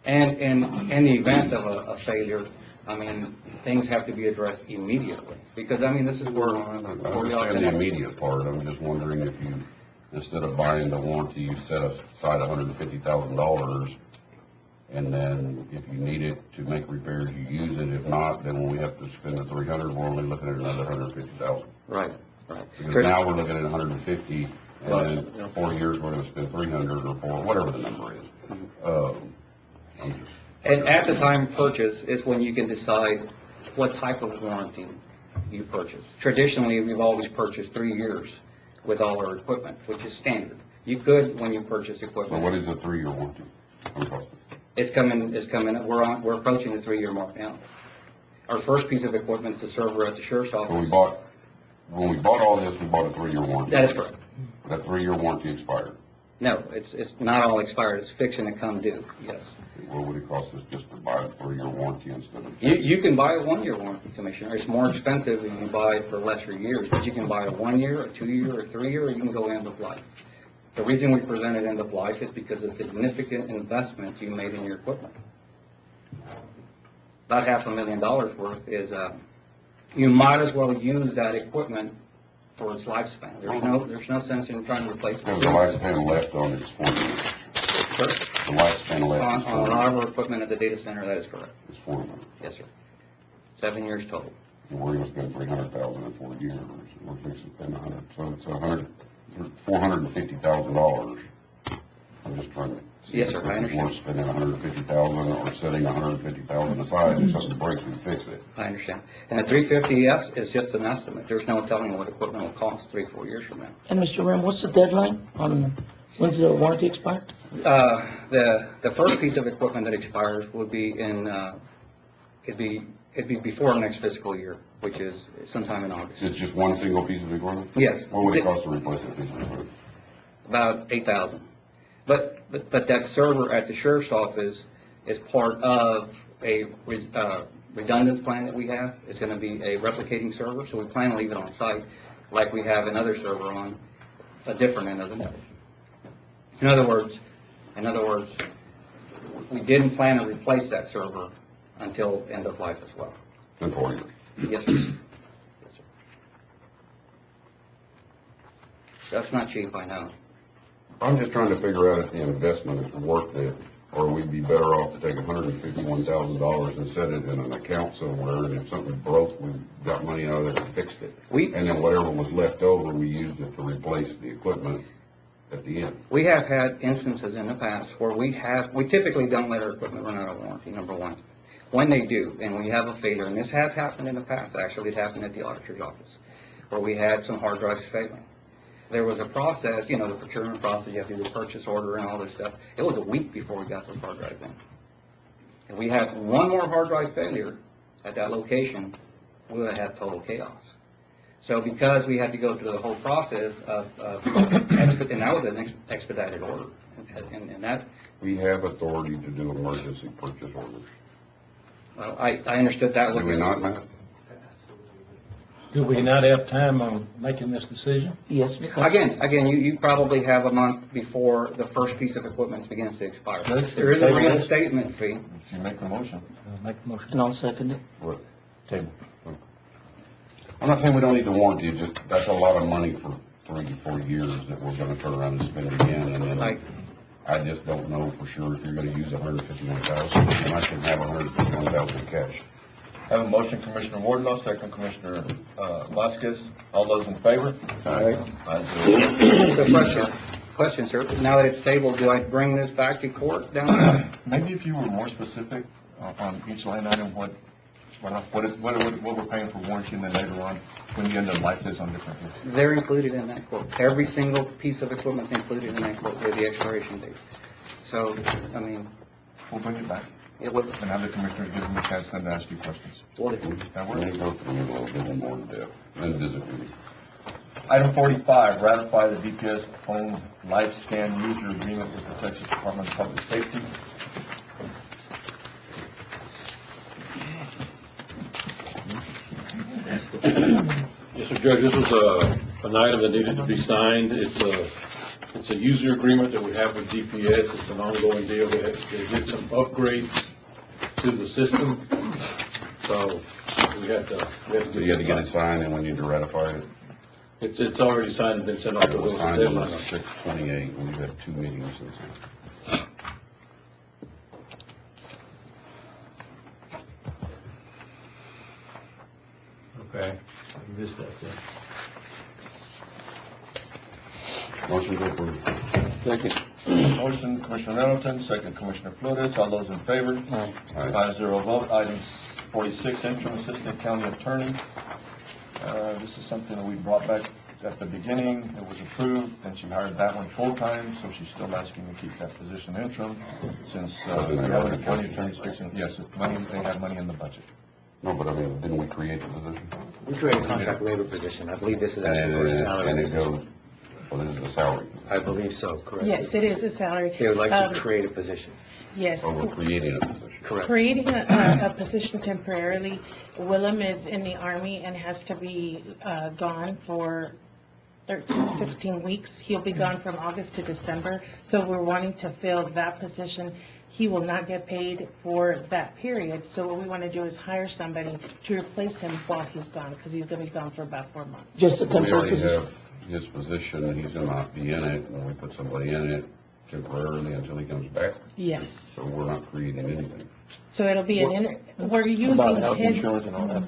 And in the event of a failure, I mean, things have to be addressed immediately. Because, I mean, this is where. I understand the immediate part. I'm just wondering if you, instead of buying the warranty, you set aside $150,000, and then if you need it to make repairs, you use it. If not, then when we have to spend the $300,000, we're only looking at another $150,000. Right, right. Because now we're looking at $150,000, and then in 4 years, we're gonna spend $300,000 or $400,000, whatever the number is. I'm just. And at the time of purchase is when you can decide what type of warranty you purchase. Traditionally, we've always purchased 3 years with all our equipment, which is standard. You could, when you purchase equipment. So what is a 3-year warranty? How much cost it? It's coming, we're approaching the 3-year mark now. Our first piece of equipment is the server at the sheriff's So office. when we bought all this, we bought a 3-year warranty. That is correct. That 3-year warranty expired. No, it's not all expired, it's fixing to come due, yes. What would it cost us just to buy a 3-year warranty instead of? You can buy a 1-year warranty, Commissioner. It's more expensive if you buy it for lesser years, but you can buy a 1-year, a 2-year, or 3-year, or you can go end of life. The reason we presented end of life is because of significant investment you made in your equipment. About $500,000 worth is, you might as well use that equipment for its lifespan. There's no sense in trying to replace it. Because the lifespan left on it's 4 years. Sure. The lifespan left is 4 On a years. lot of our equipment at the data center, that is correct. It's 4 years. Yes, sir. 7 years total. And we're gonna spend $300,000 in 4 years. We're fixing to spend $450,000. I'm just trying to see Yes, sir, if I it's understand. worth spending $150,000 or setting $150,000 aside if something breaks, we fix it. I understand. And the 350S is just an estimate. There's no telling what equipment will cost 3-4 years from now. And Mr. Ram, what's the deadline on, when's the warranty expire? The first piece of equipment that expires would be it'd be before next fiscal year, which is sometime in August. It's just one single piece of equipment? Yes. What would it cost to replace that piece of equipment? About $8,000. But that server at the sheriff's office is part of a redundance plan that we have. It's going to be a replicating server, so we plan to leave it on site like we have another server on a different end of the network. In other words, we didn't plan to replace that server until end of life as well. In 4 years? Yes, sir. Yes, sir. That's not cheap, I know. I'm just trying to figure out if the investment is worth it, or we'd be better off to take $151,000 and set it in an account somewhere, and if something broke, we got money out of it and fixed it. And then whatever was left over, we used it to replace the equipment at the end. We have had instances in the past where we typically don't let our equipment run out of warranty, number one. When they do, and we have a failure, and this has happened in the past, actually, it happened at the auditor's office, where we had some hard drives failing. There was a process, the procurement process, you have to do the purchase order and all this stuff. It was a week before we got those hard drives in. If we had one more hard drive failure at that location, we would have had total chaos. So because we had to go through the whole process and that was an expedited order, and that. We have authority to do emergency purchase orders. Well, I understood that. Do we not, Matt? Do we not have time on making this decision? Yes. Again, you probably have a month before the first piece of equipment begins to expire. Let's There is a table it. reinstatement fee. If you make the motion. Make the motion. And I'll second it. What? Table. I'm not saying we don't need the warranty, just, that's a lot of money for 3 to 4 years that we're gonna turn around and spend it again, and then I just don't know for sure if you're gonna use 151,000, and I can have 151,000 cash. I have a motion, Commissioner Wardlaw, second Commissioner Vasquez. All those in favor? Aye. So question, sir, now that it's stable, do I bring this back to court down there? Maybe if you were more specific on each line item, what we're paying for warranty, and then later on, when you end of life is on different things. They're included in that quote. Every single piece of equipment's included in that quote with the expiration date. So, I mean. We'll bring it back. It will. And have the commissioners give them a chance then to ask you questions. That works? We'll go through it a little bit more in depth, and visit with you. Item 45, ratify the DPS phone life scan user agreement with the Texas Department of Public Safety. Yes, sir, Judge, this was an item that needed to be signed. It's a user agreement that we have with DPS. It's an ongoing deal. They did some upgrades to the system, so we had to. So you had to get it signed, and we need to ratify it. It's already signed and been sent off to It was those signed on deadlines. 6/28, and we've had 2 meetings since then. Okay, I missed that then. Motion to approve. Second. Motion, Commissioner Nettleton, second Commissioner Flores. All those in favor? Aye. 5-0 vote. Item 46, interim assistant county attorney. This is something that we brought back at the beginning. It was approved, and she hired that one full-time, so she's still asking to keep that position interim since we have a county attorney fixing, yes, they have money in the budget. No, but I mean, didn't we create the position? We created a contract labor position. I believe this is actually for a salary And it position. goes, well, this is a salary. I believe so, correct? Yes, it is a salary. They would like to create a position. Yes. Or we're creating a position. Correct. Creating a position temporarily. Willem is in the Army and has to be gone for 16 weeks. He'll be gone from August to December, so we're wanting to fill that position. He will not get paid for that period, so what we want to do is hire somebody to replace him while he's gone, because he's going to be gone for about 4 months. Just a We temporary already position. have his position, and he's gonna not be in it, and we put somebody in it temporarily until he comes back. Yes. So we're not creating anything. So it'll be we're using About health his, insurance and all that.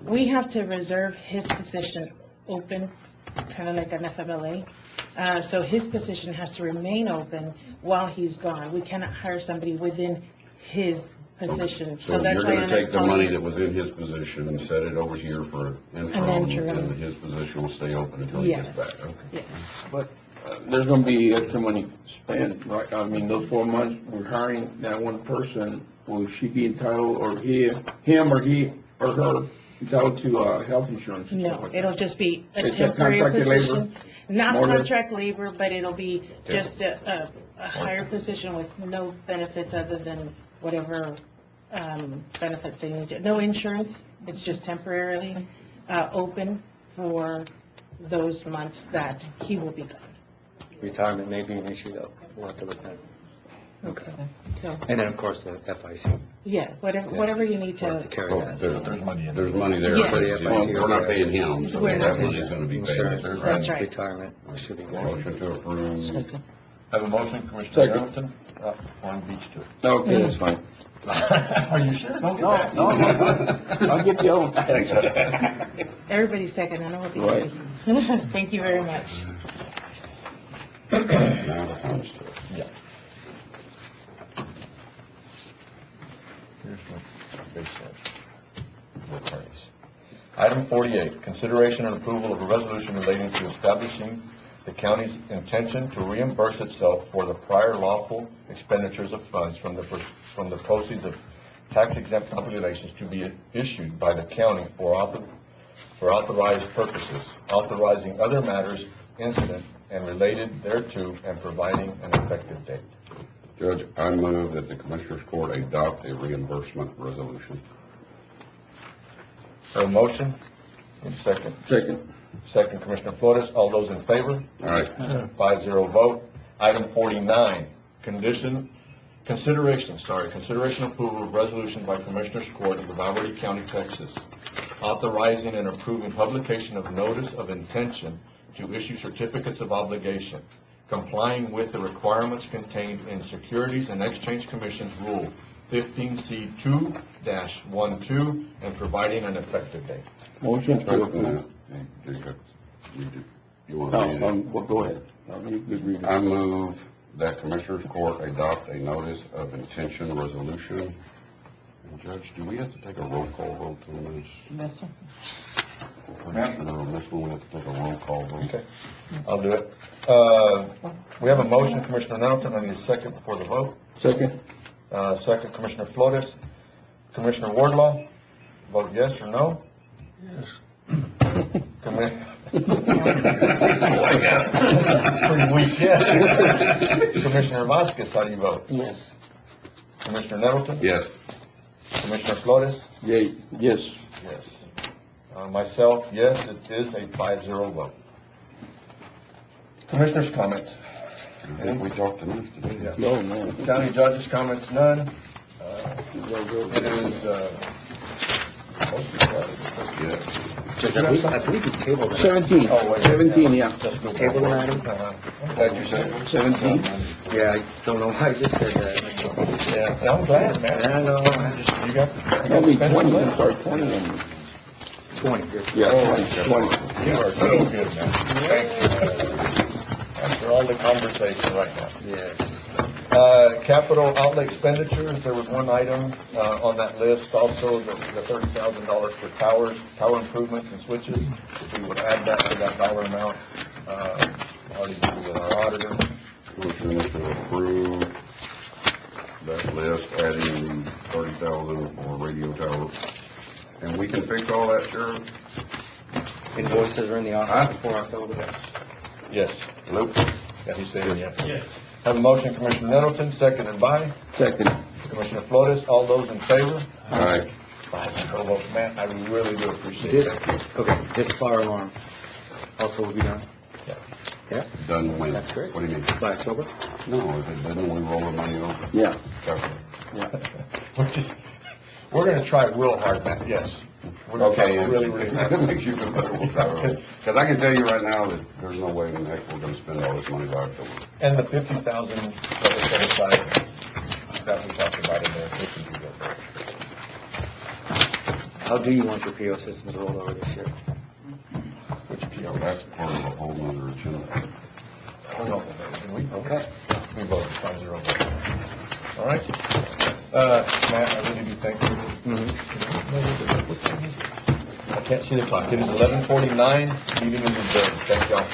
we have to reserve his position open, kind of like an FMLA. So his position has to remain open while he's gone. We cannot hire somebody within his position. So that's you're why gonna I'm take the calling money it- that was in his position and set it over here for interim, interim. and his position will stay open until he gets Yes. back. Okay. Yes. But there's gonna be extra money spent, right? I mean, those 4 months, we're hiring that one person, will she be entitled, or him or her entitled to, health insurance and stuff No, like that? it'll just be a It's a temporary contracted labor, position. Not more or less? contract labor, but it'll be just a higher position with no benefits other than whatever, benefits they need. No insurance, it's just temporarily, open for those months that he will be gone. Retirement may be an issue, though. We'll have to look at it. Okay. So, And then, of course, the FIC. yeah, whatever you need We'll have to, to carry So that. There's money in it. There's money there, Yes. but Yeah, well, we're not paying him, so We're that not. money's gonna be paid. Insurance, That's right. retirement, should be good. Motion to approve. Second. Have a motion, Commissioner Second. Nettleton. One beach too. Okay, that's fine. Are you sure? Don't get that. No, I'll get the own. everybody's second, I know what Right. the Thank you very much. Now it comes to it. Yeah. Here's what they said. The attorneys. Item 48, consideration and approval of a resolution relating to establishing the county's intention to reimburse itself for the prior lawful expenditures of funds from the proceeds of tax-exempt populations to be issued by the county for authorized purposes, authorizing other matters incident and related thereto, and providing an effective date. Judge, I move that the Commissioners Court adopt a reimbursement resolution. A motion? Need a second? Second. Second, Commissioner Flores. All those in favor? All right. 5-0 vote. Item 49, condition Consideration approval of resolution by Commissioners Court of Valverde County, Texas, authorizing and approving publication of notice of intention to issue certificates of obligation, complying with the requirements contained in Securities and Exchange Commission's Rule 15C2-12 and providing an effective date. Motion to approve. You want to read it? Well, go ahead. You could read it. I move that Commissioners Court adopt a notice of intention resolution. And Judge, do we have to take a roll call vote on this? Yes, sir. Pretty sure on this one we have to take a roll call vote. Okay, I'll do it. We have a motion, Commissioner Nettleton. I need a second before the vote. Second. Second, Commissioner Flores. Commissioner Wardlaw, vote yes or no? Yes. Pretty weak, yes. Commissioner Vasquez, how do you vote? Yes. Commissioner Nettleton? Yes. Commissioner Flores? Yay, yes. Yes. Myself, yes, it is a 5-0 vote. Commissioners' comments? I think we talked enough today. Yeah. No, no. County judges' comments, none. It is, Judge, I believe you tabled it. 17. Oh, wait. 17, yeah. Table the item? Glad you said it. 17. Yeah, I don't know why I just said that. Yeah, I'm glad, man. I know. You got. Only 20, you can start 20 and, 20, good. yeah, 20. You are so good, man. Thank you. After all the conversation right now. Yes. Capital outlay expenditures, there was one item on that list, also the $30,000 for tower improvements and switches. We would add that to that dollar amount. Already did with our auditor. Motion to approve that list, adding 30,000 for radio tower. And we can fix all that, Sheriff? Invoices are in the office before October. Yes. Nope. Yeah, he said yes. Yes. Have a motion, Commissioner Nettleton, seconded by Second. Commissioner Flores. All those in favor? Aye. 5-0 vote. Man, I really do appreciate This, that. okay, this fire alarm also will be done? Yeah. Yeah? Done when? That's great. What do you mean? By October? No, if it doesn't, we roll the money over. Yeah. Capital. We're gonna try real hard, Matt, yes. We're gonna Okay, try really, really that hard. makes you feel better. Because I can tell you right now that there's no way in the heck we're gonna spend all this money by October. And the 50,000 that was set aside, that we talked about in there, we can do that. How do you want your PO systems rolled over this year? Which PO? That's part of a whole nother agenda. Oh, no, can we? Okay. We voted 5-0 vote. All right? Matt, I really do thank you. I can't see the clock. It is 11:49, meeting is adjourned. Thank y'all.